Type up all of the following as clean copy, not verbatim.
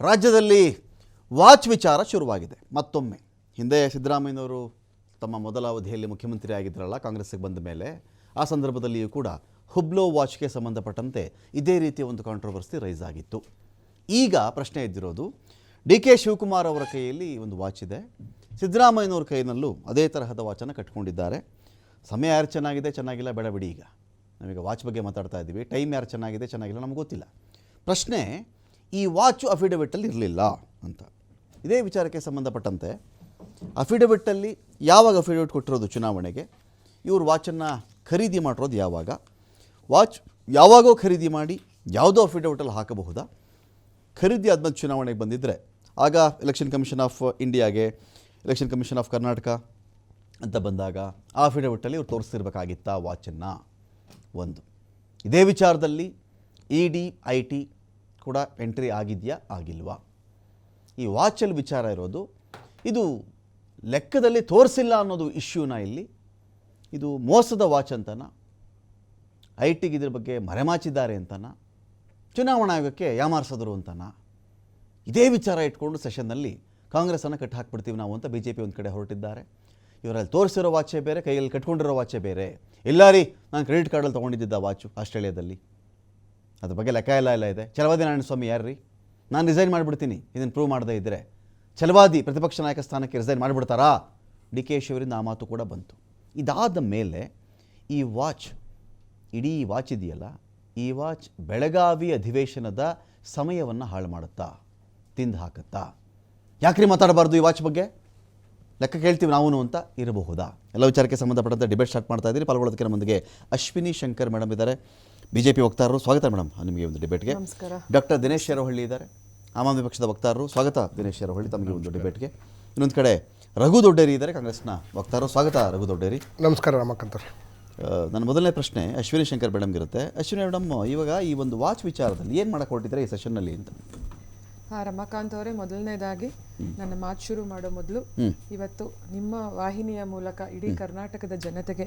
ರಾಜ್ಯದಲ್ಲಿ ವಾಚ್ ವಿಚಾರ ಶುರುವಾಗಿದೆ ಮತ್ತೊಮ್ಮೆ. ಹಿಂದೆ ಸಿದ್ದರಾಮಯ್ಯನವರು ತಮ್ಮ ಮೊದಲ ಅವಧಿಯಲ್ಲಿ ಮುಖ್ಯಮಂತ್ರಿ ಆಗಿದ್ರಲ್ಲ ಕಾಂಗ್ರೆಸ್ಗೆ ಬಂದ ಮೇಲೆ, ಆ ಸಂದರ್ಭದಲ್ಲಿಯೂ ಕೂಡ ಹುಬ್ಲೋ ವಾಚ್ಗೆ ಸಂಬಂಧಪಟ್ಟಂತೆ ಇದೇ ರೀತಿಯ ಒಂದು ಕಾಂಟ್ರವರ್ಸಿ ರೈಸ್ ಆಗಿತ್ತು. ಈಗ ಪ್ರಶ್ನೆ ಎದ್ದಿರೋದು, ಡಿ ಕೆ ಶಿವಕುಮಾರ್ ಅವರ ಕೈಯಲ್ಲಿ ಒಂದು ವಾಚ್ ಇದೆ, ಸಿದ್ದರಾಮಯ್ಯನವ್ರ ಕೈನಲ್ಲೂ ಅದೇ ತರಹದ ವಾಚನ್ನು ಕಟ್ಕೊಂಡಿದ್ದಾರೆ. ಸಮಯ ಯಾರು ಚೆನ್ನಾಗಿದೆ ಚೆನ್ನಾಗಿಲ್ಲ ಬೇಡ ಬಿಡಿ, ಈಗ ನಾವೀಗ ವಾಚ್ ಬಗ್ಗೆ ಮಾತಾಡ್ತಾ ಇದ್ದೀವಿ. ಟೈಮ್ ಯಾರು ಚೆನ್ನಾಗಿದೆ ಚೆನ್ನಾಗಿಲ್ಲ ನಮ್ಗೆ ಗೊತ್ತಿಲ್ಲ. ಪ್ರಶ್ನೆ, ಈ ವಾಚು ಅಫಿಡವಿಟಲ್ಲಿ ಇರಲಿಲ್ಲ ಅಂತ. ಇದೇ ವಿಚಾರಕ್ಕೆ ಸಂಬಂಧಪಟ್ಟಂತೆ ಅಫಿಡವಿಟಲ್ಲಿ ಯಾವಾಗ ಅಫಿಡವಿಟ್ ಕೊಟ್ಟಿರೋದು ಚುನಾವಣೆಗೆ, ಇವರು ವಾಚನ್ನು ಖರೀದಿ ಮಾಡಿರೋದು ಯಾವಾಗ, ವಾಚ್ ಯಾವಾಗೋ ಖರೀದಿ ಮಾಡಿ ಯಾವುದೋ ಅಫಿಡವಿಟಲ್ಲಿ ಹಾಕಬಹುದಾ, ಖರೀದಿ ಆದ್ಮೇಲೆ ಚುನಾವಣೆಗೆ ಬಂದಿದ್ದರೆ ಆಗ ಎಲೆಕ್ಷನ್ ಕಮಿಷನ್ ಆಫ್ ಇಂಡಿಯಾಗೆ, ಎಲೆಕ್ಷನ್ ಕಮಿಷನ್ ಆಫ್ ಕರ್ನಾಟಕ ಅಂತ ಬಂದಾಗ ಆ ಅಫಿಡವಿಟಲ್ಲಿ ಇವ್ರು ತೋರಿಸ್ತಿರ್ಬೇಕಾಗಿತ್ತಾ ವಾಚನ್ನು. ಒಂದು ಇದೇ ವಿಚಾರದಲ್ಲಿ ED IT ಕೂಡ ಎಂಟ್ರಿ ಆಗಿದೆಯಾ ಆಗಿಲ್ವಾ, ಈ ವಾಚಲ್ಲಿ ವಿಚಾರ ಇರೋದು. ಇದು ಲೆಕ್ಕದಲ್ಲಿ ತೋರಿಸಿಲ್ಲ ಅನ್ನೋದು ಇಶ್ಯೂನ ಇಲ್ಲಿ, ಇದು ಮೋಸದ ವಾಚ್ ಅಂತನ, ITಗೆ ಇದ್ರ ಬಗ್ಗೆ ಮರೆಮಾಚಿದ್ದಾರೆ ಅಂತನ, ಚುನಾವಣಾ ಆಯೋಗಕ್ಕೆ ಯಾಮಾರಿಸಿದ್ರು ಅಂತನ, ಇದೇ ವಿಚಾರ ಇಟ್ಕೊಂಡು ಸೆಷನ್ನಲ್ಲಿ ಕಾಂಗ್ರೆಸ್ಸನ್ನು ಕಟ್ಟಿ ಹಾಕ್ಬಿಡ್ತೀವಿ ನಾವು ಅಂತ BJP ಒಂದು ಕಡೆ ಹೊರಟಿದ್ದಾರೆ. ಇವರಲ್ಲಿ ತೋರಿಸಿರೋ ವಾಚೇ ಬೇರೆ, ಕೈಯಲ್ಲಿ ಕಟ್ಕೊಂಡಿರೋ ವಾಚೇ ಬೇರೆ. ಇಲ್ಲ ರೀ, ನಾನು ಕ್ರೆಡಿಟ್ ಕಾರ್ಡಲ್ಲಿ ತೊಗೊಂಡಿದ್ದ ವಾಚು ಆಸ್ಟ್ರೇಲಿಯಾದಲ್ಲಿ, ಅದ್ರ ಬಗ್ಗೆ ಲೆಕ್ಕ ಎಲ್ಲ ಇದೆ. ಛಲವಾದಿ ನಾರಾಯಣ ಸ್ವಾಮಿ ಯಾರು ರೀ, ನಾನು ರಿಸೈನ್ ಮಾಡಿಬಿಡ್ತೀನಿ ಇದನ್ನು ಪ್ರೂವ್ ಮಾಡದೇ ಇದ್ದರೆ, ಛಲವಾದಿ ಪ್ರತಿಪಕ್ಷ ನಾಯಕ ಸ್ಥಾನಕ್ಕೆ ರಿಸೈನ್ ಮಾಡಿಬಿಡ್ತಾರಾ, DK ಶಿವರಿಂದ ಆ ಮಾತು ಕೂಡ ಬಂತು. ಇದಾದ ಮೇಲೆ ಈ ವಾಚ್, ಇಡೀ ವಾಚ್ ಇದೆಯಲ್ಲ, ಈ ವಾಚ್ ಬೆಳಗಾವಿ ಅಧಿವೇಶನದ ಸಮಯವನ್ನು ಹಾಳು ಮಾಡುತ್ತಾ, ತಿಂದು ಹಾಕುತ್ತಾ? ಯಾಕ್ರಿ ಮಾತಾಡಬಾರ್ದು ಈ ವಾಚ್ ಬಗ್ಗೆ, ಲೆಕ್ಕ ಕೇಳ್ತೀವಿ ನಾವು ಅಂತ ಇರಬಹುದಾ? ಎಲ್ಲ ವಿಚಾರಕ್ಕೆ ಸಂಬಂಧಪಟ್ಟಂತೆ ಡಿಬೇಟ್ ಸ್ಟಾರ್ಟ್ ಮಾಡ್ತಾ ಇದ್ದೀರಿ. ಪಾಲ್ಗೊಳ್ಳೋದಕ್ಕೆ ನಮ್ಮೊಂದಿಗೆ ಅಶ್ವಿನಿ ಶಂಕರ್ ಮೇಡಮ್ ಇದ್ದಾರೆ, BJP ವಕ್ತಾರರು. ಸ್ವಾಗತ ಮೇಡಮ್ ನಿಮಗೆ ಒಂದು ಡಿಬೇಟ್ಗೆ. ನಮಸ್ಕಾರ. ಡಾಕ್ಟರ್ ದಿನೇಶ್ ಶೇರವಳ್ಳಿ ಇದ್ದಾರೆ, ಆಮ್ ಆದ್ಮಿ ಪಕ್ಷದ ವಕ್ತಾರರು. ಸ್ವಾಗತ ದಿನೇಶ್ ಶೇರವಳ್ಳಿ ತಮಗೆ ಒಂದು ಡಿಬೇಟ್ಗೆ. ಇನ್ನೊಂದು ಕಡೆ ರಘು ದೊಡ್ಡೇರಿ ಇದ್ದಾರೆ, ಕಾಂಗ್ರೆಸ್ನ ವಕ್ತಾರರು. ಸ್ವಾಗತ ರಘು ದೊಡ್ಡೇರಿ. ನಮಸ್ಕಾರ ರಮಕಾಂತರ್. ನನ್ನ ಮೊದಲನೇ ಪ್ರಶ್ನೆ ಅಶ್ವಿನಿ ಶಂಕರ್ ಮೇಡಮ್ಗಿರುತ್ತೆ. ಅಶ್ವಿನಿ ಮೇಡಮ್, ಇವಾಗ ಈ ಒಂದು ವಾಚ್ ವಿಚಾರದಲ್ಲಿ ಏನು ಮಾಡಕ್ಕೆ ಹೊರಟಿದ್ದಾರೆ ಈ ಸೆಷನ್ನಲ್ಲಿ ಅಂತ? ರಮಾಕಾಂತ್ ಅವರೇ, ಮೊದಲನೇದಾಗಿ ನನ್ನ ಮಾತು ಶುರು ಮಾಡೋ ಮೊದಲು ಇವತ್ತು ನಿಮ್ಮ ವಾಹಿನಿಯ ಮೂಲಕ ಇಡೀ ಕರ್ನಾಟಕದ ಜನತೆಗೆ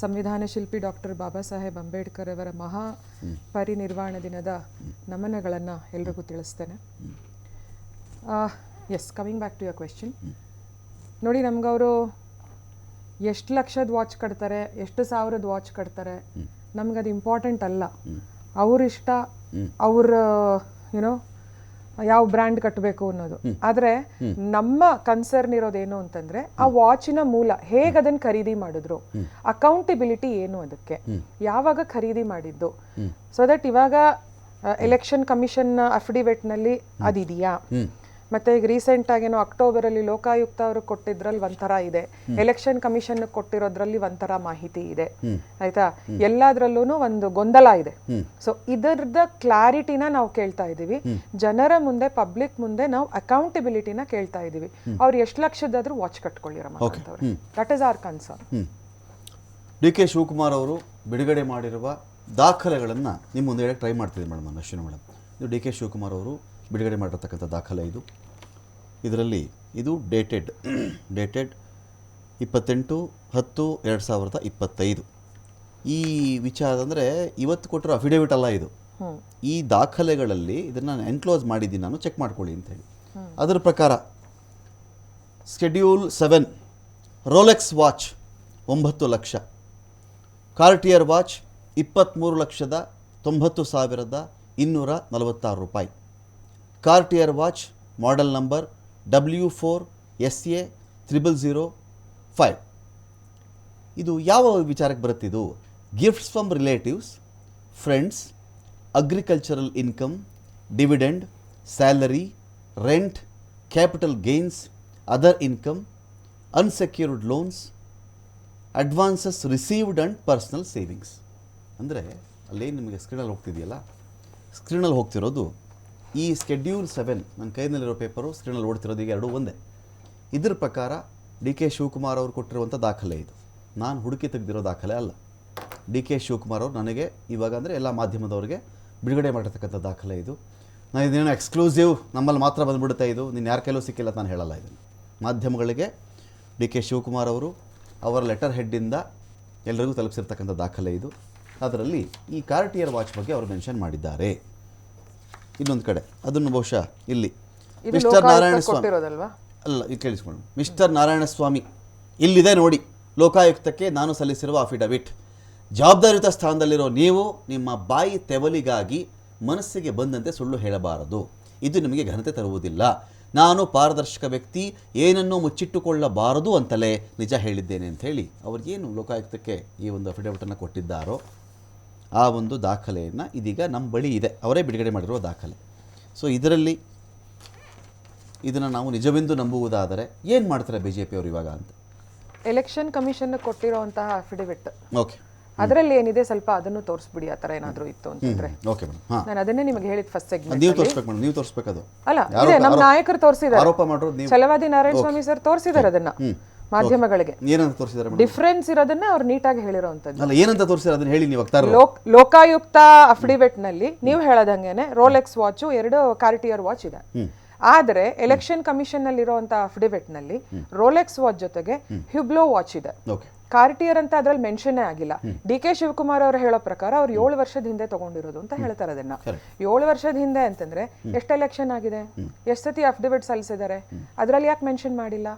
ಸಂವಿಧಾನ ಶಿಲ್ಪಿ ಡಾಕ್ಟರ್ ಬಾಬಾ ಸಾಹೇಬ್ ಅಂಬೇಡ್ಕರ್ ಅವರ ಮಹಾ ಪರಿನಿರ್ವಾಣ ದಿನದ ನಮನಗಳನ್ನು ಎಲ್ರಿಗೂ ತಿಳಿಸ್ತೇನೆ. Yes, coming back to your question. ನೋಡಿ, ನಮ್ಗವರು ಎಷ್ಟು ಲಕ್ಷದ ವಾಚ್ ಕಟ್ತಾರೆ, ಎಷ್ಟು ಸಾವಿರದ ವಾಚ್ ಕಟ್ತಾರೆ, ನಮ್ಗದು ಇಂಪಾರ್ಟೆಂಟ್ ಅಲ್ಲ. ಅವ್ರಿಷ್ಟ, ಅವ್ರ ಯುನೋ ಯಾವ ಬ್ರ್ಯಾಂಡ್ ಕಟ್ಟಬೇಕು ಅನ್ನೋದು. ಆದ್ರೆ ನಮ್ಮ ಕನ್ಸರ್ನ್ ಇರೋದೇನು ಅಂತಂದ್ರೆ, ಆ ವಾಚಿನ ಮೂಲ ಹೇಗೆ ಅದನ್ನ ಖರೀದಿ ಮಾಡಿದ್ರು, ಅಕೌಂಟಬಿಲಿಟಿ ಏನು, ಅದಕ್ಕೆ ಯಾವಾಗ ಖರೀದಿ ಮಾಡಿದ್ದು, ಸೊ ದಟ್ ಇವಾಗ ಎಲೆಕ್ಷನ್ ಕಮಿಷನ್ ಅಫಿಡವಿಟ್ ನಲ್ಲಿ ಅದಿದೆಯಾ, ಮತ್ತೆ ಈಗ ರೀಸೆಂಟ್ ಆಗೇನೋ ಅಕ್ಟೋಬರಲ್ಲಿ ಲೋಕಾಯುಕ್ತ ಅವರು ಕೊಟ್ಟಿದ್ರಲ್ಲಿ ಒಂಥರ ಇದೆ, ಎಲೆಕ್ಷನ್ ಕಮಿಷನ್ ಕೊಟ್ಟಿರೋದ್ರಲ್ಲಿ ಒಂಥರ ಮಾಹಿತಿ ಇದೆ, ಆಯ್ತಾ, ಎಲ್ಲದ್ರಲ್ಲೂ ಒಂದು ಗೊಂದಲ ಇದೆ. ಸೊ ಇದರದ ಕ್ಲಾರಿಟಿನ ನಾವು ಕೇಳ್ತಾ ಇದೀವಿ, ಜನರ ಮುಂದೆ, ಪಬ್ಲಿಕ್ ಮುಂದೆ ನಾವು ಅಕೌಂಟಬಿಲಿಟಿನ ಕೇಳ್ತಾ ಇದೀವಿ. ಅವ್ರು ಎಷ್ಟು ಲಕ್ಷದಾದ್ರೂ ವಾಚ್ ಕಟ್ಕೊಳ್ಳಿರೋ ಮಾತಾಡ್ತವ್ರೆ, ದಟ್ ಇಸ್ ಅವರ್ ಕನ್ಸರ್ನ್. DK ಶಿವಕುಮಾರ್ ಅವರು ಬಿಡುಗಡೆ ಮಾಡಿರುವ ದಾಖಲೆಗಳನ್ನು ನಿಮ್ಮ ಮುಂದೆ ಹೇಳಕ್ಕೆ ಟ್ರೈ ಮಾಡ್ತಿದ್ದೀನಿ ಮೇಡಮ್. ಅಶ್ವಿನಿ ಮೇಡಮ್, ಇದು DK ಶಿವಕುಮಾರ್ ಅವರು ಬಿಡುಗಡೆ ಮಾಡಿರ್ತಕ್ಕಂಥ ದಾಖಲೆ ಇದು. ಇದರಲ್ಲಿ ಇದು ಡೇಟೆಡ್ 28/10/2025. ಈ ವಿಚಾರ ಅಂದರೆ ಇವತ್ತು ಕೊಟ್ಟಿರೋ ಅಫಿಡೇವಿಟ್ ಅಲ್ಲ ಇದು. ಈ ದಾಖಲೆಗಳಲ್ಲಿ ಇದನ್ನು ಎನ್ಕ್ಲೋಸ್ ಮಾಡಿದ್ದೀನಿ ನಾನು, ಚೆಕ್ ಮಾಡ್ಕೊಳ್ಳಿ ಅಂತೇಳಿ. ಅದರ ಪ್ರಕಾರ ಸ್ಕೆಡ್ಯೂಲ್ 7 ರೋಲೆಕ್ಸ್ ವಾಚ್ 9 ಲಕ್ಷ, ಕಾರ್ಟಿಯರ್ ವಾಚ್ 23,90,246 ರೂಪಾಯಿ, ಕಾರ್ಟಿಯರ್ ವಾಚ್ ಮಾಡೆಲ್ ನಂಬರ್ W4SA0005. ಇದು ಯಾವ ವಿಚಾರಕ್ಕೆ ಬರುತ್ತಿದ್ದು? Gifts from relatives, friends, agricultural income, dividend, salary, rent, capital gains, other income, unsecured loans, advances received and personal savings. ಅಂದರೆ ಅಲ್ಲೇ ನಿಮಗೆ ಸ್ಕ್ರೀನಲ್ಲಿ ಹೋಗ್ತಿದೆಯಲ್ಲ, ಸ್ಕ್ರೀನಲ್ಲಿ ಹೋಗ್ತಿರೋದು ಈ ಸ್ಕೆಡ್ಯೂಲ್ 7, ನನ್ನ ಕೈನಲ್ಲಿರೋ ಪೇಪರು, ಸ್ಕ್ರೀನಲ್ಲಿ ಓಡ್ತಿರೋದು ಈಗ ಎರಡೂ ಒಂದೇ. ಇದ್ರ ಪ್ರಕಾರ DK ಶಿವಕುಮಾರ್ ಅವರು ಕೊಟ್ಟಿರುವಂಥ ದಾಖಲೆ ಇದು, ನಾನು ಹುಡುಕಿ ತೆಗೆದಿರೋ ದಾಖಲೆ ಅಲ್ಲ. DK ಶಿವಕುಮಾರ್ ಅವರು ನನಗೆ ಇವಾಗ ಅಂದರೆ ಎಲ್ಲ ಮಾಧ್ಯಮದವ್ರಿಗೆ ಬಿಡುಗಡೆ ಮಾಡಿರ್ತಕ್ಕಂಥ ದಾಖಲೆ ಇದು. ನಾನು ಇದೇನೋ ಎಕ್ಸ್ಕ್ಲೂಸಿವ್, ನಮ್ಮಲ್ಲಿ ಮಾತ್ರ ಬಂದುಬಿಡುತ್ತೆ ಇದು, ನೀನು ಯಾರ ಕೈಲೂ ಸಿಕ್ಕಿಲ್ಲ ನಾನು ಹೇಳಲ್ಲ. ಇದನ್ನು ಮಾಧ್ಯಮಗಳಿಗೆ DK ಶಿವಕುಮಾರ್ ಅವರು ಅವರ ಲೆಟರ್ ಹೆಡ್ಡಿಂದ ಎಲ್ಲರಿಗೂ ತಲುಪಿಸಿರ್ತಕ್ಕಂಥ ದಾಖಲೆ ಇದು. ಅದರಲ್ಲಿ ಈ ಕಾರ್ಟಿಯರ್ ವಾಚ್ ಬಗ್ಗೆ ಅವರು ಮೆನ್ಷನ್ ಮಾಡಿದ್ದಾರೆ. ಇನ್ನೊಂದು ಕಡೆ ಅದನ್ನು ಬಹುಶಃ ಇಲ್ಲಿ ಇದು ಮಿಸ್ಟರ್ ಲೋಕಾಯುಕ್ತ ನಾರಾಯಣ ಸ್ವಾಮಿ ಕೊಟ್ಟಿರೋದಲ್ವಾ? ಅಲ್ಲ, ಇದು ಕೇಳಿಸ್ಕೊಂಡು, ಮಿಸ್ಟರ್ ನಾರಾಯಣ ಸ್ವಾಮಿ ಇಲ್ಲಿದೆ ನೋಡಿ, ಲೋಕಾಯುಕ್ತಕ್ಕೆ ನಾನು ಸಲ್ಲಿಸಿರುವ ಅಫಿಡವಿಟ್. ಜವಾಬ್ದಾರಿಯುತ ಸ್ಥಾನದಲ್ಲಿರೋ ನೀವು ನಿಮ್ಮ ಬಾಯಿ ತೆವಲಿಗಾಗಿ ಮನಸ್ಸಿಗೆ ಬಂದಂತೆ ಸುಳ್ಳು ಹೇಳಬಾರದು. ಇದು ನಿಮಗೆ ಘನತೆ ತರುವುದಿಲ್ಲ. ನಾನು ಪಾರದರ್ಶಕ ವ್ಯಕ್ತಿ, ಏನನ್ನೂ ಮುಚ್ಚಿಟ್ಟುಕೊಳ್ಳಬಾರದು ಅಂತಲೇ ನಿಜ ಹೇಳಿದ್ದೇನೆ ಅಂತ ಹೇಳಿ ಅವ್ರಿಗೇನು ಲೋಕಾಯುಕ್ತಕ್ಕೆ ಈ ಒಂದು ಅಫಿಡವಿಟನ್ನು ಕೊಟ್ಟಿದ್ದಾರೋ ಆ ಒಂದು ದಾಖಲೆಯನ್ನು ಇದೀಗ ನಮ್ಮ ಬಳಿ ಇದೆ, ಅವರೇ ಬಿಡುಗಡೆ ಮಾಡಿರುವ ದಾಖಲೆ. ಸೊ ಇದರಲ್ಲಿ ಇದನ್ನು ನಾವು ನಿಜವೆಂದು ನಂಬುವುದಾದರೆ ಏನು ಮಾಡ್ತಾರೆ ಬಿ ಜೆ ಪಿಯವರು ಇವಾಗ ಅಂತ? ಎಲೆಕ್ಷನ್ ಕಮಿಷನ್ ಕೊಟ್ಟಿರೋಂತಹ ಅಫಿಡವಿಟ್, ಓಕೆ, ಅದರಲ್ಲಿ ಏನಿದೆ ಸ್ವಲ್ಪ ಅದನ್ನು ತೋರಿಸ್ಬಿಡಿ, ಆ ಥರ ಏನಾದರೂ ಇತ್ತು ಅಂತಂದ್ರೆ. ಓಕೆ ಮೇಡಮ್, ಹಾಂ, ನಾನು ಅದನ್ನೇ ನಿಮಗೆ ಹೇಳಿದ ಫಸ್ಟ್ ಸೆಗ್ಮೆಂಟ್. ನೀವು ತೋರಿಸ್ಬೇಕು ಮೇಡಮ್, ನೀವು ತೋರಿಸ್ಬೇಕು. ಅದು ಅಲ್ಲ, ಇದೆ ನಮ್ಮ ನಾಯಕರು ತೋರಿಸಿದ್ದಾರೆ, ಆರೋಪ ಮಾಡೋದು ನೀವು. ಛಲವಾದಿ ನಾರಾಯಣ ಸ್ವಾಮಿ ಸರ್ ತೋರಿಸಿದ್ದಾರೆ ಅದನ್ನ ಮಾಧ್ಯಮಗಳಿಗೆ. ಏನಂತ ತೋರಿಸಿದ್ದಾರೆ ಮೇಡಮ್? ಡಿಫ್ರೆನ್ಸ್ ಇರೋದನ್ನ ಅವ್ರು ನೀಟಾಗಿ ಹೇಳಿರೋಂಥದ್ದು. ಅಲ್ಲ, ಏನಂತ ತೋರಿಸಿದ್ದಾರೆ ಅದನ್ನ ಹೇಳಿ ನೀವು. ಲೋಕಾಯುಕ್ತ ಅಫಿಡವಿಟ್ ನಲ್ಲಿ ನೀವು ಹೇಳದಂಗೆನೆ ರೋಲೆಕ್ಸ್ ವಾಚ್, 2 ಕಾರ್ಟಿಯರ್ ವಾಚ್ ಇದೆ. ಆದ್ರೆ ಎಲೆಕ್ಷನ್ ಕಮಿಷನ್ ನಲ್ಲಿ ಇರುವಂತಹ ಅಫಿಡವಿಟ್ ನಲ್ಲಿ ರೋಲೆಕ್ಸ್ ವಾಚ್ ಜೊತೆಗೆ ಹ್ಯುಬ್ಲೋ ವಾಚ್ ಇದೆ. ಕಾರ್ಟಿಯರ್ ಅಂತ ಅದ್ರಲ್ಲಿ ಮೆನ್ಷನ್ ಆಗಿಲ್ಲ. ಡಿ ಕೆ ಶಿವಕುಮಾರ್ ಅವರು ಹೇಳೋ ಪ್ರಕಾರ ಅವ್ರು 7 ವರ್ಷದ ಹಿಂದೆ ತಗೊಂಡಿರೋದು ಅಂತ ಹೇಳ್ತಾರೆ. ಅದನ್ನ 7 ವರ್ಷದ ಹಿಂದೆ ಅಂತಂದ್ರೆ ಎಷ್ಟು ಎಲೆಕ್ಷನ್ ಆಗಿದೆ, ಎಷ್ಟು ಸತಿ ಅಫಿಡವಿಟ್ ಸಲ್ಲಿಸಿದ್ದಾರೆ, ಅದ್ರಲ್ಲಿ ಯಾಕೆ ಮೆನ್ಷನ್ ಮಾಡಿಲ್ಲ?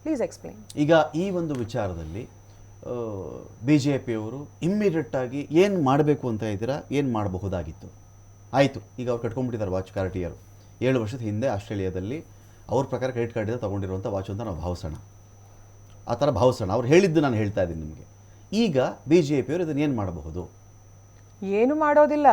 Please explain. ಈಗ ಈ ಒಂದು ವಿಚಾರದಲ್ಲಿ ಬಿ ಜೆ ಪಿಯವರು ಇಮ್ಮಿಡಿಯೇಟ್ ಆಗಿ ಏನು ಮಾಡಬೇಕು ಅಂತ ಇದ್ದೀರಾ, ಏನು ಮಾಡಬಹುದಾಗಿತ್ತು? ಆಯಿತು, ಈಗ ಅವ್ರು ಕಟ್ಕೊಂಡ್ಬಿಟ್ಟಿದ್ದಾರೆ ವಾಚ್ ಕಾರ್ಟಿಯರು. 7 ವರ್ಷದ ಹಿಂದೆ ಆಸ್ಟ್ರೇಲಿಯಾದಲ್ಲಿ ಅವ್ರ ಪ್ರಕಾರ ಕ್ರೆಡಿಟ್ ಕಾರ್ಡಿಂದ ತೊಗೊಂಡಿರುವಂಥ ವಾಚ್ ಅಂತ ನಾವು ಭಾವಿಸೋಣ, ಆ ಥರ ಭಾವಿಸೋಣ. ಅವ್ರು ಹೇಳಿದ್ದು ನಾನು ಹೇಳ್ತಾ ಇದ್ದೀನಿ ನಿಮಗೆ. ಈಗ ಬಿ ಜೆ ಪಿಯವರು ಇದನ್ನು ಏನು ಮಾಡಬಹುದು? ಏನು ಮಾಡೋದಿಲ್ಲ.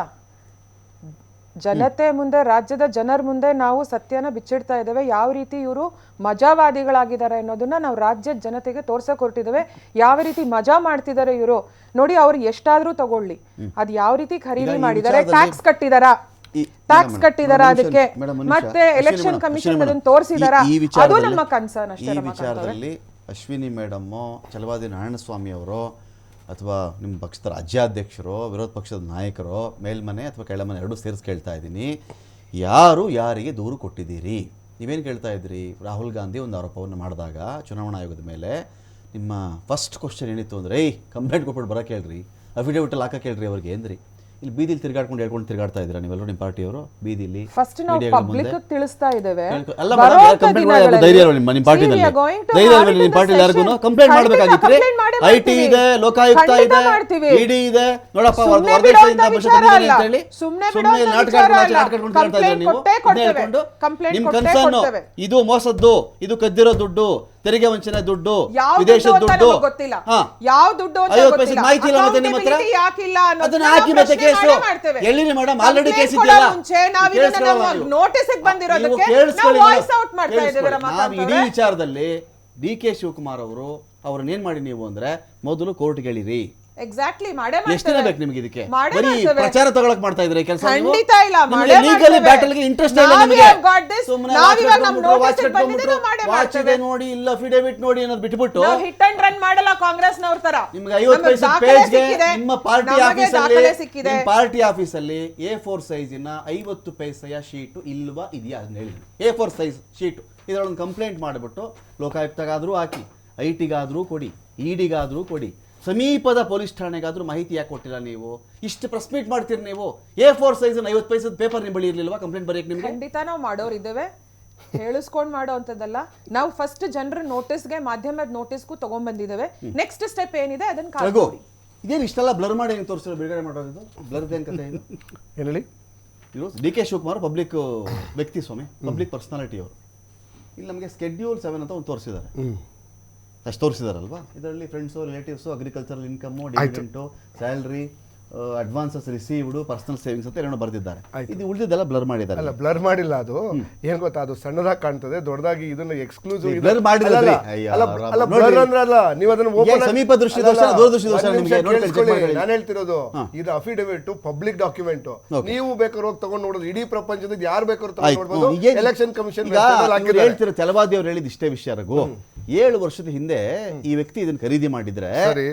ಜನತೆ ಮುಂದೆ, ರಾಜ್ಯದ ಜನರ ಮುಂದೆ ನಾವು ಸತ್ಯನ ಬಿಚ್ಚಿಡ್ತಾ ಇದ್ದೇವೆ. ಯಾವ ರೀತಿ ಇವರು ಮಜಾವಾದಿಗಳಾಗಿದ್ದಾರೆ ಅನ್ನೋದನ್ನ ನಾವು ರಾಜ್ಯದ ಜನತೆಗೆ ತೋರ್ಸಕ್ ಹೊರಟಿದ್ದೇವೆ. ಯಾವ ರೀತಿ ಮಜಾ ಮಾಡ್ತಿದ್ದಾರೆ ಇವರು ನೋಡಿ. ಅವ್ರು ಎಷ್ಟಾದ್ರೂ ತಗೊಳ್ಳಿ, ಅದು ಯಾವ ರೀತಿ ಖರೀದಿ ಮಾಡಿದ್ದಾರೆ, ಟ್ಯಾಕ್ಸ್ ಕಟ್ಟಿದಾರಾ, ಅದಕ್ಕೆ ಮತ್ತೆ ಎಲೆಕ್ಷನ್ ಕಮಿಷನ್ ಅದನ್ನು ತೋರಿಸಿದಾರಾ, ಅದು ನಮ್ಮ ಕನ್ಸರ್ನ್ ಅಷ್ಟೇ. ಈ ವಿಚಾರದಲ್ಲಿ ಅಶ್ವಿನಿ ಮೇಡಮ್ಮು, ಛಲವಾದಿ ನಾರಾಯಣಸ್ವಾಮಿ ಅವರು, ಅಥವಾ ನಿಮ್ಮ ಪಕ್ಷದ ರಾಜ್ಯಾಧ್ಯಕ್ಷರು, ವಿರೋಧ ಪಕ್ಷದ ನಾಯಕರು, ಮೇಲ್ಮನೆ ಅಥವಾ ಕೆಳಮನೆ ಎರಡೂ ಸೇರಿಸಿ ಕೇಳ್ತಾ ಇದ್ದೀನಿ, ಯಾರು ಯಾರಿಗೆ ದೂರು ಕೊಟ್ಟಿದ್ದೀರಿ? ನೀವೇನು ಕೇಳ್ತಾ ಇದ್ರಿ? ರಾಹುಲ್ ಗಾಂಧಿ ಒಂದು ಆರೋಪವನ್ನು ಮಾಡಿದಾಗ ಚುನಾವಣಾ ಆಯೋಗದ ಮೇಲೆ ನಿಮ್ಮ ಫಸ್ಟ್ ಕ್ವಶನ್ ಏನಿತ್ತು ಅಂದರೆ, ಕಂಪ್ಲೇಂಟ್ ಕೊಟ್ಬಿಟ್ಟು ಬರೋಕೆ ಹೇಳ್ರಿ, ಅಫಿಡವಿಟಲ್ಲಿ ಹಾಕಕ್ಕೆ ಹೇಳ್ರಿ ಅವ್ರಿಗೆ ಅಂದ್ರಿ. ಇಲ್ಲಿ ಬೀದಿಲಿ ತಿರ್ಗಾಡ್ಕೊಂಡು ಹೇಳ್ಕೊಂಡು ತಿರ್ಗಾಡ್ತಾ ಇದ್ದೀರಾ ನೀವೆಲ್ಲರೂ ನಿಮ್ಮ ಪಾರ್ಟಿಯವರು ಬೀದಿಲಿ? ಫಸ್ಟ್ ನಾವು ಪಬ್ಲಿಕ್ ತಿಳಿಸ್ತಾ ಇದ್ದೇವೆ. ಅಲ್ಲ ಧೈರ್ಯ ನಿಮ್ಮ ಪಾರ್ಟಿನಲ್ಲಿ, ಧೈರ್ಯ ನಿಮ್ಮ ಪಾರ್ಟಿಲಿ ಯಾರಿಗೂ ಕಂಪ್ಲೇಂಟ್ ಮಾಡಬೇಕಾಗಿತ್ತು. ಐಟಿ ಇದೆ, ಲೋಕಾಯುಕ್ತ ಇದೆ, ಇಡಿ ಇದೆ, ನೋಡಪ್ಪ ಸುಮ್ಮನೆ ನಾಟಕ ನೀವು ನಿಮ್ ಕನ್ಸರ್ನ್ ಇದು ಮೋಸದ್ದು, ಇದು ಕದ್ದಿರೋ ದುಡ್ಡು, ತೆರಿಗೆ ವಂಚನೆ ದುಡ್ಡು, ವಿದೇಶದ ದುಡ್ಡು, ಗೊತ್ತಿಲ್ಲ ಯಾವ ದುಡ್ಡು ಅಂತ ಗೊತ್ತಿಲ್ಲ, ಮಾಹಿತಿ ಇಲ್ಲ ಮತ್ತೆ ನಿಮ್ಮ ಹತ್ರ ಯಾಕಿಲ್ಲ ಅದನ್ನ ಹಾಕಿ ಮತ್ತೆ ಕೇಸು ಎಲ್ಲಿರಿ ಮೇಡಮ್? ಆಲ್ರೆಡಿ ಕೇಸ್ ಇದೆಯಲ್ಲ, ನೋಟಿಸ್ ಬಂದಿರೋದಕ್ಕೆ ನಾವು ವಾಯ್ಸ್ ಔಟ್ ಮಾಡ್ತಾ ಇದ್ದೇವೆ. ನಾವು ಇಡೀ ವಿಚಾರದಲ್ಲಿ ಡಿ ಕೆ ಶಿವಕುಮಾರ್ ಅವರು ಅವ್ರನ್ನ ಏನ್ ಮಾಡಿ ನೀವು ಅಂದ್ರೆ ಮೊದಲು ಕೋರ್ಟ್ಗೆ ಹೇಳಿರಿ. ಎಕ್ಸಾಕ್ಟ್ಲಿ ಎಷ್ಟು ದಿನ ಬೇಕು ನಿಮಗೆ ಇದಕ್ಕೆ? ಬರೀ ಪ್ರಚಾರ ತಗೊಳಕ್ ಮಾಡ್ತಾ ಇದ್ರೆ ಕೆಲಸ. ಖಂಡಿತ ಇಲ್ಲ, ಲೀಗಲ್ ಬ್ಯಾಟಲ್ ಗೆ ಇಂಟ್ರೆಸ್ಟ್ ಇಲ್ಲ ನಿಮಗೆ. ಸುಮ್ಮನೆ ವಾಚ್ ಇದೆ ನೋಡಿ, ಇಲ್ಲ ಅಫಿಡವಿಟ್ ನೋಡಿ ಅನ್ನೋದು ಬಿಟ್ಬಿಟ್ಟು ಹಿಟ್ ಅಂಡ್ ರನ್ ಮಾಡಲ್ಲ ಕಾಂಗ್ರೆಸ್ ನವರ ತರ. ನಿಮ್ಗೆ 50 ಪೈಸೆ ಪೇಜ್ ಗೆ ನಿಮ್ಮ ಪಾರ್ಟಿ ಆಫೀಸಲ್ಲಿ, ನಿಮ್ಮ ಪಾರ್ಟಿ ಆಫೀಸಲ್ಲಿ A4 ಸೈಜಿನ 50 ಪೈಸೆಯ ಶೀಟ್ ಇಲ್ವಾ ಇದೆಯಾ ಅದನ್ನ ಹೇಳಿ. A4 ಸೈಜ್ ಶೀಟ್ ಇದರೊಳಗೆ ಕಂಪ್ಲೇಂಟ್ ಮಾಡಿಬಿಟ್ಟು ಲೋಕಾಯುಕ್ತಗಾದ್ರೂ ಹಾಕಿ, ಐಟಿಗಾದ್ರೂ ಕೊಡಿ, ಇಡಿಗಾದ್ರೂ ಕೊಡಿ, ಸಮೀಪದ ಪೊಲೀಸ್ ಠಾಣೆಗಾದ್ರೂ ಮಾಹಿತಿ ಯಾಕೆ ಕೊಟ್ಟಿಲ್ಲ ನೀವು? ಇಷ್ಟು ಪ್ರೆಸ್ ಮೀಟ್ ಮಾಡ್ತೀರಿ ನೀವು. A4 ಸೈಜ್ 50 ಪೈಸದ ಪೇಪರ್ ನಿಮ್ಮ ಬಳಿ ಇರ್ಲಿಲ್ವಾ ಕಂಪ್ಲೇಂಟ್ ಬರೆಯಕ್ಕೆ ನಿಮಗೆ? ಖಂಡಿತ ನಾವು ಮಾಡೋರಿದ್ದೇವೆ, ಹೇಳಿಸ್ಕೊಂಡು ಮಾಡೋ ಅಂತದಲ್ಲ. ನಾವು ಫಸ್ಟ್ ಜನರ ನೋಟಿಸ್ಗೆ, ಮಾಧ್ಯಮದ ನೋಟಿಸ್ಗೂ ತಗೊಂಡ್ಬಂದಿದ್ದೇವೆ. ನೆಕ್ಸ್ಟ್ ಸ್ಟೆಪ್ ಏನಿದೆ ಅದನ್ನ ಕಾಯ್ಕೊಳ್ಳಿ. ಇದೇನು ಇಷ್ಟೆಲ್ಲ ಬ್ಲರ್ ಮಾಡಿ ಏನು ತೋರಿಸಿರೋ ಬಿಡುಗಡೆ ಮಾಡೋದು? ಬ್ಲರ್ದು ಏನು ಕತೆ ಇದು? ಹೇಳಿ. ಇವರು ಡಿ ಕೆ ಶಿವಕುಮಾರ್ ಪಬ್ಲಿಕ್ ವ್ಯಕ್ತಿ ಸ್ವಾಮಿ, ಪಬ್ಲಿಕ್ ಪರ್ಸನಾಲಿಟಿ ಅವರು. ಇಲ್ಲಿ ನಮಗೆ ಸ್ಕೆಡ್ಯೂಲ್ 7 ಅಂತ ಒಂದು ತೋರಿಸಿದ್ದಾರೆ, ಅಷ್ಟು ತೋರಿಸಿದಾರಲ್ವಾ? ಇದರಲ್ಲಿ friends, relatives, agricultural income, dividend, salary, advances received, personal savings ಅಂತ ಏನೋ ಬರ್ದಿದ್ದಾರೆ. ಇದು ಉಳಿದಿದ್ದೆಲ್ಲ ಬ್ಲರ್ ಮಾಡಿದ್ದಾರೆ. ಅಲ್ಲ, ಬ್ಲರ್ ಮಾಡಿಲ್ಲ. ಅದು ಏನ್ ಗೊತ್ತಾ, ಅದು ಸಣ್ಣದಾಗಿ ಕಾಣ್ತದೆ, ದೊಡ್ಡದಾಗಿ ಇದನ್ನ ಎಕ್ಸ್ಕ್ಲೂಸಿವ್ ಬ್ಲರ್ ಮಾಡಿದ್ರಲ್ಲ. ಅಲ್ಲ, ಬ್ಲರ್ ಅಂದ್ರಲ್ಲ, ನೀವು ಅದನ್ನ ಓಪನ್ ಸಮೀಪ ದೃಷ್ಟಿ ದೋಷ, ದೂರದೃಷ್ಟಿ ದೋಷ ನಿಮಗೆ ನಾನು ಹೇಳ್ತಿರೋದು. ಇದು ಅಫಿಡವಿಟ್ ಪಬ್ಲಿಕ್ ಡಾಕ್ಯುಮೆಂಟ್. ನೀವು ಬೇಕಾದ್ರೆ ಹೋಗಿ ತಗೊಂಡು ನೋಡೋದು, ಇಡೀ ಪ್ರಪಂಚದ ಯಾರು ಬೇಕಾದ್ರೂ ತಗೊಂಡು ನೋಡಬಹುದು. ಎಲೆಕ್ಷನ್ ಕಮಿಷನ್ ಹೇಳ್ತಿರೋ ಛಲವಾದಿ ಅವ್ರು ಹೇಳಿದ ಇಷ್ಟೇ ವಿಷಯ ರಘು. 7 ವರ್ಷದ ಹಿಂದೆ ಈ ವ್ಯಕ್ತಿ ಇದನ್ನ ಖರೀದಿ ಮಾಡಿದ್ರೆ ಸರಿ.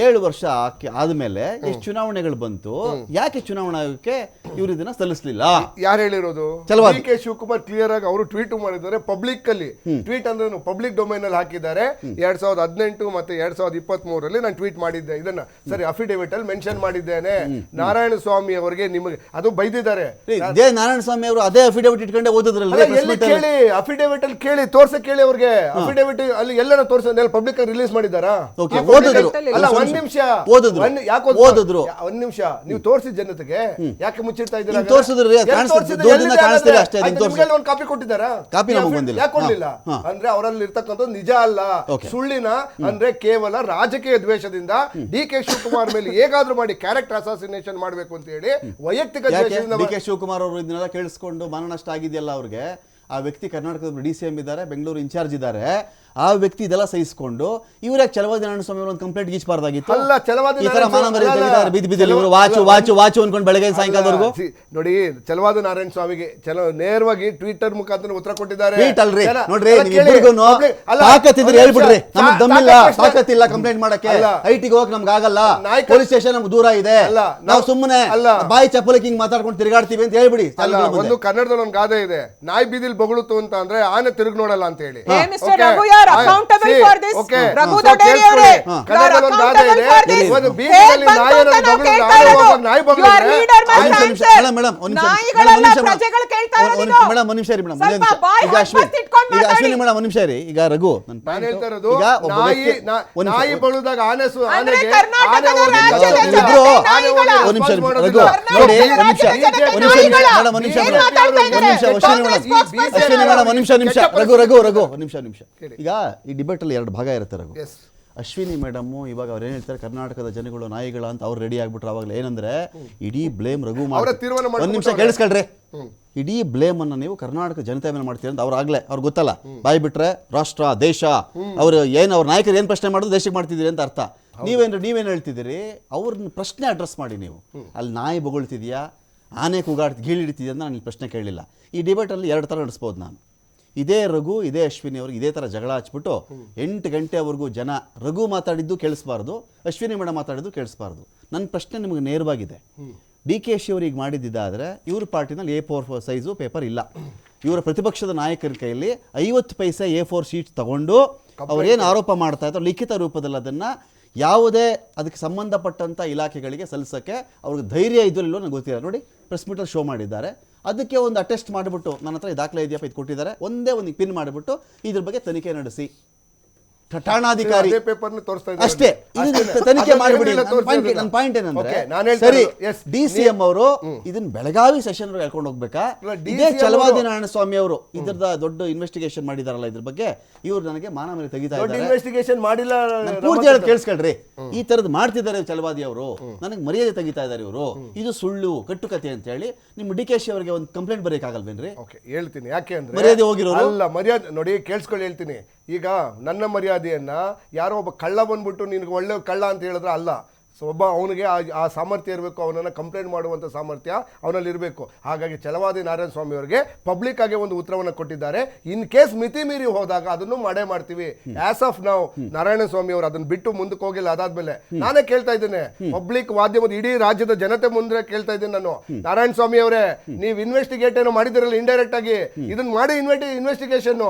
7 ವರ್ಷ ಆದ್ಮೇಲೆ ಎಷ್ಟು ಚುನಾವಣೆಗಳು ಬಂತು, ಯಾಕೆ ಚುನಾವಣಾ ಆಯೋಗಕ್ಕೆ ಇವರು ಇದನ್ನ ಸಲ್ಲಿಸಲಿಲ್ಲ? ಯಾರು ಹೇಳಿರೋದು? ಚಲವಾದಿ. ಕೆ ಶಿವಕುಮಾರ್ ಕ್ಲಿಯರ್ ಆಗಿ ಅವರು ಟ್ವೀಟ್ ಮಾಡಿದ್ದಾರೆ. ಪಬ್ಲಿಕ್ ಅಲ್ಲಿ ಟ್ವೀಟ್ ಅಂದ್ರೆ ಪಬ್ಲಿಕ್ ಡೊಮೈನ್ ಅಲ್ಲಿ ಹಾಕಿದ್ದಾರೆ. 2018 ಮತ್ತೆ 2023 ನಾನು ಟ್ವೀಟ್ ಮಾಡಿದ್ದೆ ಇದನ್ನ. ಸರಿ, ಅಫಿಡೇವಿಟ್ ಅಲ್ಲಿ ಮೆನ್ಷನ್ ಮಾಡಿದ್ದೇನೆ. ನಾರಾಯಣ ಸ್ವಾಮಿ ಅವರಿಗೆ ನಿಮಗೆ ಅದು ಬೈದಿದ್ದಾರೆ. ಇದೇ ನಾರಾಯಣ ಸ್ವಾಮಿ ಅವರು ಅದೇ ಅಫಿಡೇವಿಟ್ ಇಟ್ಕೊಂಡೆ ಓದಿದ್ರಲ್ಲ. ಎಲ್ಲಿ ಕೇಳಿ, ಅಫಿಡೇವಿಟ್ ಅಲ್ಲಿ ಕೇಳಿ, ತೋರ್ಸಕ್ ಕೇಳಿ ಅವ್ರಿಗೆ. ಅಫಿಡೇವಿಟ್ ಅಲ್ಲಿ ಎಲ್ಲರ ತೋರ್ಸ ಪಬ್ಲಿಕ್ ರಿಲೀಸ್ ಮಾಡಿದಾರಾ? ಓದಿದ್ರು. ಅಲ್ಲ, ಒಂದ್ ನಿಮಿಷ ಓದಿದ್ರು. ಯಾಕೆ ಓದಿದ್ರು? ಒಂದ್ ನಿಮಿಷ, ನೀವು ತೋರಿಸಿದ ಜನತೆಗೆ ಯಾಕೆ ಮುಚ್ಚಿಡ್ತಾ ಇದ್ದೀರಾ? ತೋರಿಸಿದ್ರು, ಕಾಣಿಸ್ತಿಲ್ಲ ಅಷ್ಟೇ. ಒಂದು ಕಾಪಿ ಕೊಟ್ಟಿದ್ದಾರಾ? ಕಾಪಿ ನಮಗೆ ಬಂದಿಲ್ಲ. ಯಾಕೆ ಕೊಡ್ಲಿಲ್ಲ ಅಂದ್ರೆ ಅವರಲ್ಲಿ ಇರ್ತಕ್ಕಂಥದ್ದು ನಿಜ ಅಲ್ಲ, ಸುಳ್ಳಿನ ಅಂದ್ರೆ ಕೇವಲ ರಾಜಕೀಯ ದ್ವೇಷದಿಂದ ಡಿ.ಕೆ. ಶಿವಕುಮಾರ್ ಮೇಲೆ ಹೇಗಾದ್ರೂ ಮಾಡಿ ಕ್ಯಾರೆಕ್ಟರ್ ಅಸಾಸಿನೇಷನ್ ಮಾಡ್ಬೇಕು ಅಂತ ಹೇಳಿ ವೈಯಕ್ತಿಕ ದ್ವೇಷದಿಂದ ಡಿ.ಕೆ. ಶಿವಕುಮಾರ್ ಅವರು ಇದನ್ನೆಲ್ಲ ಕೇಳಿಸ್ಕೊಂಡು ಮಾನನಷ್ಟ ಆಗಿದೆಯಲ್ಲ ಅವ್ರಿಗೆ. ಆ ವ್ಯಕ್ತಿ ಕರ್ನಾಟಕದ DCM ಇದ್ದಾರೆ, ಬೆಂಗಳೂರು ಇನ್ಚಾರ್ಜ್ ಇದ್ದಾರೆ. ಆ ವ್ಯಕ್ತಿ ಇದೆಲ್ಲ ಸಹಿಸಿಕೊಂಡು ಇವ್ರ ಚಲವಾದಿ ನಾರಾಯಣ ಸ್ವಾಮಿ ಒಂದು ಕಂಪ್ಲೇಂಟ್ ಗೀಚಬಾರ್ದಾಗಿತ್ತು. ಅಲ್ಲ, ಚಲವಾದಿ ಈ ತರ ಬೀದಿ ವಾಚು ಅನ್ಕೊಂಡು ಬೆಳಗ್ಗೆ ಸಾಯಂಕಾಲದವರೆಗೂ ನೋಡಿ. ಚಲವಾದಿ ನಾರಾಯಣ ಸ್ವಾಮಿಗೆ ನೇರವಾಗಿ ಟ್ವಿಟರ್ ಮುಖಾಂತರ ಉತ್ತರ ಕೊಟ್ಟಿದ್ದಾರೆ. ನೋಡ್ರಿ, ತಾಕತ್ತಿದ್ರೆ ಹೇಳ್ಬಿಡ್ರಿ, ನಮ್ಗೆ ದಮ್ಮಿಲ್ಲ, ತಾಕತ್ತಿಲ್ಲ ಕಂಪ್ಲೇಂಟ್ ಮಾಡಕ್ಕೆ. ಐಟಿಗೆ ಹೋಗಕ್ ನಮ್ಗೆ ಆಗಲ್ಲ, ಪೊಲೀಸ್ ಸ್ಟೇಷನ್ ನಮ್ಗೆ ದೂರ ಇದೆ, ನಾವು ಸುಮ್ಮನೆ ಬಾಯಿ ಚಪ್ಪಲಕ್ಕೆ ಹಿಂಗ್ ಮಾತಾಡ್ಕೊಂಡು ತಿರುಗಾಡ್ತೀವಿ ಅಂತ ಹೇಳ್ಬಿಡಿ. ಒಂದು ಕನ್ನಡದಲ್ಲಿ ಒಂದು ಗಾದೆ ಇದೆ, ನಾಯಿ ಬೀದಿಲ್ ಬೊಗಳುತ್ತು ಅಂತ ಅಂದ್ರೆ ಆನೆ ತಿರುಗಿ ನೋಡಲ್ಲ ಅಂತ ಹೇಳಿ. accountable for this. Raghu Doderi avare, you are accountable for this. You are leader, my friend. ನಾಯಿಗಳಲ್ಲ ಪ್ರಜೆಗಳು ಕೇಳ್ತಾ ಇರೋದು. ಮೇಡಮ್ ಒಂದು ನಿಮಿಷ ಇರಿ ಮೇಡಮ್. ಈಗ ಅಶ್ವಿನಿ ಮೇಡಮ್ ಒಂದು ನಿಮಿಷ ಇರಿ. ಈಗ ರಘು ನಾನು ಹೇಳ್ತಾ ಇರೋದು, ನಾಯಿ ಬಳುದಾಗ ಆನೆಸು ಅಂದ್ರೆ ಕರ್ನಾಟಕದ ರಾಜ್ಯದಲ್ಲಿ ಒಂದು ನಿಮಿಷ ರಘು ನೋಡಿ, ರಘು ಒಂದು ನಿಮಿಷ. ಈಗ ಈ ಡಿಬೇಟ್ ಅಲ್ಲಿ 2 ಭಾಗ ಇರುತ್ತೆ ರಘು. ಅಶ್ವಿನಿ ಮೇಡಮ್ ಇವಾಗ ಅವ್ರು ಏನ್ ಹೇಳ್ತಾರೆ, ಕರ್ನಾಟಕದ ಜನಗಳು ನಾಯಿಗಳ ಅಂತ ಅವ್ರು ರೆಡಿ ಆಗ್ಬಿಟ್ರು. ಅವಾಗಲೇ ಏನಂದ್ರೆ ಇಡೀ ಬ್ಲೇಮ್ ರಘು ಒಂದು ನಿಮಿಷ ಕೇಳಿಸ್ಕೊಳ್ರಿ. ಇಡೀ ಬ್ಲೇಮ್ ಅನ್ನ ನೀವು ಕರ್ನಾಟಕ ಜನತೆ ಮೇಲೆ ಮಾಡ್ತೀರಿ ಅಂತ ಅವ್ರಾಗ್ಲೇ ಅವ್ರಿಗೆ ಗೊತ್ತಲ್ಲ. ಬಾಯಿ ಬಿಟ್ರೆ ರಾಷ್ಟ್ರ ದೇಶ ಅವ್ರು ಏನ್ ಅವ್ರ ನಾಯಕರು ಏನ್ ಪ್ರಶ್ನೆ ಮಾಡೋದು ದೇಶಕ್ಕೆ ಮಾಡ್ತಿದ್ದೀರಿ ಅಂತ ಅರ್ಥ. ನೀವೇನ್ ಹೇಳ್ತಿದ್ದೀರಿ, ಅವ್ರನ್ನ ಪ್ರಶ್ನೆ ಅಡ್ರೆಸ್ ಮಾಡಿ. ನೀವು ಅಲ್ಲಿ ನಾಯಿ ಬೊಗಳ್ತಿದ್ಯಾ, ಆನೆ ಗೀಳಿಡ್ತಿದ್ಯಾ ಅಂತ ನಾನು ಪ್ರಶ್ನೆ ಕೇಳಲಿಲ್ಲ. ಈ ಡಿಬೇಟಲ್ಲಿ 2 ಥರ ನಡೆಸ್ಬೋದು ನಾನು. ಇದೇ ರಘು ಇದೇ ಅಶ್ವಿನಿ ಅವ್ರಿಗೆ ಇದೇ ಥರ ಜಗಳ ಹಚ್ಬಿಟ್ಟು 8 ಗಂಟೆವರೆಗೂ ಜನ ರಘು ಮಾತಾಡಿದ್ದು ಕೇಳಿಸ್ಬಾರ್ದು, ಅಶ್ವಿನಿ ಮೇಡಮ್ ಮಾತಾಡಿದ್ದು ಕೇಳಿಸ್ಬಾರ್ದು. ನನ್ನ ಪ್ರಶ್ನೆ ನಿಮಗೆ ನೇರವಾಗಿದೆ. DKC ಅವ್ರಿಗೆ ಮಾಡಿದ್ದಿದ್ದಾದರೆ ಇವ್ರ ಪಾರ್ಟಿನಲ್ಲಿ A4 ಸೈಜು ಪೇಪರ್ ಇಲ್ಲ. ಇವರ ಪ್ರತಿಪಕ್ಷದ ನಾಯಕರ ಕೈಯಲ್ಲಿ 50 ಪೈಸೆ A4 ಶೀಟ್ ತಗೊಂಡು ಅವ್ರೇನು ಆರೋಪ ಮಾಡ್ತಾ ಇದ್ದಾರೆ ಲಿಖಿತ ರೂಪದಲ್ಲಿ ಅದನ್ನು ಯಾವುದೇ ಅದಕ್ಕೆ ಸಂಬಂಧಪಟ್ಟಂಥ ಇಲಾಖೆಗಳಿಗೆ ಸಲ್ಲಿಸೋಕ್ಕೆ ಅವ್ರಿಗೆ ಧೈರ್ಯ ಇದೆಯೋ ನನಗೆ ಗೊತ್ತಿಲ್ಲ. ನೋಡಿ, ಪ್ರೆಸ್ ಮೀಟಲ್ಲಿ ಶೋ ಮಾಡಿದ್ದಾರೆ. ಅದಕ್ಕೆ ಒಂದು ಅಟೆಸ್ಟ್ ಮಾಡಿಬಿಟ್ಟು ನನ್ನ ಹತ್ರ ದಾಖಲೆ ಇದೆಯಪ್ಪ ಇದು ಕೊಟ್ಟಿದ್ದಾರೆ, ಒಂದೇ ಒಂದು ಪಿನ್ ಮಾಡಿಬಿಟ್ಟು ಇದ್ರ ಬಗ್ಗೆ ತನಿಖೆ ನಡೆಸಿ ಠಾಣಾಧಿಕಾರಿ ಅಷ್ಟೇ ತನಿಖೆ ಮಾಡಿಬಿಡಿ. ನನ್ನ ಪಾಯಿಂಟ್ ಏನಂದ್ರೆ, ಸರಿ DCM ಅವರು ಇದನ್ನ ಬೆಳಗಾವಿ ಸೆಷನ್ ಹೇಳ್ಕೊಂಡು ಹೋಗ್ಬೇಕಾ? ಇದೇ ಚಲವಾದಿ ನಾರಾಯಣ ಸ್ವಾಮಿ ಅವರು ಇದರದ ದೊಡ್ಡ ಇನ್ವೆಸ್ಟಿಗೇಷನ್ ಮಾಡಿದಾರಲ್ಲ ಇದ್ರ ಬಗ್ಗೆ, ಇವ್ರು ನನಗೆ ಮಾನ ಮೇಲೆ ತೆಗಿತಾ ಇದ್ದಾರೆ. ಇನ್ವೆಸ್ಟಿಗೇಷನ್ ಮಾಡಿಲ್ಲ, ಪೂರ್ತಿ ಹೇಳೋದು ಕೇಳಿಸ್ಕೊಳ್ರಿ. ಈ ತರದ್ ಮಾಡ್ತಿದ್ದಾರೆ ಚಲವಾದಿ ಅವರು, ನನಗೆ ಮರ್ಯಾದೆ ತೆಗಿತಾ ಇದ್ದಾರೆ ಇವರು, ಇದು ಸುಳ್ಳು ಕಟ್ಟುಕತೆ ಅಂತ ಹೇಳಿ ನಿಮ್ಮ DKC ಅವರಿಗೆ ಒಂದು ಕಂಪ್ಲೇಂಟ್ ಬರೆಯಕ್ಕಾಗಲ್ವೇನ್ರಿ? ಹೇಳ್ತೀನಿ. ಯಾಕೆ ಅಂದ್ರೆ ಮರ್ಯಾದೆ ಹೋಗಿರೋರು ಅಲ್ಲ, ಮರ್ಯಾದೆ ನೋಡಿ ಕೇಳಿಸ್ಕೊಳ್ಳಿ. ಹೇಳ್ತೀನಿ, ಈಗ ನನ್ನ ಮರ್ಯಾದೆಯನ್ನ ಯಾರೋ ಒಬ್ಬ ಕಳ್ಳ ಬಂದ್ಬಿಟ್ಟು ನಿನ್ಗೆ ಒಳ್ಳೆ ಕಳ್ಳ ಅಂತ ಹೇಳಿದ್ರೆ ಅಲ್ಲ. ಸೊ ಒಬ್ಬ ಅವನಿಗೆ ಆ ಸಾಮರ್ಥ್ಯ ಇರಬೇಕು, ಅವನನ್ನು ಕಂಪ್ಲೇಂಟ್ ಮಾಡುವಂಥ ಸಾಮರ್ಥ್ಯ ಅವನಲ್ಲಿ ಇರಬೇಕು. ಹಾಗಾಗಿ ಚಲವಾದಿ ನಾರಾಯಣ ಸ್ವಾಮಿ ಅವರಿಗೆ ಪಬ್ಲಿಕ್ ಆಗಿ ಒಂದು ಉತ್ತರವನ್ನು ಕೊಟ್ಟಿದ್ದಾರೆ. ಇನ್ ಕೇಸ್ ಮಿತಿ ಮೀರಿ ಹೋದಾಗ ಅದನ್ನು ಮಾಡೇ ಮಾಡ್ತೀವಿ. ಆಸ್ ಆಫ್ ನಾವು ನಾರಾಯಣ ಸ್ವಾಮಿ ಅವರು ಅದನ್ನು ಬಿಟ್ಟು ಮುಂದಕ್ಕೆ ಹೋಗಿಲ್ಲ. ಅದಾದ್ಮೇಲೆ ನಾನೇ ಕೇಳ್ತಾ ಇದ್ದೇನೆ, ಪಬ್ಲಿಕ್ ಮಾಧ್ಯಮದ ಇಡೀ ರಾಜ್ಯದ ಜನತೆ ಮುಂದೆ ಕೇಳ್ತಾ ಇದ್ದೀನಿ ನಾನು, ನಾರಾಯಣ ಸ್ವಾಮಿ ಅವರೇ, ನೀವು ಇನ್ವೆಸ್ಟಿಗೇಟ್ ಏನೋ ಮಾಡಿದಿರಲ್ಲ ಇಂಡೈರೆಕ್ಟ್ ಆಗಿ, ಇದನ್ನ ಮಾಡಿ ಇನ್ವೆಸ್ಟಿಗೇಷನ್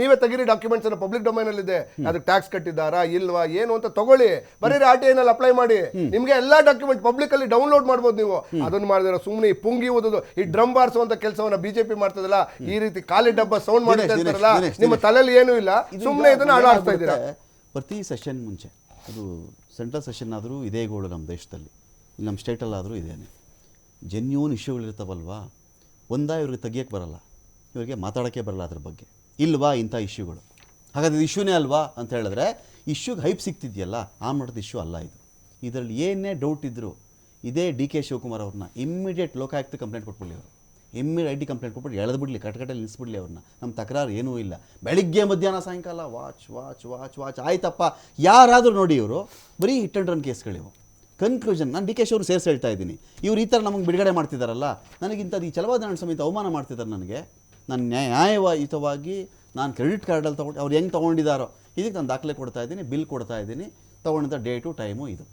ನೀವೇ ತೆಗೀರಿ. ಡಾಕ್ಯುಮೆಂಟ್ಸ್ ಅನ್ನು ಪಬ್ಲಿಕ್ ಡೊಮೈನ್ ಅಲ್ಲಿ ಇದೆ. ಅದಕ್ಕೆ ಟ್ಯಾಕ್ಸ್ ಕಟ್ಟಿದ್ದಾರಾ ಇಲ್ವಾ ಏನು ಅಂತ ತಗೊಳ್ಳಿ, ಬರೀ RTI ನಲ್ಲಿ ಅಪ್ಲೈ ಮಾಡಿ. ನಿಮ್ಗೆ ಎಲ್ಲಾ ಡಾಕ್ಯುಮೆಂಟ್ ಪಬ್ಲಿಕ್ ಅಲ್ಲಿ ಡೌನ್ಲೋಡ್ ಮಾಡಬಹುದು. ನೀವು ಅದನ್ನ ಮಾಡಿದ್ರೆ ಸುಮ್ಮನೆ ಪುಂಗಿ ಓದೋದು, ಈ ಡ್ರಮ್ ಬಾರಿಸುವಂತ ಕೆಲಸವನ್ನ ಬಿಜೆಪಿ ಮಾಡ್ತದಲ್ಲ, ಈ ರೀತಿ ಖಾಲಿ ಡಬ್ಬ ಸೌಂಡ್ ಮಾಡ್ತಾ ಇರ್ತಾರಲ್ಲ, ನಿಮ್ಮ ತಲೆಯಲ್ಲಿ ಏನೂ ಇಲ್ಲ, ಸುಮ್ಮನೆ ಇದನ್ನ ಆಡಾಡ್ತಾ ಇದ್ದೀರಾ. ಪ್ರತಿ ಸೆಷನ್ ಮುಂಚೆ ಅದು ಸೆಂಟ್ರಲ್ ಸೆಷನ್ ಆದರೂ ಇದೇ ಗೋಳು ನಮ್ಮ ದೇಶದಲ್ಲಿ, ನಮ್ಮ ಸ್ಟೇಟಲ್ಲಾದರೂ ಇದೇನೆ. ಜೆನ್ಯೂನ್ ಇಶ್ಯೂಗಳಿರ್ತಾವಲ್ವಾ, ಇವ್ರಿಗೆ ತೆಗಿಯೋಕ್ಕೆ ಬರಲ್ಲ, ಇವರಿಗೆ ಮಾತಾಡೋಕ್ಕೆ ಬರಲ್ಲ ಅದ್ರ ಬಗ್ಗೆ. ಇಲ್ವಾ ಇಂಥ ಇಶ್ಯೂಗಳು, ಹಾಗಾದ್ರೆ ಇಶ್ಯೂನೇ ಅಲ್ವಾ ಅಂತ ಹೇಳಿದ್ರೆ ಇಶ್ಯೂಗೆ ಹೈಪ್ ಸಿಗ್ತಿದೆಯಲ್ಲ, ಆ ಮಟ್ಟದ ಇಶ್ಯೂ ಅಲ್ಲ ಇದು. ಇದರಲ್ಲಿ ಏನೇ ಡೌಟ್ ಇದ್ದರೂ ಇದೇ DK ಶಿವಕುಮಾರ್ ಅವ್ರನ್ನ ಇಮ್ಮಿಡಿಯೇಟ್ ಲೋಕಾಯುಕ್ತ ಕಂಪ್ಲೇಂಟ್ ಕೊಟ್ಬಿಡ್ಲಿ. ಅವರು ಇಮ್ಮಿಡಿಯೇಟ್ ಕಂಪ್ಲೇಂಟ್ ಕೊಟ್ಬಿಟ್ಟು ಎಳೆದ್ಬಿಡ್ಲಿ, ಕಟ್ಕಟ್ಟಲ್ಲಿ ನಿಲ್ಲಿಸ್ಬಿಡ್ಲಿ ಅವ್ರನ್ನ. ನಮ್ಮ ತಕರಾರು ಏನೂ ಇಲ್ಲ. ಬೆಳಿಗ್ಗೆ ಮಧ್ಯಾಹ್ನ ಸಾಯಂಕಾಲ ವಾಚ್ ವಾಚ್ ವಾಚ್ ವಾಚ್ ಆಯ್ತಪ್ಪ. ಯಾರಾದರೂ ನೋಡಿ, ಇವರು ಬರೀ ಹಿಟ್ ಆ್ಯಂಡ್ ರನ್ ಕೇಸ್ಗಳಿವು. ಕನ್ಕ್ಲೂಷನ್ ನಾನು DKC ಅವರು ಸೇರಿಸಿ ಹೇಳ್ತಾ ಇದ್ದೀನಿ, ಇವ್ರು ಈ ಥರ ನಮಗೆ ಬಿಡುಗಡೆ ಮಾಡ್ತಿದ್ದಾರಲ್ಲ, ನನಗಿಂಥದ್ದು ಈ ಚಲವಾದಿ ನಾರಾಯಣ ಸ್ವಾಮಿ ಅವಮಾನ ಮಾಡ್ತಿದ್ದಾರೆ ನನಗೆ. ನಾನು ನ್ಯಾಯಯುತವಾಗಿ ನಾನು ಕ್ರೆಡಿಟ್ ಕಾರ್ಡಲ್ಲಿ ತೊಗೊಂಡು ಅವ್ರು ಹೆಂಗೆ ತೊಗೊಂಡಿದ್ದಾರೋ ಇದಕ್ಕೆ ನಾನು ದಾಖಲೆ ಕೊಡ್ತಾ ಇದ್ದೀನಿ, ಬಿಲ್ ಕೊಡ್ತಾ ಇದ್ದೀನಿ, ತೊಗೊಂಡಿದ್ದ ಡೇಟು ಟೈಮು ಇದು.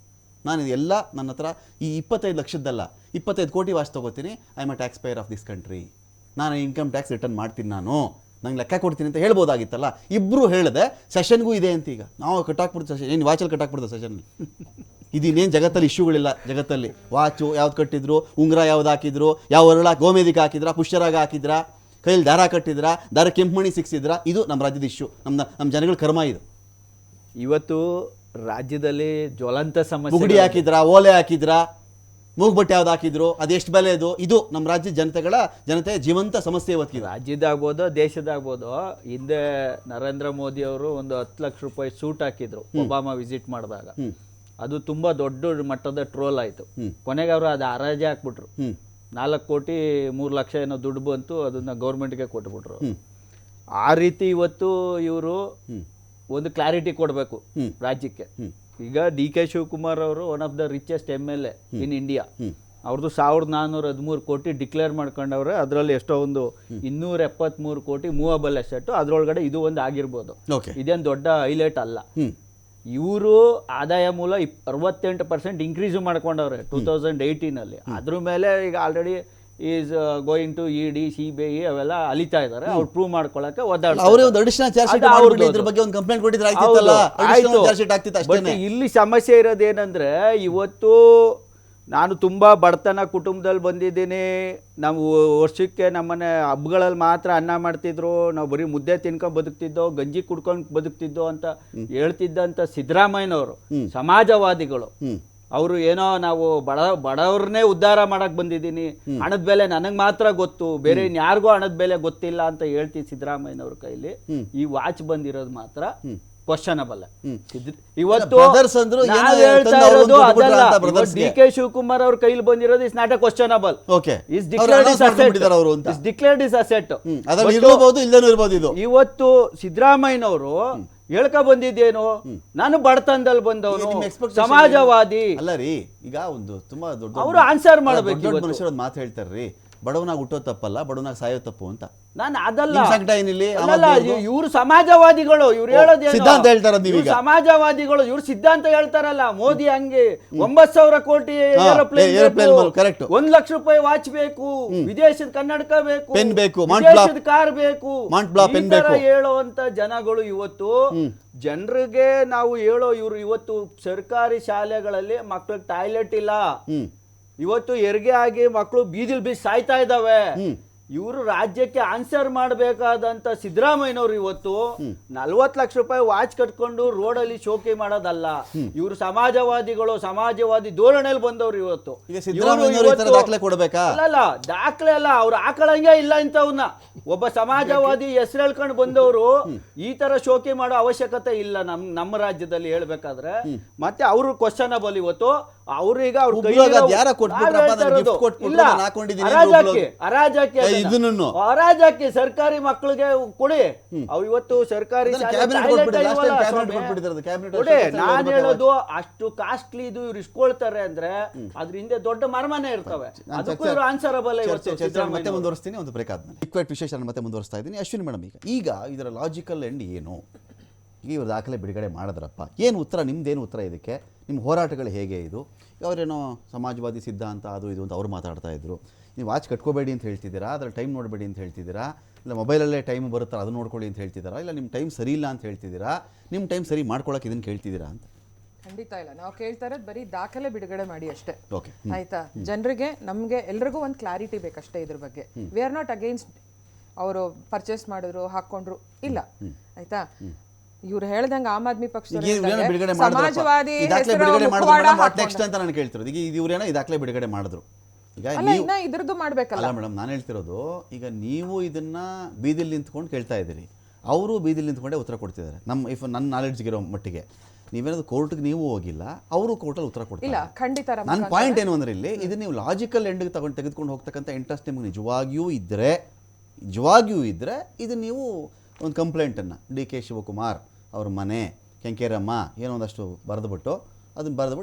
ನಾನು ಇದೆಲ್ಲ ನನ್ನ ಹತ್ರ ಈ 25 ಲಕ್ಷದ್ದಲ್ಲ, 25 ಕೋಟಿ ವಾಚ್ ತೊಗೋತೀನಿ. I am a taxpayer of this country, ನಾನು ಇನ್ಕಮ್ ಟ್ಯಾಕ್ಸ್ ರಿಟರ್ನ್ ಮಾಡ್ತೀನಿ, ನಾನು ನಂಗೆ ಲೆಕ್ಕ ಕೊಡ್ತೀನಿ ಅಂತ ಹೇಳ್ಬೋದಾಗಿತ್ತಲ್ಲ. ಇಬ್ಬರು ಹೇಳಿದೆ ಸೆಷನ್ಗೂ ಇದೆ ಅಂತ. ಈಗ ನಾವು ಕಟ್ಟಾಕ್ಬಿಡ್ತು ಸೆಷನ್, ಏನು ವಾಚಲ್ಲಿ ಕಟ್ಟಾಕ್ಬಿಡ್ತು ಸೆಷನ್. ಇದಿನ್ನೇನು ಜಗತ್ತಲ್ಲಿ ಇಶ್ಯೂಗಳಿಲ್ಲ. ಜಗತ್ತಲ್ಲಿ ವಾಚು ಯಾವ್ದು ಕಟ್ಟಿದ್ರು, ಉಂಗುರ ಯಾವ್ದು ಹಾಕಿದ್ರು, ಯಾವ ಒರಳ ಗೋಮೇದಿಗೆ ಹಾಕಿದ್ರಾ, ಪುಷ್ಯರಾಗ ಹಾಕಿದ್ರಾ, ಕೈಯಲ್ಲಿ ದಾರ ಕಟ್ಟಿದ್ರಾ, ದಾರ ಕೆಂಪುಮಣಿ ಸಿಕ್ಸಿದ್ರಾ, ಇದು ನಮ್ಮ ರಾಜ್ಯದ ಇಶ್ಯೂ, ನಮ್ಮ ಜನಗಳ ಕರ್ಮ ಇದು. ಇವತ್ತು ರಾಜ್ಯದಲ್ಲಿ ಜ್ವಲಂತ ಸಮಸ್ಯೆ. ಮುಗುಡಿ ಹಾಕಿದ್ರಾ, ಓಲೆ ಹಾಕಿದ್ರಾ, ಮೂಗ್ಬಟ್ಟೆ ಯಾವ್ದು ಹಾಕಿದ್ರು, ಅದೆಷ್ಟು ಬೆಲೆ ಇದು ನಮ್ಮ ರಾಜ್ಯದ ಜನತೆ ಜೀವಂತ ಸಮಸ್ಯೆ ಇವತ್ತಿಗೆ. ರಾಜ್ಯದಾಗ್ಬೋದು ದೇಶದಾಗ್ಬೋದು. ಹಿಂದೆ ನರೇಂದ್ರ ಮೋದಿ ಅವರು ಒಂದು 10 ಲಕ್ಷ ರೂಪಾಯಿ ಸೂಟ್ ಹಾಕಿದ್ರು ಒಬಾಮಾ ವಿಸಿಟ್ ಮಾಡಿದಾಗ. ಅದು ತುಂಬಾ ದೊಡ್ಡ ಮಟ್ಟದ ಟ್ರೋಲ್ ಆಯ್ತು. ಕೊನೆಗೆ ಅವರು ಅದು ಹರಾಜೆ ಹಾಕ್ಬಿಟ್ರು. 4 ಕೋಟಿ 3 ಲಕ್ಷ ಏನೋ ದುಡ್ಡು ಬಂತು, ಅದನ್ನ ಗೌರ್ಮೆಂಟ್ಗೆ ಕೊಟ್ಬಿಟ್ರು. ಆ ರೀತಿ ಇವತ್ತು ಇವರು ಒಂದು ಕ್ಲಾರಿಟಿ ಕೊಡಬೇಕು ರಾಜ್ಯಕ್ಕೆ. ಈಗ DK ಶಿವಕುಮಾರ್ ಅವರು one of the richest MLA in India. ಅವ್ರದ್ದು 1413 ಕೋಟಿ ಡಿಕ್ಲೇರ್ ಮಾಡ್ಕೊಂಡವ್ರೆ. ಅದರಲ್ಲಿ ಎಷ್ಟೋ ಒಂದು 273 ಕೋಟಿ ಮೂವಬಲ್ ಅಸೆಟ್, ಅದರೊಳಗಡೆ ಇದು ಒಂದು ಆಗಿರ್ಬೋದು. ಇದೇನು ದೊಡ್ಡ ಹೈಲೈಟ್ ಅಲ್ಲ. ಇವರು ಆದಾಯ ಮೂಲ 68% ಇನ್ಕ್ರೀಸು ಮಾಡ್ಕೊಂಡವ್ರೆ 2018 ಅದ್ರ ಮೇಲೆ ಈಗ already is going to ED CBI ಅವೆಲ್ಲ ಅಲಿತಾ ಇದ್ದಾರೆ. ಅವ್ರು ಪ್ರೂವ್ ಮಾಡ್ಕೊಳ್ಳಕ್ಕೆ ಇಲ್ಲಿ ಸಮಸ್ಯೆ ಇರೋದೇನಂದ್ರೆ, ಇವತ್ತು ನಾನು ತುಂಬಾ ಬಡತನ ಕುಟುಂಬದಲ್ಲಿ ಬಂದಿದ್ದೀನಿ, ನಾವು ವರ್ಷಕ್ಕೆ ನಮ್ಮನೆ ಹಬ್ಬಗಳಲ್ಲಿ ಮಾತ್ರ ಅನ್ನ ಮಾಡ್ತಿದ್ರು, ನಾವು ಬರೀ ಮುದ್ದೆ ತಿನ್ಕೊಂಡು ಬದುಕ್ತಿದ್ದೋ, ಗಂಜಿ ಕುಡ್ಕೊಂಡು ಬದುಕ್ತಿದ್ದೋ ಅಂತ ಹೇಳ್ತಿದ್ದಂಥ ಸಿದ್ದರಾಮಯ್ಯನವರು ಸಮಾಜವಾದಿಗಳು. ಅವರು ಏನೋ ನಾವು ಬಡವ್ರನ್ನೇ ಉದ್ಧಾರ ಮಾಡಕ್ ಬಂದಿದ್ದೀನಿ, ಹಣದ ಬೆಲೆ ನನಗ್ ಮಾತ್ರ ಗೊತ್ತು, ಬೇರೆ ಇನ್ಯಾರಿಗೂ ಹಣದ ಬೆಲೆ ಗೊತ್ತಿಲ್ಲ ಅಂತ ಹೇಳ್ತಿ ಸಿದ್ದರಾಮಯ್ಯನವ್ರ ಕೈಲಿ ಈ ವಾಚ್ ಬಂದಿರೋದು ಮಾತ್ರ ಕ್ವಶನಬಲ್. ಇವತ್ತು DK ಶಿವಕುಮಾರ್ ಅವ್ರ ಕೈಲಿ ಬಂದಿರೋದು is not A questionable. Declared is asset. ಇವತ್ತು ಸಿದ್ದರಾಮಯ್ಯನವರು ಹೇಳ್ಕ ಬಂದಿದ್ದೇನು, ನಾನು ಬಡತನದಲ್ಲಿ ಬಂದವನು, ಸಮಾಜವಾದಿ ಅಲ್ಲ ರೀ. ಈಗ ಒಂದು ತುಂಬಾ ದೊಡ್ಡ ಅವರು ಆನ್ಸರ್ ಮಾಡಬೇಕು. ಮನುಷ್ಯರು ಒಂದು ಮಾತು ಹೇಳ್ತಾರ್ರಿ, ಬಡವನಾಗ ಹುಟ್ಟೋ ತಪ್ಪಲ್ಲ, ಬಡವನಾಗ ಸಾಯೋ ತಪ್ಪು ಅಂತ. ನಾನು ಅದಲ್ಲ, ಇವ್ರು ಸಮಾಜವಾದಿಗಳು, ಇವ್ರು ಹೇಳೋದು ಸಿದ್ಧಾಂತ ಹೇಳ್ತಾರ. ಸಮಾಜವಾದಿಗಳು ಇವ್ರು ಸಿದ್ಧಾಂತ ಹೇಳ್ತಾರಲ್ಲ. ಮೋದಿ ಹಂಗೆ 9,000 ಕೋಟಿ ಏರೋಪ್ಲೇನ್, 1 ಲಕ್ಷ ರೂಪಾಯಿ ವಾಚ್ ಬೇಕು, ವಿದೇಶದ ಕನ್ನಡಕ ಬೇಕು, ಪೆನ್ ಬೇಕು, ವಿದೇಶದ ಕಾರ್ ಬೇಕು, ಹೇಳುವಂತ ಜನಗಳು ಇವತ್ತು ಜನರಿಗೆ ನಾವು ಇವ್ರು ಇವತ್ತು ಸರ್ಕಾರಿ ಶಾಲೆಗಳಲ್ಲಿ ಮಕ್ಕಳಿಗೆ ಟಾಯ್ಲೆಟ್ ಇಲ್ಲ. ಇವತ್ತು ಹೆರಿಗೆ ಆಗಿ ಮಕ್ಕಳು ಬೀದಿಲ್ ಬೀದಿ ಸಾಯ್ತಾ ಇದ್ದಾವೆ. ಇವರು ರಾಜ್ಯಕ್ಕೆ ಆನ್ಸರ್ ಮಾಡಬೇಕಾದಂತ ಸಿದ್ದರಾಮಯ್ಯನವರು ಇವತ್ತು 40 ಲಕ್ಷ ರೂಪಾಯಿ ವಾಚ್ ಕಟ್ಕೊಂಡು ರೋಡಲ್ಲಿ ಶೋಕಿ ಮಾಡೋದಲ್ಲ. ಇವರು ಸಮಾಜವಾದಿಗಳು, ಸಮಾಜವಾದಿ ಧೋರಣೆಯಲ್ಲಿ ಬಂದವರು. ಇವತ್ತು ಅಲ್ಲ ದಾಖಲೆ ಅಲ್ಲ, ಅವ್ರು ಹಾಕಳಂಗೆ ಇಲ್ಲ ಇಂಥವನ್ನ. ಒಬ್ಬ ಸಮಾಜವಾದಿ ಹೆಸರು ಹೇಳ್ಕೊಂಡು ಬಂದವರು ಈ ತರ ಶೋಕಿ ಮಾಡೋ ಅವಶ್ಯಕತೆ ಇಲ್ಲ ನಮ್ಮ ರಾಜ್ಯದಲ್ಲಿ ಹೇಳ್ಬೇಕಾದ್ರೆ. ಮತ್ತೆ ಅವರು ಕ್ವಶನಬಲ್. ಇವತ್ತು ಅವ್ರೀಗ ಹರಾಜಾಕಿ ಸರ್ಕಾರಿ ಮಕ್ಕಳಿಗೆ ಕೊಡಿ. ಅವ್ ಇವತ್ತು ಸರ್ಕಾರಿ ನಾನ್ ಹೇಳೋದು ಅಷ್ಟು ಕಾಸ್ಟ್ಲಿ ಇದು ಇವ್ರು ಇಸ್ಕೊಳ್ತಾರೆ ಅಂದ್ರೆ ಅದ್ರ ಹಿಂದೆ ದೊಡ್ಡ ಮರ್ಮನೆ ಇರ್ತವೆ. ಅದಕ್ಕೂ ಇವ್ರು ಆನ್ಸರಬಲ್. ಮತ್ತೆ ಮುಂದುವರಿಸ್ತೀನಿ, ಒಂದು ಬ್ರೇಕ್ ಆದ್ಮೇಲೆ ವಿಶೇಷ ಮತ್ತೆ ಮುಂದುವರಿಸ್ತಾ ಇದ್ದೀನಿ. ಅಶ್ವಿನಿ ಮೇಡಮ್, ಈಗ ಇದರ ಲಾಜಿಕಲ್ ಎಂಡ್ ಏನು? ಈಗ ಇವರು ದಾಖಲೆ ಬಿಡುಗಡೆ ಮಾಡಿದ್ರಪ್ಪ, ಏನು ಉತ್ತರ, ನಿಮ್ದೇನು ಉತ್ತರ ಇದಕ್ಕೆ? ನಿಮ್ಮ ಹೋರಾಟಗಳು ಹೇಗೆ? ಇದು ಅವರೇನೋ ಸಮಾಜವಾದಿ ಸಿದ್ಧಾಂತ ಅದು ಇದು ಅಂತ ಅವ್ರು ಮಾತಾಡ್ತಾ ಇದ್ರು. ನೀವು ವಾಚ್ ಕಟ್ಕೋಬೇಡಿ ಅಂತ ಹೇಳ್ತಿದ್ದೀರಾ, ಅದ್ರಲ್ಲಿ ಟೈಮ್ ನೋಡಬೇಡಿ ಅಂತ ಹೇಳ್ತಿದ್ದೀರಾ, ಇಲ್ಲ ಮೊಬೈಲಲ್ಲೇ ಟೈಮ್ ಬರುತ್ತಲ್ಲ ಅದು ನೋಡ್ಕೊಳ್ಳಿ ಅಂತ ಹೇಳ್ತಿದ್ದೀರಾ, ಇಲ್ಲ ನಿಮ್ಮ ಟೈಮ್ ಸರಿ ಇಲ್ಲ ಅಂತ ಹೇಳ್ತಿದ್ದೀರಾ, ನಿಮ್ಮ ಟೈಮ್ ಸರಿ ಮಾಡ್ಕೊಳಕ್ಕೆ ಇದನ್ನು ಕೇಳ್ತಿದ್ದೀರಾ ಅಂತ? ಖಂಡಿತ ಇಲ್ಲ. ನಾವು ಕೇಳ್ತಾ ಇರೋದು ಬರೀ ದಾಖಲೆ ಬಿಡುಗಡೆ ಮಾಡಿ ಅಷ್ಟೇ. ಓಕೆ, ಆಯ್ತಾ? ಜನರಿಗೆ, ನಮಗೆ ಎಲ್ರಿಗೂ ಒಂದು ಕ್ಲಾರಿಟಿ ಬೇಕಷ್ಟೇ ಇದ್ರ ಬಗ್ಗೆ. ವಿ ಆರ್ ನಾಟ್ ಅಗೇನ್ಸ್ಟ್ ಅವರು ಪರ್ಚೇಸ್ ಮಾಡಿದ್ರು ಹಾಕೊಂಡ್ರು ಇಲ್ಲ, ಆಯ್ತಾ? ಇವ್ರು ಹೇಳ್ದಂಗೆ ಆಮ್ ಆದ್ಮಿ ಪಕ್ಷ ಸಮಾಜವಾದಿ ನೆಕ್ಸ್ಟ್ ಅಂತ ನಾನು ಕೇಳ್ತಿರೋದು. ಈಗ ಇವ್ರೇನೋ ಈ ದಾಖಲೆ ಬಿಡುಗಡೆ ಮಾಡಿದ್ರು, ಈಗ ಇದ್ರದ್ದು ಮಾಡ್ಬೇಕಲ್ಲ ಮೇಡಮ್. ನಾನು ಹೇಳ್ತಿರೋದು, ಈಗ ನೀವು ಇದನ್ನ ಬೀದಿಲಿ ನಿಂತ್ಕೊಂಡು ಕೇಳ್ತಾ ಇದ್ದೀರಿ, ಅವರು ಬೀದಿಲಿ ನಿಂತ್ಕೊಂಡೇ ಉತ್ತರ ಕೊಡ್ತಿದ್ದಾರೆ. ನನ್ನ ನಾಲೆಡ್ಜ್ಗಿರೋ ಮಟ್ಟಿಗೆ ನೀವೇನಾದ್ರು ಕೋರ್ಟ್ಗೆ ನೀವು ಹೋಗಿಲ್ಲ, ಅವರು ಕೋರ್ಟಲ್ಲಿ ಉತ್ತರ ಕೊಡ್ತಿಲ್ಲ. ಖಂಡಿತ. ನನ್ನ ಪಾಯಿಂಟ್ ಏನು ಅಂದ್ರೆ, ಇಲ್ಲಿ ಇದು ನೀವು ಲಾಜಿಕಲ್ ಎಂಡ್ಗೆ ತೆಗೆದುಕೊಂಡು ಹೋಗ್ತಕ್ಕಂಥ ಇಂಟ್ರೆಸ್ಟ್ ನಿಮ್ಗೆ ನಿಜವಾಗಿಯೂ ಇದ್ದರೆ ಇದು ನೀವು ಒಂದು ಕಂಪ್ಲೇಂಟನ್ನು DK ಶಿವಕುಮಾರ್ ಅವ್ರ ಮನೆ, ಕೆಂಕೇರಮ್ಮ ಏನೋ ಒಂದಷ್ಟು ಬರೆದುಬಿಟ್ಟು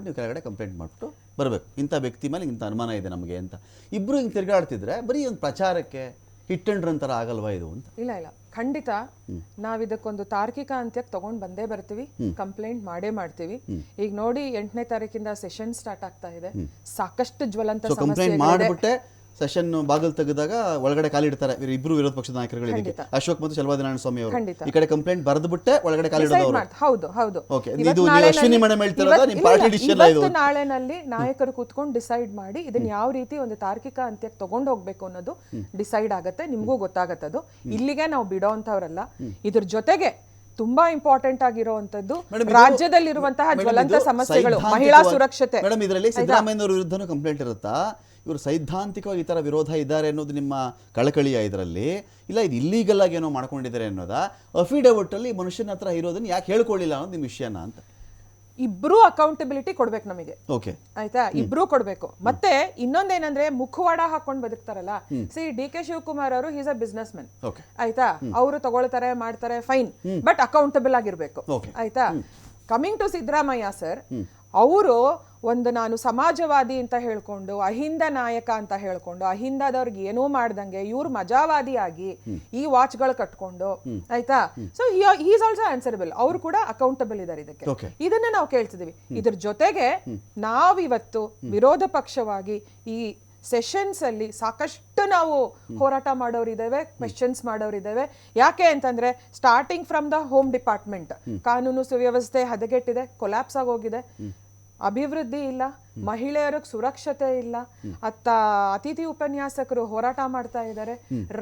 ನೀವು ಕೆಳಗಡೆ ಕಂಪ್ಲೇಂಟ್ ಮಾಡಿಬಿಟ್ಟು ಬರಬೇಕು, ಇಂಥ ವ್ಯಕ್ತಿ ಮೇಲೆ ಇಂಥ ಅನುಮಾನ ಇದೆ ನಮಗೆ ಅಂತ. ಇಬ್ಬರು ಹಿಂಗೆ ತಿರುಗಾಡ್ತಿದ್ರೆ ಬರೀ ಒಂದು ಪ್ರಚಾರಕ್ಕೆ ಹಿಟ್ ಅಂಡ್ ರನ್ ಥರ ಆಗಲ್ವಾ ಇದು ಅಂತ? ಇಲ್ಲ ಇಲ್ಲ, ಖಂಡಿತ ನಾವ್ ಇದಕ್ಕೊಂದು ತಾರ್ಕಿಕ ಅಂತ್ಯಕ್ಕೆ ತಗೊಂಡ್ ಬಂದೇ ಬರ್ತೀವಿ, ಕಂಪ್ಲೇಂಟ್ ಮಾಡೇ ಮಾಡ್ತೀವಿ. ಈಗ ನೋಡಿ 8ನೇ ತಾರೀಕಿಂದ ಸೆಷನ್ ಸ್ಟಾರ್ಟ್ ಆಗ್ತಾ ಇದೆ, ಸಾಕಷ್ಟು ಜ್ವಲಂತ ಕಂಪ್ಲೇಂಟ್ ಮಾಡಿಬಿಟ್ಟೆ ಸೆಷನ್ ಬಾಗಿಲು ತೆಗೆದಾಗ ಒಳಗಡೆ ಕಾಲಿಡ್ತಾರೆ ಇಬ್ರು ವಿರೋಧ ಪಕ್ಷದ ನಾಯಕರುಗಳು. ಇದಕ್ಕೆ ಅಶೋಕ್ ಮತ್ತು ಚಲವಾದಿ ನಾರಾಯಣ ಸ್ವಾಮಿ ಅವರು ಈ ಕಡೆ ಕಂಪ್ಲೇಂಟ್ ಬರೆದ್ಬಿಟ್ಟೆ ಒಳಗಡೆ ಕಾಲಿಡೋದು. ಹೌದು ಹೌದು. ಓಕೆ, ಇದು ಅಶ್ವಿನಿ ಮೇಡಮ್ ಹೇಳ್ತಿರೋದು ನಿಮ್ಮ ಪಾರ್ಟಿ ಡಿಸಿಷನ್ ಇದು? ನಾಳೆನಲ್ಲಿ ನಾಯಕರು ಕೂತ್ಕೊಂಡು ಡಿಸೈಡ್ ಮಾಡಿ ಇದನ್ನ ಯಾವ ರೀತಿ ಒಂದು ತಾರ್ಕಿಕ ಅಂತ್ಯಕ್ಕೆ ತಗೊಂಡು ಹೋಗ್ಬೇಕು ಅನ್ನೋದು ಡಿಸೈಡ್ ಆಗತ್ತೆ, ನಿಮ್ಗೂ ಗೊತ್ತಾಗತ್ತದು. ಇಲ್ಲಿಗೆ ನಾವು ಬಿಡೋಂಥವ್ರಲ್ಲ. ಇದ್ರ ಜೊತೆಗೆ ತುಂಬಾ ಇಂಪಾರ್ಟೆಂಟ್ ಆಗಿರುವಂತದ್ದು ರಾಜ್ಯದಲ್ಲಿರುವಂತಹ ಜ್ವಲಂತ ಸಮಸ್ಯೆಗಳು, ಮಹಿಳಾ ಸುರಕ್ಷತೆ. ಮೇಡಮ್, ಇದರಲ್ಲಿ ಸಿದ್ದರಾಮಯ್ಯ ಅವರ ವಿರುದ್ಧನೂ ಕಂಪ್ಲೇಂಟ್ ಇರುತ್ತಾ? ಇವರು ಸೈದ್ಧಾಂತಿಕವಾಗಿ ಈ ಥರ ವಿರೋಧ ಇದ್ದಾರೆ ಅನ್ನೋದು ನಿಮ್ಮ ಕಳಕಳಿಯ ಇದರಲ್ಲಿ? ಇಲ್ಲ ಇದು ಇಲ್ಲೀಗಲ್ ಆಗಿ ಏನೋ ಮಾಡ್ಕೊಂಡಿದ್ದಾರೆ ಅನ್ನೋದಾ? ಅಫಿಡವಿಟಲ್ಲಿ ಮನುಷ್ಯನ ಹತ್ರ ಇರೋದನ್ನ ಯಾಕೆ ಹೇಳ್ಕೊಳ್ಳಿಲ್ಲ ಅನ್ನೋದು ನಿಮ್ಮ ವಿಷಯನ ಅಂತ? ಇಬ್ರು ಅಕೌಂಟಬಿಲಿಟಿ ಕೊಡ್ಬೇಕು ನಮಗೆ. ಓಕೆ, ಆಯ್ತಾ, ಇಬ್ರು ಕೊಡ್ಬೇಕು. ಮತ್ತೆ ಇನ್ನೊಂದೇನಂದ್ರೆ ಮುಖವಾಡ ಹಾಕೊಂಡು ಬದುಕ್ತಾರಲ್ಲ, ಡಿ ಕೆ ಶಿವಕುಮಾರ್ ಅವರು ಈಸ್ ಅ ಬಿಸ್ನೆಸ್ ಮೆನ್. ಆಯ್ತಾ, ಅವರು ತಗೊಳ್ತಾರೆ ಮಾಡ್ತಾರೆ ಫೈನ್, ಬಟ್ ಅಕೌಂಟಬಲ್ ಆಗಿರ್ಬೇಕು. ಆಯ್ತಾ, ಕಮಿಂಗ್ ಟು ಸಿದ್ದರಾಮಯ್ಯ ಸರ್, ಅವರು ಒಂದು ನಾನು ಸಮಾಜವಾದಿ ಅಂತ ಹೇಳ್ಕೊಂಡು, ಅಹಿಂದ ನಾಯಕ ಅಂತ ಹೇಳ್ಕೊಂಡು, ಅಹಿಂದದವ್ರಿಗೆ ಏನೂ ಮಾಡ್ದಂಗೆ ಇವ್ರು ಮಜಾವಾದಿ ಆಗಿ ಈ ವಾಚ್ಗಳು ಕಟ್ಕೊಂಡು, ಆಯ್ತಾ, ಸೊ ಈಸ್ ಆಲ್ಸೋ ಆನ್ಸರಬಲ್. ಅವರು ಕೂಡ ಅಕೌಂಟಬಲ್ ಇದ್ದಾರೆ ಇದಕ್ಕೆ. ಇದನ್ನ ನಾವು ಕೇಳ್ತಿದೀವಿ. ಇದ್ರ ಜೊತೆಗೆ ನಾವಿವತ್ತು ವಿರೋಧ ಪಕ್ಷವಾಗಿ ಈ ಸೆಷನ್ಸ್ ಅಲ್ಲಿ ಸಾಕಷ್ಟು ನಾವು ಹೋರಾಟ ಮಾಡೋರಿದ್ದೇವೆ, ಕ್ವೆಶ್ಚನ್ಸ್ ಮಾಡೋರಿದ್ದೇವೆ. ಯಾಕೆ ಅಂತಂದ್ರೆ starting from the home department, ಕಾನೂನು ಸುವ್ಯವಸ್ಥೆ ಹದಗೆಟ್ಟಿದೆ, ಕೊಲ್ಯಾಪ್ಸ್ ಆಗೋಗಿದೆ, ಅಭಿವೃದ್ಧಿ ಇಲ್ಲ, ಮಹಿಳೆಯರಿಗೆ ಸುರಕ್ಷತೆ ಇಲ್ಲ, ಅತಿಥಿ ಉಪನ್ಯಾಸಕರು ಹೋರಾಟ ಮಾಡ್ತಾ ಇದ್ದಾರೆ,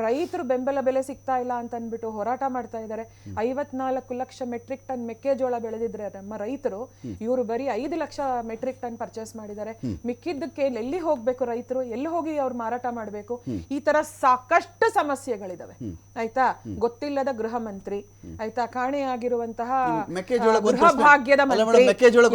ರೈತರು ಬೆಂಬಲ ಬೆಲೆ ಸಿಗ್ತಾ ಇಲ್ಲ ಅಂತ ಅಂದ್ಬಿಟ್ಟು ಹೋರಾಟ ಮಾಡ್ತಾ ಇದ್ದಾರೆ. 54 ಲಕ್ಷ ಮೆಟ್ರಿಕ್ ಟನ್ ಮೆಕ್ಕೆಜೋಳ ಬೆಳೆದಿದ್ರೆ ನಮ್ಮ ರೈತರು, ಇವರು ಬರೀ 5 ಲಕ್ಷ ಮೆಟ್ರಿಕ್ ಟನ್ ಪರ್ಚೇಸ್ ಮಾಡಿದ್ದಾರೆ. ಮಿಕ್ಕಿದ್ದಕ್ಕೆ ಎಲ್ಲಿ ಹೋಗ್ಬೇಕು ರೈತರು, ಎಲ್ಲಿ ಹೋಗಿ ಅವ್ರು ಮಾರಾಟ ಮಾಡ್ಬೇಕು? ಈ ತರ ಸಾಕಷ್ಟು ಸಮಸ್ಯೆಗಳಿದಾವೆ. ಆಯ್ತಾ, ಗೊತ್ತಿಲ್ಲದ ಗೃಹ ಮಂತ್ರಿ, ಆಯ್ತಾ, ಕಾಣೆಯಾಗಿರುವಂತಹ ಗೃಹ ಭಾಗ್ಯದ ಮಂತ್ರಿ,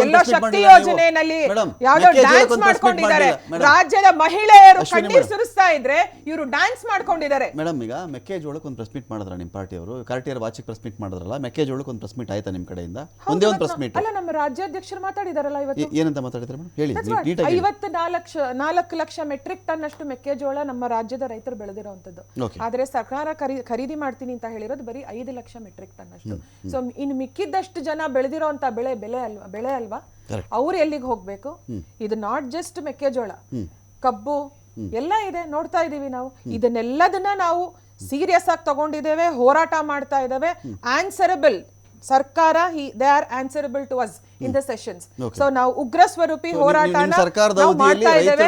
ಎಲ್ಲೋ ಶಕ್ತಿ ಯೋಜನೆಯಲ್ಲಿ ಯಾವ್ದೋ ಡ್ಯಾನ್ಸ್ ಮಾಡ್ಕೊಂಡಿದ್ದಾರೆ. ರಾಜ್ಯದ ಮಹಿಳೆಯರು ಕಣ್ಣೀರ್ ಸುರಿಸ್ತಾ ಇದ್ರೆ ಇವರು ಡ್ಯಾನ್ಸ್ ಮಾಡ್ಕೊಂಡಿದ್ದಾರೆ. ಮೇಡಮ್, ಈಗ ಮೆಕ್ಕೆಜೋಳಕ್ಕೆ ಒಂದು ಪ್ರೆಸ್ ಮೀಟ್ ಮಾಡಿದ್ರ ನಿಮ್ಮ ಪಾರ್ಟಿಯವರು? ಕಾರ್ಟಿಯರ್ ವಾಚಿಗೆ ಪ್ರೆಸ್ ಮೀಟ್ ಮಾಡಿದ್ರಲ್ಲ, ಮೆಕ್ಕೆಜೋಳಕ್ಕೆ ಒಂದು ಪ್ರೆಸ್ ಮೀಟ್ ಆಯ್ತಾ ನಿಮ್ಮ ಕಡೆಯಿಂದ? ಒಂದೇ ಒಂದು ಪ್ರೆಸ್ ಮೀಟ್ ಅಲ್ಲ, ನಮ್ಮ ರಾಜ್ಯಾಧ್ಯಕ್ಷರು ಮಾತಾಡಿದಾರಲ್ಲ ಇವತ್ತು. ಏನಂತ ಮಾತಾಡಿದ್ರೆ ಮೇಡಮ್ ಹೇಳಿ? 54 ಲಕ್ಷ ಮೆಟ್ರಿಕ್ ಟನ್ ಅಷ್ಟು ಮೆಕ್ಕೆಜೋಳ ನಮ್ಮ ರಾಜ್ಯದ ರೈತರು ಬೆಳೆದಿರುವಂತದ್ದು. ಆದ್ರೆ ಸರ್ಕಾರ ಖರೀದಿ ಮಾಡ್ತೀನಿ ಅಂತ ಹೇಳಿರೋದು ಬರೀ 5 ಲಕ್ಷ ಮೆಟ್ರಿಕ್ ಟನ್ ಅಷ್ಟು. ಸೊ ಇನ್ನು ಮಿಕ್ಕಿದ್ದಷ್ಟು ಜನ ಬೆಳೆದಿರೋಂತ ಬೆಳೆ ಅಲ್ವಾ, ಅವ್ರು ಎಲ್ಲಿಗೆ ಹೋಗ್ಬೇಕು? ಇದು ನಾಟ್ ಜಸ್ಟ್ ಮೆಕ್ಕೆಜೋಳ, ಕಬ್ಬು ಎಲ್ಲ ಇದೆ, ನೋಡ್ತಾ ಇದೀವಿ ನಾವು. ಇದನ್ನೆಲ್ಲದನ್ನ ನಾವು ಸೀರಿಯಸ್ ಆಗಿ ತಗೊಂಡಿದ್ದೇವೆ, ಹೋರಾಟ ಮಾಡ್ತಾ ಇದ್ದೇವೆ. ಆನ್ಸರಬಲ್ ಸರ್ಕಾರ, they are answerable to us in the sessions. So ನಾವು ಉಗ್ರ ಸ್ವರೂಪಿ ಹೋರಾಟನ ಮಾಡ್ತಾ ಇದ್ದೇವೆ.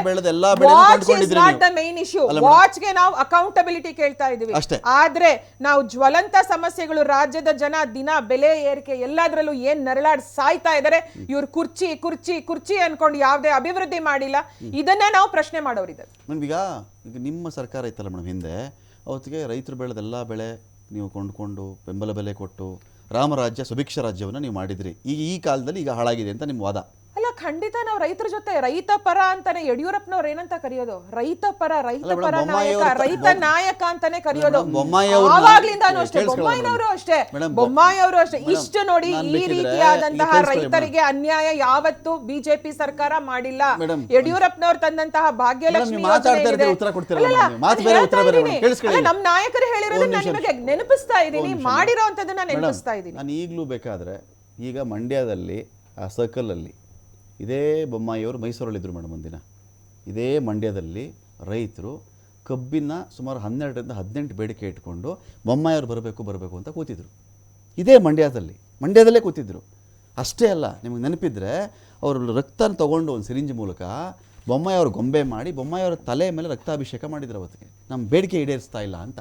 Watch is not the main issue. ವಾಚ್ಗೆ ನಾವು ಅಕೌಂಟಬಿಲಿಟಿ ಕೇಳ್ತಾ ಇದೀವಿ. ಆದ್ರೆ ನಾವು ಜ್ವಲಂತ ಸಮಸ್ಯೆಗಳು, ರಾಜ್ಯದ ಜನ ದಿನ ಬೆಲೆ ಏರಿಕೆ ಎಲ್ಲದರಲ್ಲೂ ಏನ್ ನರಳಾಡ್ ಸಾಯ್ತಾ ಇದಾರೆ, ಇವ್ರು ಕುರ್ಚಿ ಕುರ್ಚಿ ಕುರ್ಚಿ ಅನ್ಕೊಂಡು ಯಾವ್ದೇ ಅಭಿವೃದ್ಧಿ ಮಾಡಿಲ್ಲ, ಇದನ್ನ ನಾವು ಪ್ರಶ್ನೆ ಮಾಡೋರಿದ್ದಾರೆ. ಈಗ ನಿಮ್ಮ ಸರ್ಕಾರ ಇತ್ತಲ್ಲ ಮೇಡಮ್ ಹಿಂದೆ, ಅವತ್ತಿಗೆ ರೈತರು ಬೆಳೆದೆಲ್ಲ ಬೆಳೆ ನೀವು ಕೊಂಡ್ಕೊಂಡು ಬೆಂಬಲ ಬೆಲೆ ಕೊಟ್ಟು ರಾಮರಾಜ್ಯ ಸುಭಿಕ್ಷ ರಾಜ್ಯವನ್ನು ನೀವು ಮಾಡಿದ್ರಿ. ಈಗ ಈ ಕಾಲದಲ್ಲಿ ಈಗ ಹಾಳಾಗಿದೆ ಅಂತ ನಿಮ್ಮ ವಾದ? ಅಲ್ಲ, ಖಂಡಿತ ನಾವು ರೈತರ ಜೊತೆ, ರೈತ ಪರ ಅಂತಾನೆ ಯಡಿಯೂರಪ್ಪನವ್ರು ಏನಂತ ಕರೆಯೋದು, ರೈತ ಪರ ನಾಯಕ, ರೈತ ನಾಯಕ ಅಂತಾನೆ ಕರೆಯೋದು. ಆವಾಗ್ಲಿಂದಾನು ಅಷ್ಟೇ, ಬೊಮ್ಮಾಯಿನವರು ಅಷ್ಟೇ, ಇಷ್ಟು ನೋಡಿ, ಈ ರೀತಿಯಾದಂತಹ ರೈತರಿಗೆ ಅನ್ಯಾಯ ಯಾವತ್ತು ಬಿಜೆಪಿ ಸರ್ಕಾರ ಮಾಡಿಲ್ಲ. ಯಡಿಯೂರಪ್ಪನವ್ರು ತಂದಂತಹ ಭಾಗ್ಯಲಕ್ಷ್ಮಿ ನಮ್ ನಾಯಕರು ಹೇಳಿರೋದನ್ನ ನಾನು ನಿಮಗೆ ನೆನಪಿಸ್ತಾ ಇದ್ದೀನಿ, ಮಾಡಿರೋಂಥದ್ದನ್ನ ನೆನಪಿಸ್ತಾ ಇದ್ದೀನಿ. ನಾನು ಈಗಲೂ ಬೇಕಾದ್ರೆ, ಈಗ ಮಂಡ್ಯದಲ್ಲಿ ಆ ಸರ್ಕಲಲ್ಲಿ ಇದೇ ಬೊಮ್ಮಾಯಿಯವರು ಮೈಸೂರಲ್ಲಿದ್ದರು ಮೇಡಮ್ ಒಂದಿನ. ಇದೇ ಮಂಡ್ಯದಲ್ಲಿ ರೈತರು ಕಬ್ಬಿನ ಸುಮಾರು 12ರಿಂದ 18 ಬೇಡಿಕೆ ಇಟ್ಕೊಂಡು ಬೊಮ್ಮಾಯಿಯವರು ಬರಬೇಕು ಅಂತ ಕೂತಿದ್ರು. ಇದೇ ಮಂಡ್ಯದಲ್ಲೇ ಕೂತಿದ್ರು. ಅಷ್ಟೇ ಅಲ್ಲ, ನಿಮಗೆ ನೆನಪಿದ್ರೆ ಅವರು ರಕ್ತನ ತೊಗೊಂಡು ಒಂದು ಸಿರಿಂಜ್ ಮೂಲಕ ಬೊಮ್ಮಾಯಿಯವರು ಗೊಂಬೆ ಮಾಡಿ ಬೊಮ್ಮಾಯಿಯವರ ತಲೆ ಮೇಲೆ ರಕ್ತಾಭಿಷೇಕ ಮಾಡಿದ್ರು. ಅವತ್ತಿಗೆ ನಮ್ಮ ಬೇಡಿಕೆ ಈಡೇರಿಸ್ತಾ ಇಲ್ಲ ಅಂತ.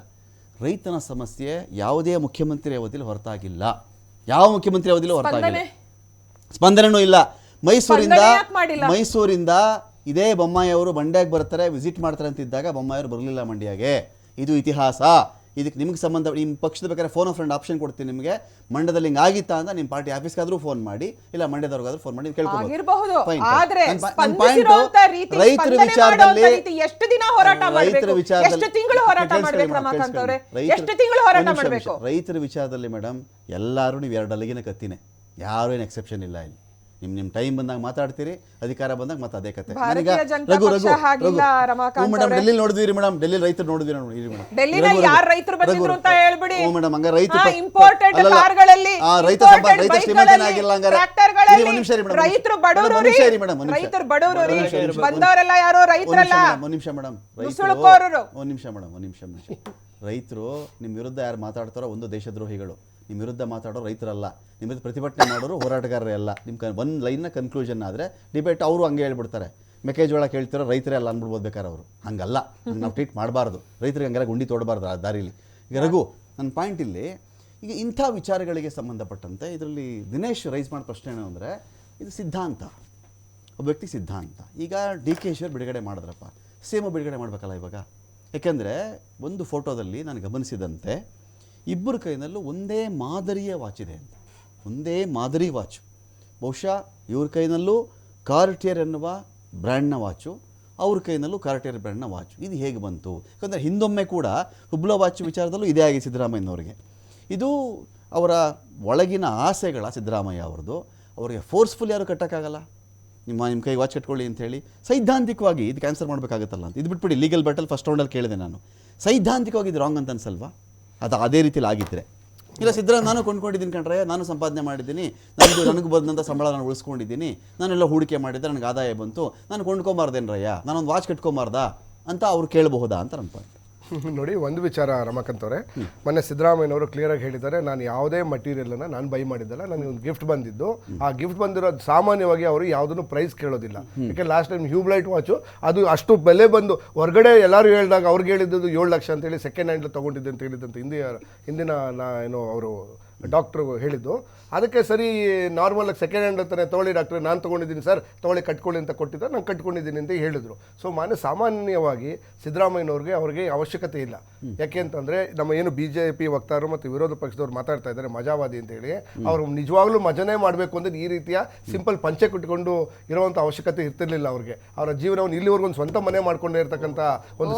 ರೈತನ ಸಮಸ್ಯೆ ಯಾವುದೇ ಮುಖ್ಯಮಂತ್ರಿ ಅವಧಿಯಲ್ಲಿ ಹೊರತಾಗಿಲ್ಲ, ಯಾವ ಮುಖ್ಯಮಂತ್ರಿ ಅವಧಿಯಲ್ಲೂ ಹೊರತಾಗಿಲ್ಲ, ಸ್ಪಂದನೆಯೂ ಇಲ್ಲ. ಮೈಸೂರಿಂದ ಇದೇ ಬೊಮ್ಮಾಯಿಯವರು ಮಂಡ್ಯಕ್ಕೆ ಬರ್ತಾರೆ, ವಿಸಿಟ್ ಮಾಡ್ತಾರೆ ಅಂತಿದ್ದಾಗ ಬೊಮ್ಮಾಯಿಯವರು ಬರಲಿಲ್ಲ ಮಂಡ್ಯಗೆ. ಇದು ಇತಿಹಾಸ. ಇದಕ್ಕೆ ನಿಮ್ಗೆ ಸಂಬಂಧ, ನಿಮ್ಮ ಪಕ್ಷದ ಬೇಕಾದ್ರೆ ಫೋನ್ ಆಫ್ ಫ್ರೆಂಡ್ ಆಪ್ಷನ್ ಕೊಡ್ತೀನಿ ನಿಮಗೆ. ಮಂಡ್ಯದಲ್ಲಿ ಹಿಂಗೆ ಆಗಿತ್ತಾ ಅಂತ ನಿಮ್ಮ ಪಾರ್ಟಿ ಆಫೀಸ್ಗಾದ್ರೂ ಫೋನ್ ಮಾಡಿ, ಇಲ್ಲ ಮಂಡ್ಯದವ್ರಿಗಾದ್ರೂ ಫೋನ್ ಮಾಡಿ ಕೇಳ್ಕೊಬೋದು. ರೈತರ ವಿಚಾರದಲ್ಲಿ ಮೇಡಮ್ ಎಲ್ಲರೂ ನೀವು 2 ಅಲ್ಲಿಗಿನ ಕತ್ತಿನೇ, ಯಾರು ಏನು ಎಕ್ಸೆಪ್ಷನ್ ಇಲ್ಲ ಇಲ್ಲಿ. ನಿಮ್ಮ ಟೈಮ್ ಬಂದಾಗ ಮಾತಾಡ್ತೀರಿ, ಅಧಿಕಾರ ಬಂದಾಗ ಮತ್ತೆ ಅದೇ ಕತೆ. ಭಾರತೀಯ ಜನತಾ ಪಕ್ಷ ಹಾಗಿಲ್ಲ ರಮಾಕಾಂತ್ ಮೇಡಮ್, ಡೆಲ್ಲಿ ನೋಡಿದ್ವಿ ಮೇಡಮ್, ಡೆಲ್ಲಿ ರೈತರು ನೋಡಿದ್ವಿ ಮೇಡಮ್. ಡೆಲ್ಲಿನಲ್ಲಿ ಯಾರು ರೈತರು ಬಂದಿದ್ರು ಅಂತ ಹೇಳ್ಬಿಡಿ. ಮೇಡಮ್, ಹಂಗ ರೈತ ಇಂಪೋರ್ಟೆಡ್ ಕಾರ್ಗಳಲ್ಲಿ, ರೈತ ಶ್ರಮದಾನ ಆಗಿಲ್ಲ ಹಂಗಾರೆ. ಟ್ರ್ಯಾಕ್ಟರ್ಗಳಲ್ಲಿ ನಿಮಿಷ ರೀ ಮೇಡಮ್, ರೈತರು ಬಡವರು ರೀ, ರೈತರು ಬಡವರು ರೀ, ಬಂದವರೆಲ್ಲ ಯಾರೋ ರೈತರಲ್ಲ, ಒಂದ್ ನಿಮಿಷ ಮೇಡಮ್, ನುಸುಳುಕೋರರು. ಒಂದ್ ನಿಮಿಷ ಮೇಡಮ್, ಒಂದ್ ನಿಮಿಷ. ರೈತರು ನಿಮ್ಮ ವಿರುದ್ಧ ಯಾರು ಮಾತಾಡ್ತಾರೋ ಒಂದು ದೇಶದ್ರೋಹಿಗಳು, ನಿಮ್ಮ ವಿರುದ್ಧ ಮಾತಾಡೋ ರೈತರಲ್ಲ, ನಿಮ್ಮ ವಿರುದ್ಧ ಪ್ರತಿಭಟನೆ ಮಾಡೋರು ಹೋರಾಟಗಾರರೇ ಅಲ್ಲ. ನಿಮ್ಮ ಒಂದು ಲೈನ್ನ ಕನ್ಕ್ಲೂಷನ್ ಆದರೆ ಡಿಬೇಟ್ ಅವರು ಹಂಗೆ ಹೇಳ್ಬಿಡ್ತಾರೆ, ಮೆಕ್ಕೆಜೋಳ ಕೇಳ್ತಿರೋ ರೈತರೇ ಅಲ್ಲ ಅಂದ್ಬಿಡ್ಬೋದು ಬೇಕಾದ್ರೆ ಅವರು. ಹಂಗಲ್ಲ, ನಾವು ಟ್ರೀಟ್ ಮಾಡಬಾರ್ದು, ರೈತರಿಗೆ ಹಂಗೆಲ್ಲ ಗುಂಡಿ ತೋಡಬಾರ್ದು ಆ ದಾರಿಲಿ. ಈಗ ರಘು, ನನ್ನ ಪಾಯಿಂಟ್ ಇಲ್ಲಿ ಈಗ ಇಂಥ ವಿಚಾರಗಳಿಗೆ ಸಂಬಂಧಪಟ್ಟಂತೆ ಇದರಲ್ಲಿ ದಿನೇಶ್ ರೈಸ್ ಮಾಡೋ ಪ್ರಶ್ನೆ ಏನು ಅಂದರೆ, ಇದು ಸಿದ್ಧಾಂತ, ಒಬ್ಬ ವ್ಯಕ್ತಿ ಸಿದ್ಧಾಂತ. ಈಗ DK ಬಿಡುಗಡೆ ಮಾಡಿದ್ರಪ್ಪ, ಸೇಮ್ ಬಿಡುಗಡೆ ಮಾಡಬೇಕಲ್ಲ ಇವಾಗ. ಯಾಕೆಂದರೆ ಒಂದು ಫೋಟೋದಲ್ಲಿ ನಾನು ಗಮನಿಸಿದಂತೆ ಇಬ್ಬರ ಕೈನಲ್ಲೂ ಒಂದೇ ಮಾದರಿಯ ವಾಚ್ ಇದೆ ಅಂತ, ಒಂದೇ ಮಾದರಿ ವಾಚು. ಬಹುಶಃ ಇವ್ರ ಕೈನಲ್ಲೂ ಕಾರ್ಟಿಯರ್ ಎನ್ನುವ ಬ್ರ್ಯಾಂಡ್ನ ವಾಚು, ಅವ್ರ ಕೈನಲ್ಲೂ ಕಾರ್ಟಿಯರ್ ಬ್ರ್ಯಾಂಡ್ನ ವಾಚು. ಇದು ಹೇಗೆ ಬಂತು? ಯಾಕಂದರೆ ಹಿಂದೊಮ್ಮೆ ಕೂಡ ಹುಬ್ಲೋ ವಾಚ್ ವಿಚಾರದಲ್ಲೂ ಇದೇ ಆಗಿ ಸಿದ್ದರಾಮಯ್ಯನವ್ರಿಗೆ. ಇದು ಅವರ ಒಳಗಿನ ಆಸೆಗಳ ಸಿದ್ದರಾಮಯ್ಯ ಅವ್ರದ್ದು. ಅವರಿಗೆ ಫೋರ್ಸ್ಫುಲ್ ಯಾರು ಕಟ್ಟೋಕ್ಕಾಗಲ್ಲ, ನಿಮ್ಮ ಕೈ ವಾಚ್ ಕಟ್ಕೊಳ್ಳಿ ಅಂಥೇಳಿ. ಸೈದ್ಧಾಂತಿಕವಾಗಿ ಇದಕ್ಕೆ ಆನ್ಸರ್ ಮಾಡಬೇಕಾಗುತ್ತಲ್ಲ ಅಂತ. ಇದು ಬಿಟ್ಬಿಡಿ, ಲೀಗಲ್ ಬ್ಯಾಟಲ್ ಫಸ್ಟ್ ರೌಂಡಲ್ಲಿ ಕೇಳಿದೆ ನಾನು. ಸೈದ್ಧಾಂತಿಕವಾಗಿ ಇದು ರಾಂಗ್ ಅಂತ ಅನ್ಸಲ್ವಾ? ಅದು ಅದೇ ರೀತಿಲಿ ಆಗಿದ್ದರೆ ಇಲ್ಲ ಸಿದ್ದರಾಮಯ್ಯ ನಾನು ಕೊಂಡ್ಕೊಂಡಿದ್ದೀನಿ ಕಣ್ರೆ, ನಾನು ಸಂಪಾದನೆ ಮಾಡಿದ್ದೀನಿ, ನನಗೆ ಬಂದಂಥ ಸಂಬಳ ನಾನು ಉಳಿಸ್ಕೊಂಡಿದ್ದೀನಿ, ನಾನೆಲ್ಲ ಹೂಡಿಕೆ ಮಾಡಿದ್ದೆ, ನನಗೆ ಆದಾಯ ಬಂತು, ನಾನು ಕೊಂಡ್ಕೊಂಬಾರ್ದೇನ್ರಯ್ಯ, ನಾನೊಂದು ವಾಚ್ ಕಟ್ಕೊಂಬಾರ್ದಾ ಅಂತ ಅವ್ರು ಕೇಳಬಹುದಾ ಅಂತ ನನ್ನ ಪಾಯಿಂಟ್. ನೋಡಿ, ಒಂದು ವಿಚಾರ ರಮಾಕಾಂತ್ ಅವರೇ, ಮೊನ್ನೆ ಸಿದ್ದರಾಮಯ್ಯನವರು ಕ್ಲಿಯರಾಗಿ ಹೇಳಿದ್ದಾರೆ, ನಾನು ಯಾವುದೇ ಮಟೀರಿಯಲನ್ನು ನಾನು ಬೈ ಮಾಡಿದ್ದಲ್ಲ, ನನಗೆ ಒಂದು ಗಿಫ್ಟ್ ಬಂದಿದ್ದು. ಆ ಗಿಫ್ಟ್ ಬಂದಿರೋದು ಸಾಮಾನ್ಯವಾಗಿ ಅವರು ಯಾವುದನ್ನು ಪ್ರೈಸ್ ಕೇಳೋದಿಲ್ಲ. ಯಾಕೆ ಲಾಸ್ಟ್ ಟೈಮ್ ಹ್ಯೂಬ್ಲೈಟ್ ವಾಚು ಅದು ಅಷ್ಟು ಬೆಲೆ ಬಂದು ಹೊರಗಡೆ ಎಲ್ಲರೂ ಹೇಳಿದಾಗ ಅವ್ರಿಗೆ ಹೇಳಿದ್ದು 7 ಲಕ್ಷ ಅಂತೇಳಿ ಸೆಕೆಂಡ್ ಹ್ಯಾಂಡ್ ತೊಗೊಂಡಿದ್ದೆ ಅಂತ ಹೇಳಿದ್ದಂತೆ ಹಿಂದಿನ ಏನೋ ಅವರು ಡಾಕ್ಟ್ರು ಹೇಳಿದ್ದು. ಅದಕ್ಕೆ ಸರಿ ನಾರ್ಮಲಾಗಿ ಸೆಕೆಂಡ್ ಹ್ಯಾಂಡ್ ಅಂತಾನೆ ತೊಗೊಳ್ಳಿ ಡಾಕ್ಟ್ರೆ, ನಾನು ತೊಗೊಂಡಿದ್ದೀನಿ ಸರ್, ತೊಗೊಳ್ಳಿ ಕಟ್ಕೊಳ್ಳಿ ಅಂತ ಕೊಟ್ಟಿದ್ದಾರೆ, ನಾನು ಕಟ್ಕೊಂಡಿದ್ದೀನಿ ಅಂತ ಹೇಳಿದರು. ಸೊ ಸಾಮಾನ್ಯವಾಗಿ ಸಿದ್ದರಾಮಯ್ಯನವ್ರಿಗೆ ಅವ್ರಿಗೆ ಅವಶ್ಯಕತೆ ಇಲ್ಲ. ಯಾಕೆ ಅಂತಂದರೆ ನಮ್ಮ ಏನು BJP ವಕ್ತಾರರು ಮತ್ತು ವಿರೋಧ ಪಕ್ಷದವ್ರು ಮಾತಾಡ್ತಾ ಇದ್ದಾರೆ ಮಜಾವಾದಿ ಅಂತೇಳಿ, ಅವರು ನಿಜವಾಗ್ಲೂ ಮಜನೇ ಮಾಡಬೇಕು ಅಂದರೆ ಈ ರೀತಿಯ ಸಿಂಪಲ್ ಪಂಚೆ ಕಟ್ಕೊಂಡು ಇರುವಂಥ ಅವಶ್ಯಕತೆ ಇರ್ತಿರ್ಲಿಲ್ಲ ಅವ್ರಿಗೆ. ಅವರ ಜೀವನವನ್ನು ಇಲ್ಲಿವರೆಗೂ ಒಂದು ಸ್ವಂತ ಮನೆ ಮಾಡ್ಕೊಂಡೇ ಇರ್ತಕ್ಕಂಥ ಒಂದು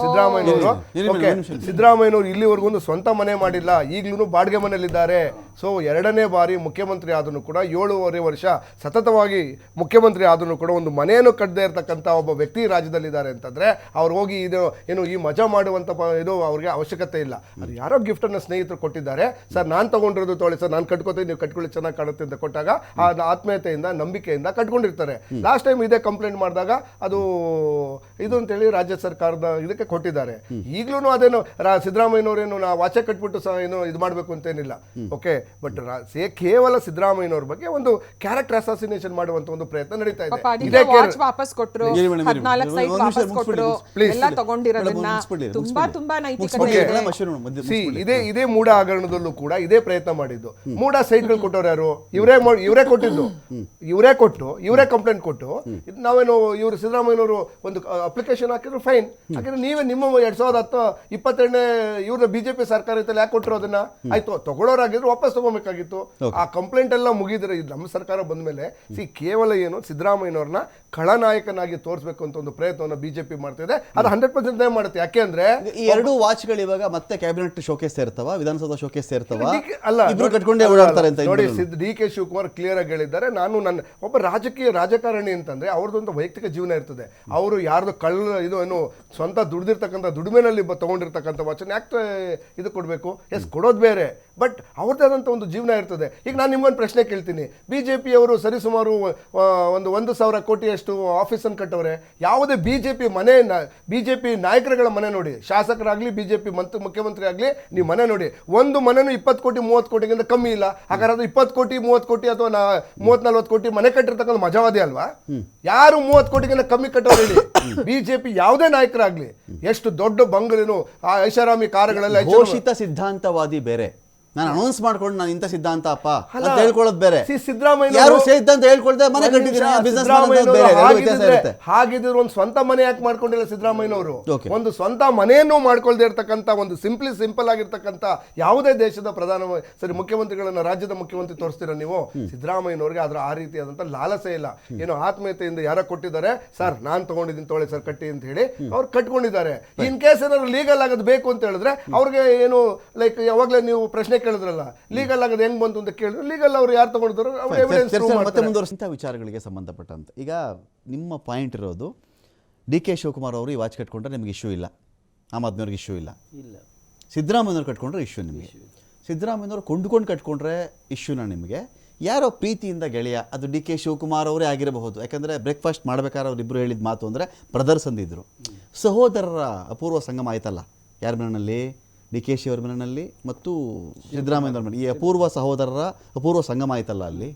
ಸಿದ್ದರಾಮಯ್ಯನವರು ಇಲ್ಲಿವರೆಗೂ ಒಂದು ಸ್ವಂತ ಮನೆ ಮಾಡಿಲ್ಲ, ಈಗಲೂ ಬಾಡಿಗೆ ಮನೆಯಲ್ಲಿದ್ದಾರೆ. ಸೊ 2ನೇ ಬಾರಿ ಮುಖ್ಯಮಂತ್ರಿ ಆದನು ಕೂಡ 7.5 ವರ್ಷ ಸತತವಾಗಿ ಮುಖ್ಯಮಂತ್ರಿ ಆದನು ಕೂಡ ಒಂದು ಮನೆಯನ್ನು ಕಟ್ಟದೇ ಇರತಕ್ಕಂಥ ಒಬ್ಬ ವ್ಯಕ್ತಿ ರಾಜ್ಯದಲ್ಲಿದ್ದಾರೆ ಅಂತಂದರೆ ಅವ್ರು ಹೋಗಿ ಇದು ಏನು ಈ ಮಜಾ ಮಾಡುವಂಥ ಇದು ಅವ್ರಿಗೆ ಅವಶ್ಯಕತೆ ಇಲ್ಲ. ಅದು ಯಾರೋ ಗಿಫ್ಟನ್ನು ಸ್ನೇಹಿತರು ಕೊಟ್ಟಿದ್ದಾರೆ, ಸರ್ ನಾನು ತೊಗೊಂಡಿರೋದು ತೊಗೊಳ್ಳಿ ಸರ್, ನಾನು ಕಟ್ಕೋತೀನಿ, ನೀವು ಕಟ್ಕೊಳ್ಳಿ ಚೆನ್ನಾಗಿ ಕಾಣುತ್ತೆ ಅಂತ ಕೊಟ್ಟಾಗ ಆ ಆತ್ಮೀಯತೆಯಿಂದ ನಂಬಿಕೆಯಿಂದ ಕಟ್ಕೊಂಡಿರ್ತಾರೆ. ಲಾಸ್ಟ್ ಟೈಮ್ ಇದೇ ಕಂಪ್ಲೇಂಟ್ ಮಾಡಿದಾಗ ಅದು ಇದು ಅಂತೇಳಿ ರಾಜ್ಯ ಸರ್ಕಾರದ ಇದಕ್ಕೆ ಕೊಟ್ಟಿದ್ದಾರೆ. ಈಗಲೂ ಅದೇನು ಸಿದ್ದರಾಮಯ್ಯನವರೇನು ನಾ ವಾಚೆ ಕಟ್ಬಿಟ್ಟು ಏನು ಇದು ಮಾಡಬೇಕು ಅಂತೇನಿಲ್ಲ. ಓಕೆ, ಬಟ್ ಕೇವಲ ಸಿದ್ದರಾಮಯ್ಯನವ್ರ ಬಗ್ಗೆ ಒಂದು ಕ್ಯಾರೆಕ್ಟರ್ ಅಸಾಸಿನೇಷನ್ ಮಾಡುವಂತ ಒಂದು ಪ್ರಯತ್ನ ನಡೀತಾ ಇದೆ. ವಾಪಸ್ ಕೊಟ್ರು, 14 ಸೈಟ್ ವಾಪಸ್ ಕೊಟ್ರು, ಎಲ್ಲ ತಗೊಂಡಿರೋದನ್ನ ತುಂಬಾ ನೈತಿಕತೆ. ಇದೇ ಮೂಡ ಹಗರಣದಲ್ಲೂ ಕೂಡ ಇದೇ ಪ್ರಯತ್ನ ಮಾಡಿದ್ದು. ಮೂಡ ಸೈಟ್ಗಳು ಕೊಟ್ಟವ್ರು ಯಾರು? ಇವರೇ ಕೊಟ್ಟಿದ್ದು. ಇವರೇ ಕಂಪ್ಲೇಂಟ್ ಕೊಟ್ಟು ನಾವೇನು ಇವರು ಸಿದ್ದರಾಮಯ್ಯನವರು ಒಂದು ಅಪ್ಲಿಕೇಶನ್ ಹಾಕಿದ್ರು, ಫೈನ್ ಹಾಕಿದ್ರೆ ನೀವೇ ನಿಮ್ಮ 2022 ಇವ್ರ BJP ಸರ್ಕಾರ ಯಾಕೆ ಕೊಟ್ಟರು ಅದನ್ನ? ಆಯ್ತು, ತಗೊಳ್ಳೋರಾಗಿದ್ರು ವಾಪಸ್ ತಗೋಬೇಕಾಗಿತ್ತು. ಆ ಕಂಪ್ಲೇಂಟ್ ಎಲ್ಲ ಮುಗಿದ್ರೆ ನಮ್ಮ ಸರ್ಕಾರ ಬಂದ ಮೇಲೆ ಕೇವಲ ಏನು ಸಿದ್ದರಾಮಯ್ಯನವ್ರನ್ನ ಖಳನಾಯಕನಾಗಿ ತೋರಿಸಬೇಕು ಅಂತ ಒಂದು ಪ್ರಯತ್ನವನ್ನು BJP ಮಾಡ್ತಿದೆ. ಅದು 100% ಮಾಡುತ್ತೆ. ಯಾಕೆ ಅಂದ್ರೆ ಈ ಎರಡು ವಾಚ್ಗಳು ಇವಾಗ ಮತ್ತೆ ಕ್ಯಾಬಿನೆಟ್ ಶೋಕೇಸ್ ಸೇರ್ತವ, ವಿಧಾನಸೌಧ ಶೋಕೇಸ್ ಸೇರ್ತವ, ಅಲ್ಲ ಇಬ್ರು ಕಟ್ಕೊಂಡೇ ಓಡಾಡ್ತಾರೆ ಅಂತ ನೋಡಿ. DK ಶಿವಕುಮಾರ್ ಕ್ಲಿಯರ್ ಆಗಿ ಹೇಳಿದ್ದಾರೆ, ನಾನು ನನ್ನ ಒಬ್ಬ ರಾಜಕಾರಣಿ ಅಂತಂದ್ರೆ ಅವ್ರದ್ದೊಂದು ವೈಯಕ್ತಿಕ ಜೀವನ ಇರ್ತದೆ. ಅವರು ಯಾರ್ದು ಇದು ಏನು ಸ್ವಂತ ದುಡ್ದಿರ್ತಕ್ಕಂಥ ದುಡಿಮೆನಲ್ಲಿ ತಗೊಂಡಿರ್ತಕ್ಕಂಥ ವಾಚನ ಯಾಕೆ ಇದು ಕೊಡಬೇಕು? ಎಸ್, ಕೊಡೋದು ಬೇರೆ, ಬಟ್ ಅವ್ರದ್ದೇ ಆದಂಥ ಒಂದು ಜೀವನ ಇರ್ತದೆ. ಈಗ ನಾನು ನಿಮ್ಗೊಂದು ಪ್ರಶ್ನೆ ಕೇಳ್ತೀನಿ, BJP ಅವರು ಸರಿಸುಮಾರು 1,000 ಕೋಟಿಯಷ್ಟು ಆಫೀಸನ್ನು ಕಟ್ಟವ್ರೆ. ಯಾವುದೇ BJP ನಾಯಕರುಗಳ ಮನೆ ನೋಡಿ, ಶಾಸಕರಾಗಲಿ BJP ಮುಖ್ಯಮಂತ್ರಿ ಆಗಲಿ, ನೀವು ಮನೆ ನೋಡಿ, ಒಂದು ಮನೆನೂ 20 ಕೋಟಿ 30 ಕೋಟಿಗಿಂತ ಕಮ್ಮಿ ಇಲ್ಲ. ಹಾಗಾದ್ರೆ ಅದು 20 ಕೋಟಿ 30 ಕೋಟಿ ಅಥವಾ 30-40 ಕೋಟಿ ಮನೆ ಕಟ್ಟಿರ್ತಕ್ಕಂಥ ಮಜಾವಾದಿ ಅಲ್ವಾ? ಯಾರು 30 ಕೋಟಿಗಿಂತ ಕಮ್ಮಿ ಕಟ್ಟೋರು ಹೇಳಿ? BJP ಯಾವುದೇ ನಾಯಕರಾಗ್ಲಿ, ಎಷ್ಟು ದೊಡ್ಡ ಬಂಗಲೇನು ಆ ಐಷಾರಾಮಿ ಕಾರುಗಳೆಲ್ಲ ಘೋಷಿತ ಸಿದ್ಧಾಂತವಾದಿ ಬೇರೆ, ನಾನು ಅನೌನ್ಸ್ ಮಾಡ್ಕೊಂಡು ನಾನು ಇಂಥ ಸಿದ್ಧಾಂತ ಅಪ್ಪ ಅಂತ ಹೇಳ್ಕೊಳ್ಳೋದು ಬೇರೆ. ಸಿದ್ದರಾಮಯ್ಯ ಯಾರು ಸಿದ್ಧಾಂತ ಹೇಳ್ಕೊಳ್ದೆ ಮನೆ ಕಟ್ಟಿದ್ದೀನಿ, ಹಾಗಿದ್ರು ಒಂದು ಸ್ವಂತ ಮನೆ ಯಾಕೆ ಮಾಡ್ಕೊಂಡಿಲ್ಲ ಸಿದ್ದರಾಮಯ್ಯನವರು? ಒಂದು ಸ್ವಂತ ಮನೆಯನ್ನು ಮಾಡ್ಕೊಳ್ದೇ ಇರ್ತಕ್ಕಂಥ ಒಂದು ಸಿಂಪಲ್ ಆಗಿರ್ತಕ್ಕಂಥ ಯಾವುದೇ ದೇಶದ ಮುಖ್ಯಮಂತ್ರಿಗಳನ್ನ ರಾಜ್ಯದ ಮುಖ್ಯಮಂತ್ರಿ ತೋರಿಸ್ತೀರ ನೀವು? ಸಿದ್ದರಾಮಯ್ಯನವ್ರಿಗೆ ಅದ್ರ ಆ ರೀತಿಯಾದಂಥ ಲಾಲಸೆ ಇಲ್ಲ. ಏನೋ ಆತ್ಮೀಯತೆಯಿಂದ ಯಾರೋ ಕೊಟ್ಟಿದ್ದಾರೆ, ಸರ್ ನಾನು ತಗೊಂಡಿದ್ದೀನಿ ತೊಗೊಳ್ಳಿ ಸರ್ ಕಟ್ಟಿ ಅಂತ ಹೇಳಿ ಅವ್ರು ಕಟ್ಕೊಂಡಿದ್ದಾರೆ. ಇನ್ ಕೇಸ್ ಏನಾದ್ರು ಲೀಗಲ್ ಆಗೋದು ಬೇಕು ಅಂತ ಹೇಳಿದ್ರೆ ಅವ್ರಿಗೆ ಏನು ಲೈಕ್ ಯಾವಾಗಲೇ ನೀವು ಪ್ರಶ್ನೆ ಕೇಳಿದ್ರಲ್ಲ, ಲೀಗಲ್ ಆಗೋದು ಹೆಂಗ್ ಬಂತು ಅಂತ ಕೇಳಿದ್ರು. ಲೀಗಲ್ ಅವ್ರು ಯಾರು ತಗೊಂಡಿದ್ರು ಅವ್ರು ಎವಿಡೆನ್ಸ್ ಪ್ರೂವ್ ಮತ್ತೆ ಮಾಡ್ತಾರೆ. ಮುಂದುವರಿಸಿದ ವಿಚಾರಗಳಿಗೆ ಸಂಬಂಧಪಟ್ಟಂತೆ ಈಗ ನಿಮ್ಮ ಪಾಯಿಂಟ್ ಇರೋದು ಡಿ ಕೆ ಶಿವಕುಮಾರ್ ಅವರು ಈ ವಾಚ್ ಕಟ್ಕೊಂಡ್ರೆ ನಿಮಗೆ ಇಶ್ಯೂ ಇಲ್ಲ, ಆಮ್ ಆದ್ಮಿಯವ್ರಿಗೆ ಇಶ್ಯೂ ಇಲ್ಲ, ಸಿದ್ದರಾಮಯ್ಯವ್ರು ಕಟ್ಕೊಂಡ್ರೆ ಇಶ್ಯೂ ನಿಮಗೆ. ಸಿದ್ದರಾಮಯ್ಯವ್ರು ಕೊಂಡ್ಕೊಂಡು ಕಟ್ಕೊಂಡ್ರೆ ಇಶ್ಯೂನ ನಿಮಗೆ. ಯಾರೋ ಪ್ರೀತಿಯಿಂದ ಗೆಳೆಯ, ಅದು ಡಿ ಕೆ ಶಿವಕುಮಾರ್ ಅವರೇ ಆಗಿರಬಹುದು. ಯಾಕಂದರೆ ಬ್ರೇಕ್ಫಾಸ್ಟ್ ಮಾಡ್ಬೇಕಾದ್ರೆ ಅವರಿಬ್ಬರು ಹೇಳಿದ ಮಾತು ಅಂದರೆ ಬ್ರದರ್ಸ್ ಅಂದಿದ್ರು. ಸಹೋದರರ ಅಪೂರ್ವ ಸಂಗಮ ಆಯ್ತಲ್ಲ ಯಾರ ಮನೆಯಲ್ಲಿ, ಡಿ ಕೆ ಶಿ ಅವ್ರ ಮನೆಯಲ್ಲಿ ಮತ್ತು ಸಿದ್ದರಾಮಯ್ಯವ್ರ ಮನೆ. ಈ ಅಪೂರ್ವ ಸಹೋದರರ ಅಪೂರ್ವ ಸಂಗಮ ಆಯ್ತಲ್ಲ ಅಲ್ಲಿ.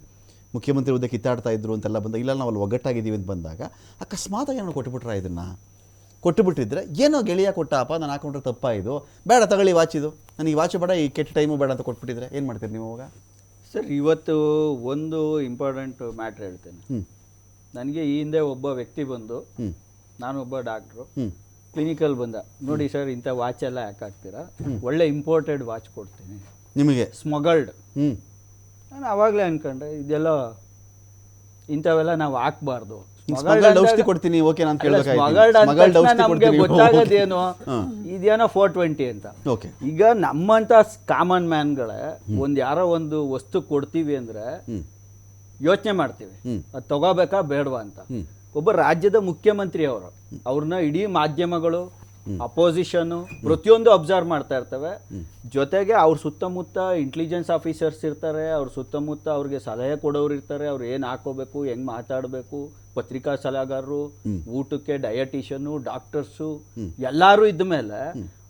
ಮುಖ್ಯಮಂತ್ರಿ ಹುದ್ದೆ ಕಿತ್ತಾಡ್ತಾ ಇದ್ರು ಅಂತೆಲ್ಲ ಬಂದಾಗ, ಇಲ್ಲ ನಾವು ಅಲ್ಲಿ ಒಗ್ಗಟ್ಟಾಗಿದ್ದೀವಿ ಅಂತ ಬಂದಾಗ ಅಕಸ್ಮಾತಾಗಿ ಏನೋ ಕೊಟ್ಟುಬಿಟ್ರ, ಇದನ್ನು ಕೊಟ್ಟುಬಿಟ್ಟಿದ್ರೆ ಏನೋ ಗೆಳೆಯ ಕೊಟ್ಟಪ್ಪ, ನಾನು ಹಾಕೊಂಡ್ರೆ ತಪ್ಪ, ಇದು ಬೇಡ ತಗೊಳ್ಳಿ ವಾಚ್, ಇದು ನನಗೆ ಈ ವಾಚ್ ಬೇಡ, ಈ ಕೆಟ್ಟ ಟೈಮು ಬೇಡ ಅಂತ ಕೊಟ್ಬಿಟ್ಟಿದ್ರೆ ಏನು ಮಾಡ್ತೀರಿ ನೀವು ಅವಾಗ? ಸರ್, ಇವತ್ತು ಒಂದು ಇಂಪಾರ್ಟೆಂಟ್ ಮ್ಯಾಟ್ರ್ ಹೇಳ್ತೇನೆ. ನನಗೆ ಈ ಹಿಂದೆ ಒಬ್ಬ ವ್ಯಕ್ತಿ ಬಂದು, ನಾನೊಬ್ಬ ಡಾಕ್ಟ್ರು, ಕ್ಲಿನಿಕಲ್ ಬಂದ, ನೋಡಿ ಸರ್ ಇಂಥ ವಾಚ್ ಎಲ್ಲ ಯಾಕೆ ಹಾಕ್ತೀರಾ, ಒಳ್ಳೆ ಇಂಪೋರ್ಟೆಡ್ ವಾಚ್ ಕೊಡ್ತೀನಿ ನಿಮಗೆ, ಸ್ಮಗಲ್ಡ್. ನಾನು ಆವಾಗಲೇ ಅನ್ಕೊಂಡೆ ಇದೆಲ್ಲ ಇಂಥವೆಲ್ಲ ನಾವು ಹಾಕ್ಬಾರ್ದು. ಔಷಧಿ ಕೊಡ್ತೀನಿ, ಓಕೆ ನಾನು ನಮಗೆ ಗೊತ್ತಾಗೋದೇನು, ಇದೇನೋ 420 ಅಂತ. ಈಗ ನಮ್ಮಂತ ಕಾಮನ್ ಮ್ಯಾನ್ಗಳೇ ಯಾರೋ ಒಂದು ವಸ್ತು ಕೊಡ್ತೀವಿ ಅಂದ್ರೆ ಯೋಚನೆ ಮಾಡ್ತೀವಿ, ಅದು ತಗೋಬೇಕಾ ಬೇಡವಾ ಅಂತ. ಒಬ್ಬ ರಾಜ್ಯದ ಮುಖ್ಯಮಂತ್ರಿ ಅವರು, ಅವ್ರನ್ನ ಇಡೀ ಮಾಧ್ಯಮಗಳು, ಅಪೋಸಿಷನ್ನು ಪ್ರತಿಯೊಂದು ಅಬ್ಸರ್ವ್ ಮಾಡ್ತಾ ಇರ್ತವೆ. ಜೊತೆಗೆ ಅವ್ರ ಸುತ್ತಮುತ್ತ ಇಂಟೆಲಿಜೆನ್ಸ್ ಆಫೀಸರ್ಸ್ ಇರ್ತಾರೆ, ಅವ್ರ ಸುತ್ತಮುತ್ತ ಅವ್ರಿಗೆ ಸಲಹೆ ಕೊಡೋರು ಇರ್ತಾರೆ, ಅವ್ರು ಏನು ಹಾಕೋಬೇಕು, ಹೆಂಗ್ ಮಾತಾಡಬೇಕು, ಪತ್ರಿಕಾ ಸಲಹೆಗಾರರು, ಊಟಕ್ಕೆ ಡಯಟಿಷಿಯನ್ನು, ಡಾಕ್ಟರ್ಸು ಎಲ್ಲರೂ ಇದ್ದ ಮೇಲೆ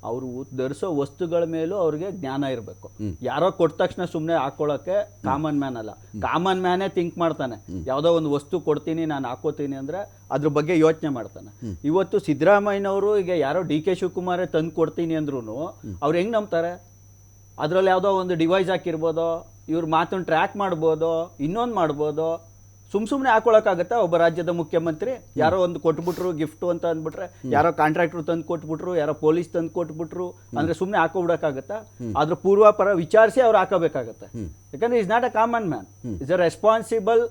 ಅವರು ಧರಿಸೋ ವಸ್ತುಗಳ ಮೇಲೂ ಅವ್ರಿಗೆ ಜ್ಞಾನ ಇರಬೇಕು. ಯಾರೋ ಕೊಟ್ಟ ತಕ್ಷಣ ಸುಮ್ಮನೆ ಹಾಕೊಳ್ಳೋಕೆ ಕಾಮನ್ ಮ್ಯಾನ್ ಅಲ್ಲ. ಕಾಮನ್ ಮ್ಯಾನೇ ಥಿಂಕ್ ಮಾಡ್ತಾನೆ, ಯಾವುದೋ ಒಂದು ವಸ್ತು ಕೊಡ್ತೀನಿ ನಾನು ಹಾಕೋತೀನಿ ಅಂದರೆ ಅದ್ರ ಬಗ್ಗೆ ಯೋಚನೆ ಮಾಡ್ತಾನೆ. ಇವತ್ತು ಸಿದ್ದರಾಮಯ್ಯನವರು ಈಗ ಯಾರೋ ಡಿ ಕೆ ಶಿವಕುಮಾರೇ ತಂದು ಕೊಡ್ತೀನಿ ಅಂದ್ರೂ ಅವ್ರು ಹೆಂಗೆ ನಂಬ್ತಾರೆ? ಅದರಲ್ಲಿ ಯಾವುದೋ ಒಂದು ಡಿವೈಸ್ ಹಾಕಿರ್ಬೋದೋ, ಇವ್ರ ಮಾತನ್ನು ಟ್ರ್ಯಾಕ್ ಮಾಡ್ಬೋದೋ, ಇನ್ನೊಂದು ಮಾಡ್ಬೋದೋ. ಸುಮ್ಮನೆ ಹಾಕೊಳಕ್ಕಾಗತ್ತಾ? ಒಬ್ಬ ರಾಜ್ಯದ ಮುಖ್ಯಮಂತ್ರಿ ಯಾರೋ ಒಂದು ಕೊಟ್ಬಿಟ್ರು ಗಿಫ್ಟು ಅಂತ ಅಂದ್ಬಿಟ್ರೆ, ಯಾರೋ ಕಾಂಟ್ರಾಕ್ಟ್ರು ತಂದು ಕೊಟ್ಬಿಟ್ರು, ಯಾರೋ ಪೊಲೀಸ್ ತಂದು ಕೊಟ್ಬಿಟ್ರು ಅಂದ್ರೆ ಸುಮ್ಮನೆ ಹಾಕೋಬಿಡಕ್ಕಾಗತ್ತಾ? ಅದ್ರ ಪೂರ್ವಾಪರ ವಿಚಾರಿಸಿ ಅವ್ರು ಹಾಕೋಬೇಕಾಗತ್ತೆ. ಯಾಕಂದ್ರೆ is not a common man, is a responsible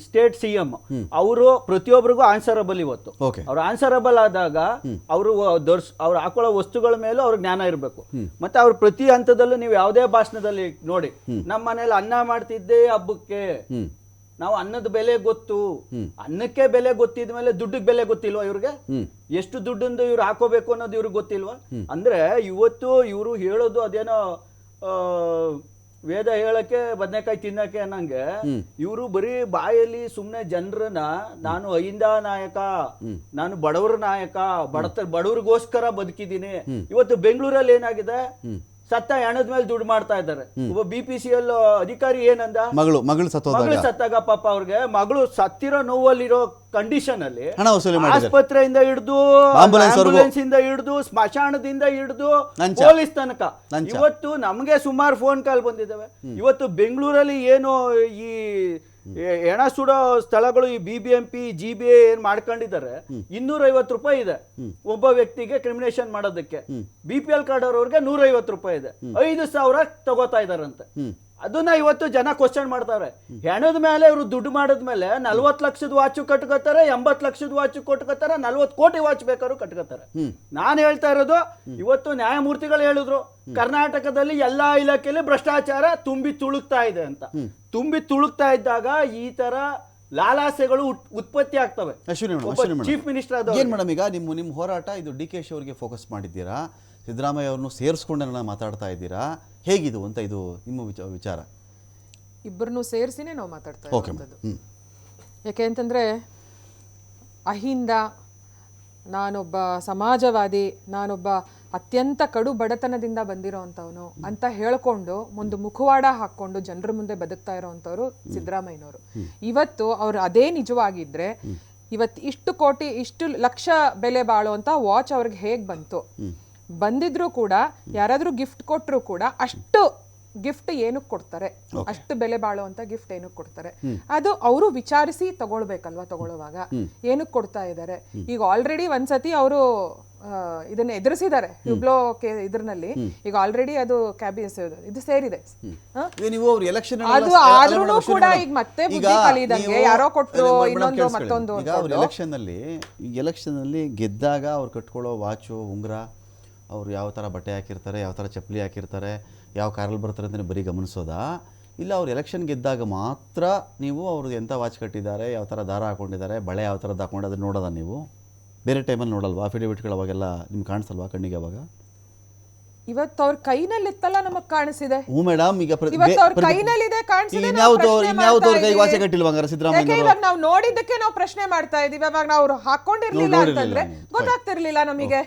state CM. ಅವರು ಪ್ರತಿಯೊಬ್ಬರಿಗೂ ಆನ್ಸರಬಲ್. ಇವತ್ತು ಅವ್ರು ಆನ್ಸರಬಲ್ ಆದಾಗ ಅವರು ಅವ್ರು ಹಾಕೊಳ್ಳೋ ವಸ್ತುಗಳ ಮೇಲೂ ಅವ್ರ ಜ್ಞಾನ ಇರಬೇಕು. ಮತ್ತೆ ಅವ್ರ ಪ್ರತಿ ಹಂತದಲ್ಲೂ ನೀವು ಯಾವುದೇ ಭಾಷಣದಲ್ಲಿ ನೋಡಿ, ನಮ್ಮ ಮನೇಲಿ ಅನ್ನ ಮಾಡ್ತಿದ್ದೆ ಹಬ್ಬಕ್ಕೆ, ನಾವು ಅನ್ನದ ಬೆಲೆ ಗೊತ್ತು, ಅನ್ನಕ್ಕೆ ಬೆಲೆ ಗೊತ್ತಿದ್ಮೇಲೆ ದುಡ್ಡಿಗೆ ಬೆಲೆ ಗೊತ್ತಿಲ್ವಾ ಇವ್ರಿಗೆ? ಎಷ್ಟು ದುಡ್ಡಿಂದ ಇವ್ರು ಹಾಕೋಬೇಕು ಅನ್ನೋದು ಇವ್ರಿಗೆ ಗೊತ್ತಿಲ್ವಾ? ಅಂದ್ರೆ ಇವತ್ತು ಇವರು ಹೇಳೋದು ಅದೇನೋ ವೇದ ಹೇಳಕ್ಕೆ ಬದನೆಕಾಯಿ ತಿನ್ನಕ್ಕೆ ಅನ್ನಂಗೆ, ಇವರು ಬರೀ ಬಾಯಲ್ಲಿ ಸುಮ್ನೆ ಜನರನ್ನ ನಾನು ಅಹಿಂದ ನಾಯಕ, ನಾನು ಬಡವರ ನಾಯಕ, ಬಡವರಿಗೋಸ್ಕರ ಬದುಕಿದ್ದೀನಿ. ಇವತ್ತು ಬೆಂಗಳೂರಲ್ಲಿ ಏನಾಗಿದೆ, ಸತ್ತ ಹೆಣದ ಮೇಲೆ ದುಡ್ಡು ಮಾಡ್ತಾ ಇದ್ದಾರೆ. ಒಬ್ಬ BPCL ಅಧಿಕಾರಿ ಏನಂದ, ಮಗಳು ಸತ್ತಾಗ ಪಾಪ ಅವ್ರಿಗೆ ಮಗಳು ಸತ್ತಿರೋ ನೋವಲ್ಲಿರೋ ಕಂಡೀಷನ್ ಅಲ್ಲಿ ಆಸ್ಪತ್ರೆಯಿಂದ ಹಿಡಿದು, ಆಂಬುಲೆನ್ಸ್ ಇಂದ ಹಿಡಿದು, ಸ್ಮಶಾನದಿಂದ ಹಿಡಿದು ಪೊಲೀಸ್ ತನಕ ಇವತ್ತು ನಮ್ಗೆ ಸುಮಾರು ಫೋನ್ ಕಾಲ್ ಬಂದಿದ್ದಾವೆ. ಇವತ್ತು ಬೆಂಗಳೂರಲ್ಲಿ ಏನು ಈ ಹೆಣ ಸುಡೋ ಸ್ಥಳಗಳು ಈ BBMP GBA ಏನ್ ಮಾಡ್ಕೊಂಡಿದ್ದಾರೆ, 250 ರೂಪಾಯಿ ಇದೆ ಒಬ್ಬ ವ್ಯಕ್ತಿಗೆ ಕ್ರಿಮಿನೇಷನ್ ಮಾಡೋದಕ್ಕೆ. BPL ಕಾರ್ಡ್ ಅವ್ರವ್ರಿಗೆ 150 ರೂಪಾಯಿ ಇದೆ, 5,000 ತಗೋತಾ ಇದಾರಂತೆ. ಅದನ್ನ ಇವತ್ತು ಜನ ಕ್ವಶನ್ ಮಾಡ್ತಾರೆ. ಹೆಣದ ಮೇಲೆ ಇವರು ದುಡ್ಡು ಮಾಡಿದ್ಮೇಲೆ 40 ಲಕ್ಷದ ವಾಚು ಕಟ್ಕೋತಾರೆ, 80 ಲಕ್ಷದ ವಾಚು ಕಟ್ಕೋತಾರೆ, 40 ಕೋಟಿ ವಾಚ್ ಬೇಕಾದ್ರು ಕಟ್ಕೋತಾರೆ. ನಾನು ಹೇಳ್ತಾ ಇರೋದು, ಇವತ್ತು ನ್ಯಾಯಮೂರ್ತಿಗಳು ಹೇಳಿದ್ರು ಕರ್ನಾಟಕದಲ್ಲಿ ಎಲ್ಲಾ ಇಲಾಖೆಯಲ್ಲಿ ಭ್ರಷ್ಟಾಚಾರ ತುಂಬಿ ತುಳುಕ್ತಾ ಇದೆ ಅಂತ. ತುಂಬಿ ತುಳುಕ್ತಾ ಇದ್ದಾಗ ಈ ತರ ಲಾಲಾಸೆಗಳು ಉತ್ಪತ್ತಿ ಆಗ್ತವೆ. ಚೀಫ್ ಮಿನಿಸ್ಟರ್ ಏನ್ ಮೇಡಮ್, ಈಗ ನಿಮ್ಮ ಹೋರಾಟ ಇದು ಡಿ ಕೆ ಶಿ ಅವರಿಗೆ ಫೋಕಸ್ ಮಾಡಿದ್ದೀರಾ, ಸಿದ್ದರಾಮಯ್ಯ ಅವ್ರನ್ನು ಸೇರಿಸ್ಕೊಂಡೆ ಮಾತಾಡ್ತಾ ಇದ್ದೀರಾ, ಹೇಗಿದು ಅಂತ ಇದು ನಿಮ್ಮ ವಿಚಾರ? ಇಬ್ಬರನ್ನು ಸೇರಿಸಿನೇ ನಾವು ಮಾತಾಡ್ತಾ ಇರೋದು. ಯಾಕೆ ಅಂತಂದರೆ ಅಹಿಂದ, ನಾನೊಬ್ಬ ಸಮಾಜವಾದಿ, ನಾನೊಬ್ಬ ಅತ್ಯಂತ ಕಡು ಬಡತನದಿಂದ ಬಂದಿರೋ ಅಂಥವನು ಅಂತ ಹೇಳ್ಕೊಂಡು ಒಂದು ಮುಖವಾಡ ಹಾಕ್ಕೊಂಡು ಜನರ ಮುಂದೆ ಬದುಕ್ತಾ ಇರೋವಂಥವ್ರು ಸಿದ್ದರಾಮಯ್ಯನವರು. ಇವತ್ತು ಅವ್ರು ಅದೇ ನಿಜವಾಗಿದ್ರೆ ಇವತ್ತು ಇಷ್ಟು ಕೋಟಿ ಇಷ್ಟು ಲಕ್ಷ ಬೆಲೆ ಬಾಳುವಂಥ ವಾಚ್ ಅವ್ರಿಗೆ ಹೇಗೆ ಬಂತು? ಬಂದಿದ್ರು ಕೂಡ ಯಾರಾದ್ರೂ ಗಿಫ್ಟ್ ಕೊಟ್ಟರು ಕೂಡ ಅಷ್ಟು ಗಿಫ್ಟ್ ಏನಕ್ಕೆ ಕೊಡ್ತಾರೆ, ಅಷ್ಟು ಬೆಲೆ ಬಾಳುವಂತ ಗಿಫ್ಟ್ ಏನಕ್ಕೆ ಕೊಡ್ತಾರೆ? ಅದು ಅವರು ವಿಚಾರಿಸಿ ತಗೊಳ್ಬೇಕಲ್ವಾ? ತಗೊಳ್ಳುವಾಗ ಏನಕ್ಕೆ ಕೊಡ್ತಾ ಇದ್ದಾರೆ? ಈಗ ಆಲ್ರೆಡಿ ಒಂದ್ಸತಿ ಅವರು ಇದನ್ನ ಎದುರಿಸಿದ್ದಾರೆ ಹುಬ್ಳೋ ಇದ್ರಲ್ಲಿ. ಈಗ ಆಲ್ರೆಡಿ ಅದು ಇದು ಸೇರಿದೆ. ಅದು ಆದ್ರೂ ಕೂಡ ಈಗ ಮತ್ತೆ ಬುದ್ಧಿ ಕಲಿದಂಗೆ ಯಾರೋ ಕೊಟ್ಟರು ಇನ್ನೊಂದು ಮತ್ತೊಂದು. ಎಲೆಕ್ಷನ್ ಅಲ್ಲಿ ಗೆದ್ದಾಗ ಅವ್ರು ಕಟ್ಕೊಳ್ಳೋ ವಾಚು, ಉಂಗುರ, ಅವ್ರು ಯಾವ ಥರ ಬಟ್ಟೆ ಹಾಕಿರ್ತಾರೆ, ಯಾವ ಥರ ಚಪ್ಪಲಿ ಹಾಕಿರ್ತಾರೆ, ಯಾವ ಕಾರಲ್ಲಿ ಬರ್ತಾರೆ ಅಂತಲೇ ಬರೀ ಗಮನಿಸೋದಾ, ಇಲ್ಲ ಅವ್ರು ಎಲೆಕ್ಷನ್ ಗೆದ್ದಾಗ ಮಾತ್ರ ನೀವು ಅವ್ರದ್ದು ಎಂಥ ವಾಚ್ ಕಟ್ಟಿದ್ದಾರೆ, ಯಾವ ಥರ ದಾರ ಹಾಕೊಂಡಿದ್ದಾರೆ, ಬಳೆ ಯಾವ ಥರದ್ದು ಹಾಕೊಂಡು ಅದನ್ನು ನೋಡೋದ ನೀವು? ಬೇರೆ ಟೈಮಲ್ಲಿ ನೋಡಲ್ವಾ? ಅಫಿಡೇವಿಟ್ಗಳು ಅವಾಗೆಲ್ಲ ನಿಮ್ಗೆ ಕಾಣಿಸಲ್ವಾ ಕಣ್ಣಿಗೆ ಅವಾಗ? ಇವತ್ತು ಅವ್ರ ಕೈನಲ್ಲಿತ್ತಲ್ಲ ನಮಗ್ ಕಾಣಿಸಿದೆ. ಹ್ಞೂ ಮೇಡಮ್, ಈಗ ಇವತ್ತು ಅವ್ರ ಕೈನಲ್ಲಿದೆ ಕಾಣಿಸಿದೆ. ಇನ್ಯಾವ್ದು ಕೈ ವಾಚ ಕಟ್ಟಿಲ್ವಾ ಹಂಗಾರೆ ಸಿದ್ದರಾಮಯ್ಯ? ಇವಾಗ ನಾವು ನೋಡಿದ್ದಕ್ಕೆ ನಾವು ಪ್ರಶ್ನೆ ಮಾಡ್ತಾ ಇದೀವಿ. ಇವಾಗ ನಾವು ಹಾಕೊಂಡಿರ್ಲಿಲ್ಲ ಅಂತಂದ್ರೆ ಗೊತ್ತಾಗ್ತಿರ್ಲಿಲ್ಲ ನಮಗೆ.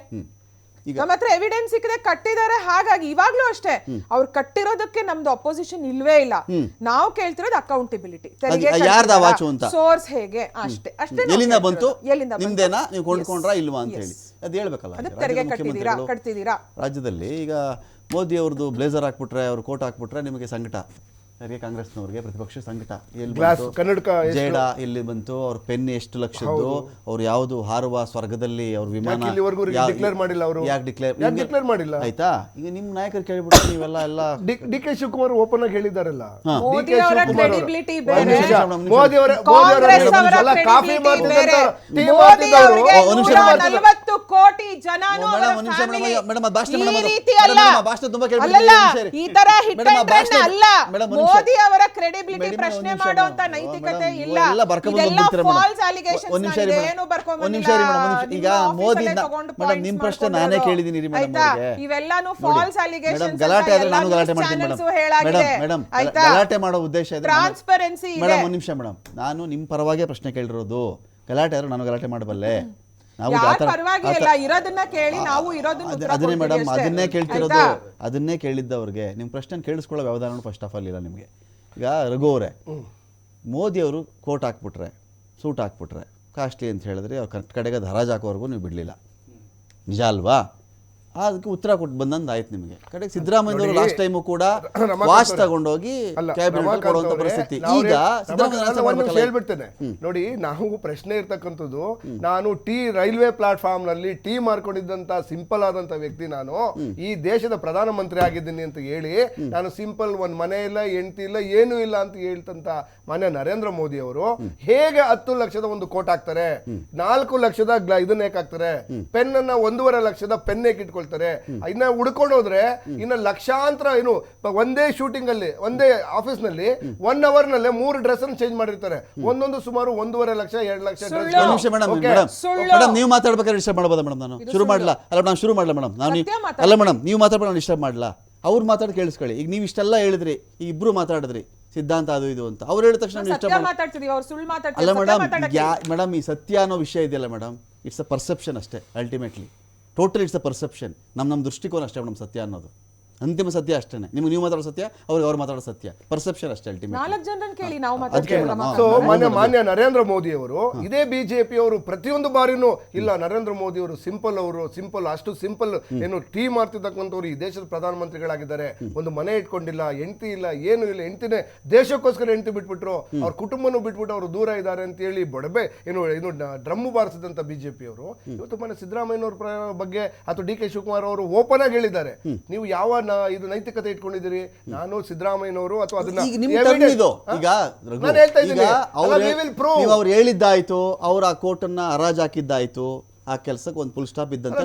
ನಮ್ಮ ಹತ್ರ ಎವಿಡೆನ್ಸ್ ಸಿಕ್ಕದೆ ಕಟ್ಟಿದ್ದಾರೆ. ಹಾಗಾಗಿ ಇವಾಗ್ಲೂ ಅಷ್ಟೇ ಅವ್ರು ಕಟ್ಟಿರೋದಕ್ಕೆ ನಮ್ದು ಅಪೋಸಿಷನ್ ಇಲ್ವೇ ಇಲ್ಲ. ನಾವು ಕೇಳ್ತಿರೋದು ಅಕೌಂಟಬಿಲಿಟಿ, ಯಾರ್ದ ವಾಚು ಅಂತ, ಸೋರ್ಸ್ ಹೇಗೆ, ಅಷ್ಟೇ ಅಷ್ಟೇ. ಎಲ್ಲಿಂದ ಬಂತು, ಎಲ್ಲಿಂದ ನಿಮ್ದೇನಾ, ನೀವು ಕೊಂಡ್ಕೊಂಡ್ರಾ ಇಲ್ವಾ ಅಂತ ಹೇಳಿ ಅದು ಹೇಳ್ಬೇಕಲ್ಲ. ತೆರಿಗೆ ಕಟ್ಟಿದೀರಾ, ಕಟ್ತಿದ್ದೀರಾ? ರಾಜ್ಯದಲ್ಲಿ ಈಗ ಮೋದಿ ಅವ್ರದ್ದು ಬ್ಲೇಸರ್ ಹಾಕ್ಬಿಟ್ರೆ, ಅವ್ರು ಕೋಟ್ ಹಾಕ್ಬಿಟ್ರೆ ನಿಮಗೆ ಸಂಕಟ, ಯಾರಿಗೆ ಕಾಂಗ್ರೆಸ್ನವ್ರಿಗೆ ಪ್ರತಿಪಕ್ಷ ಸಂಕಟ. ಎಲ್ಲಿ ಬಂತು ಜೇಡ, ಎಲ್ಲಿ ಬಂತು ಅವ್ರ ಪೆನ್ ಎಷ್ಟು ಲಕ್ಷದ್ದು, ಅವ್ರು ಯಾವುದು ಹಾರುವ ಸ್ವರ್ಗದಲ್ಲಿ ಅವ್ರ ವಿಮಾನ ಡಿಕ್ಲೇರ್ ಮಾಡಿಲ್ಲ. ಅವರು ಯಾಕೆ ಡಿಕ್ಲೇರ್ ಮಾಡಿಲ್ಲ ಆಯ್ತಾ? ಈಗ ನಿಮ್ಮ ನಾಯಕರು ಕೇಳ್ಬಿಟ್ಟು ನೀವೆಲ್ಲ ಎಲ್ಲ ಡಿ ಕೆ ಶಿವಕುಮಾರ್ ಓಪನ್ ಆಗಿ ಹೇಳಿದಾರಲ್ಲ. ಮೋದಿ ಅವರ ಕ್ರೆಡಿಬಿಲಿಟಿ ಬೇರೆ, ಮೋದಿ ಅವರ ಕಾಫಿ ಮಾಡ್ತಿದ್ದಂತ ಟೀಮ್ ಮಾಡ್ತಿದ್ದವರು 40 ಕೋಟಿ ಜನನು ಅವರ ಫ್ಯಾಮಿಲಿ ಈ ರೀತಿ ಅಲ್ಲ. ಅಲ್ಲಲ್ಲ, ಈ ತರ ಹಿಟ್ ಅಂಡ್ ರನ್ ಅಲ್ಲ. ಮೋದಿ ಅವರ ಕ್ರೆಡಿಬಿಲಿಟಿ ಪ್ರಶ್ನೆ ಮಾಡುವಂತ ನೈತಿಕತೆ ಇಲ್ಲ. ಇದೆಲ್ಲ ಫಾಲ್ಸ್ ಅಲಿಗೇಷನ್ಸ್. ನಾನು ಏನು ಬರ್ಕೊಂಡ್ಬಂದಿಲ್ಲ. ಈಗ ಮೋದಿ ಮೇಡಮ್ ನಿಮ್ಮ ಪ್ರಶ್ನೆ ನಾನೇ ಕೇಳಿದೀನಿ ರೀ ಮೇಡಮ್ ಅವರಿಗೆ. ಇವೆಲ್ಲಾನು ಫಾಲ್ಸ್ ಅಲಿಗೇಷನ್ಸ್. ಗಲಾಟೆ ಆದ್ರೆ ನಾನು ಗಲಾಟೆ ಮಾಡ್ತೀನಿ ಮೇಡಮ್. ಗಲಾಟೆ ಮಾಡೋ ಉದ್ದೇಶ ಇದೆ, ಟ್ರಾನ್ಸ್ಪರೆನ್ಸಿ ಇದೆ. ಮೇಡಮ್ ಒಂದು ನಿಮಿಷ ಮೇಡಮ್, ನಾನು ನಿಮ್ಮ ಪರವಾಗೇ ಪ್ರಶ್ನೆ ಕೇಳಿರೋದು. ಗಲಾಟೆ ಆದ್ರೆ ನಾನು ಗಲಾಟೆ ಮಾಡಬಲ್ಲೆ. ಅದನ್ನೇ ಮೇಡಮ್, ಅದನ್ನೇ ಕೇಳ್ತಿರೋದು, ಅದನ್ನೇ ಕೇಳಿದ್ದವ್ರಿಗೆ. ನಿಮ್ಮ ಪ್ರಶ್ನೆ ಕೇಳಿಸ್ಕೊಳ್ಳೋ ವ್ಯವಧಾನ ಫಸ್ಟ್ ಆಫ್ ಆಲ್ ಇಲ್ಲ ನಿಮಗೆ. ಈಗ ರಘು ಅವರೇ, ಮೋದಿ ಅವರು ಕೋಟ್ ಹಾಕ್ಬಿಟ್ರೆ, ಸೂಟ್ ಹಾಕ್ಬಿಟ್ರೆ ಕಾಸ್ಟ್ಲಿ ಅಂತ ಹೇಳಿದ್ರೆ ಅವ್ರು ಕಡೆಗೆ ಅದು ಹರಾಜು ಹಾಕೋವರೆಗೂ ನೀವು ಬಿಡಲಿಲ್ಲ, ನಿಜ ಅಲ್ವಾ? ಅದಕ್ಕೆ ಉತ್ತರ ಕೊಟ್ಟು ಬಂದಂದು ಆಯ್ತು ನಿಮಗೆ. ಕಡೆಗೆ ಸಿದ್ದರಾಮಯ್ಯವರು ಲಾಸ್ಟ್ ಟೈಮು ಕೂಡ ವಾಚ್ ತಗೊಂಡೋಗಿ ಕ್ಯಾಬಿನೆಟ್ ಕೊಡುವಂತ ಪರಿಸ್ಥಿತಿ. ಈಗ ಹೇಳ್ಬಿಡ್ತೇನೆ ನೋಡಿ, ನಾವು ಪ್ರಶ್ನೆ ಇರ್ತಕ್ಕಂಥದ್ದು, ನಾನು ರೈಲ್ವೆ ಪ್ಲಾಟ್ಫಾರ್ಮ್ ನಲ್ಲಿ ಟೀ ಮಾರ್ಕೊಂಡಿದ್ದಂತ ಸಿಂಪಲ್ ಆದಂತ ವ್ಯಕ್ತಿ ನಾನು ಈ ದೇಶದ ಪ್ರಧಾನಮಂತ್ರಿ ಆಗಿದ್ದೀನಿ ಅಂತ ಹೇಳಿ, ನಾನು ಸಿಂಪಲ್ ಒಂದ್ ಮನೆ ಇಲ್ಲ, ಹೆಂಡತಿ ಇಲ್ಲ, ಏನೂ ಇಲ್ಲ ಅಂತ ಹೇಳ್ತಂತ ಮನೆ ನರೇಂದ್ರ ಮೋದಿ ಅವರು ಹೇಗೆ 10 ಲಕ್ಷದ ಒಂದು ಕೋಟ್ ಹಾಕ್ತಾರೆ, 4 ಲಕ್ಷದ ಇದನ್ನ ಹೇಗೆ ಹಾಕ್ತಾರೆ, ಪೆನ್ ಅನ್ನ 1.5 ಲಕ್ಷದ ಪೆನ್ ಹೇಗೆ ಇಟ್ಕೊಳ್ತಾರೆ, ಇನ್ನ ಹುಡ್ಕೊಂಡು ಹೋದ್ರೆ ಇನ್ನ ಲಕ್ಷಾಂತರ ಏನು ಒಂದೇ ಶೂಟಿಂಗ್ ಅಲ್ಲಿ, ಒಂದೇ ಆಫೀಸ್ ನಲ್ಲಿ 1 ಅವರ್ ನಲ್ಲೇ 3 ಡ್ರೆಸ್ ಅನ್ನು ಚೇಂಜ್ ಮಾಡಿರ್ತಾರೆ. ಒಂದೊಂದು ಸುಮಾರು 1.5 ಲಕ್ಷ 2 ಲಕ್ಷ ಡ್ರೆಸ್. ಮೇಡಮ್ ನೀವು ಮಾತಾಡ್ಬೇಕಾದ್ರೆ ಡಿಸ್ಟರ್ಬ್ ಮಾಡಬೋದಾ ಮೇಡಮ್? ನಾನು ಶುರು ಮಾಡಲ್ಲ. ಅಲ್ಲ ನಾನು ಶುರು ಮಾಡಲ್ಲ ಮೇಡಮ್. ನಾನು ಅಲ್ಲ ಮೇಡಮ್, ನೀವು ಮಾತಾಡ್ಬೇಕು, ನಾನು ಡಿಸ್ಟರ್ಬ್ ಮಾಡಲ್ಲ. ಅವ್ರು ಮಾತಾಡಿ ಕೇಳಿಸ್ಕೊಳ್ಳಿ. ಈಗ ನೀವು ಇಷ್ಟೆಲ್ಲ ಹೇಳಿದ್ರಿ, ಈಗ ಇಬ್ರು ಮಾತಾಡಿದ್ರಿ ಸಿದ್ಧಾಂತ ಅದು ಇದು ಅಂತ. ಅವ್ರು ಹೇಳಿದ ತಕ್ಷಣ ಅಲ್ಲ ಮೇಡಮ್, ಈ ಸತ್ಯ ಅನ್ನೋ ವಿಷಯ ಇದೆಯಲ್ಲ ಮೇಡಮ್, ಇಟ್ಸ್ ಅ ಪರ್ಸೆಪ್ಷನ್ ಅಷ್ಟೇ. Ultimately total it's a perception. ನಮ್ಮ ದೃಷ್ಟಿಕೋನ ಅಷ್ಟೇ ಮೇಡಮ್ ಸತ್ಯ ಅನ್ನೋದು. ಅಂತಿಮ ಸತ್ಯ ಅಷ್ಟೇ. ನಿಮ್ಗೆ ನೀವು ಮಾತಾಡೋ ಸತ್ಯ, ಅವ್ರು ಮಾತಾಡೋ ಸತ್ಯ, ಪರ್ಸೆಪ್ಷನ್ ಅಷ್ಟೇ ಅಲ್ಟಿಮೇಟ್. ಮಾನ್ಯ ನರೇಂದ್ರ ಮೋದಿ ಅವರು, ಇದೇ ಬಿಜೆಪಿ ಅವರು ಪ್ರತಿಯೊಂದು ಬಾರಿನೂ ಇಲ್ಲ ನರೇಂದ್ರ ಮೋದಿ ಅವರು ಸಿಂಪಲ್ ಅಷ್ಟು ಸಿಂಪಲ್ ಏನು ಟೀ ಮಾಡ್ತಿದ್ದಕ್ಕಂಥವ್ರು ಈ ದೇಶದ ಪ್ರಧಾನಮಂತ್ರಿಗಳಾಗಿದ್ದಾರೆ. ಒಂದು ಮನೆ ಇಟ್ಕೊಂಡಿಲ್ಲ, ಹೆಂಡತಿ ಇಲ್ಲ, ಏನು ಇಲ್ಲ, ಹೆಂಡತಿನೇ ದೇಶಕ್ಕೋಸ್ಕರ ಹೆಂಡತಿ ಬಿಟ್ಬಿಟ್ರು, ಅವ್ರ ಕುಟುಂಬನೂ ಬಿಟ್ಬಿಟ್ಟು ಅವರು ದೂರ ಇದ್ದಾರೆ ಅಂತ ಹೇಳಿ ಬೊಡಬೆ ಏನು ಡ್ರಮ್ಮು ಬಾರಿಸಿದಂತ ಬಿಜೆಪಿ ಅವರು ಇವತ್ತು ಮನೆ ಸಿದ್ದರಾಮಯ್ಯನವ್ರ ಬಗ್ಗೆ ಅಥವಾ ಡಿ ಕೆ ಶಿವಕುಮಾರ್ ಅವರು ಓಪನ್ ಆಗಿ ಹೇಳಿದ್ದಾರೆ, ನೀವು ಯಾವ ಇದು ನೈತಿಕತೆ ಇಟ್ಕೊಂಡಿದ್ದೀರಿ? ನಾನು ಸಿದ್ದರಾಮಯ್ಯನವರು ಅಥವಾ ಅದನ್ನ ಅವ್ರು ಹೇಳಿದ್ದಾಯ್ತು, ಅವ್ರ ಆ ಕೋರ್ಟನ್ನ ಹರಾಜ್ ಹಾಕಿದ್ದಾಯ್ತು, ಆ ಕೆಲಸಕ್ಕೆ ಒಂದು ಫುಲ್ ಸ್ಟಾಪ್ ಇದ್ದಂತ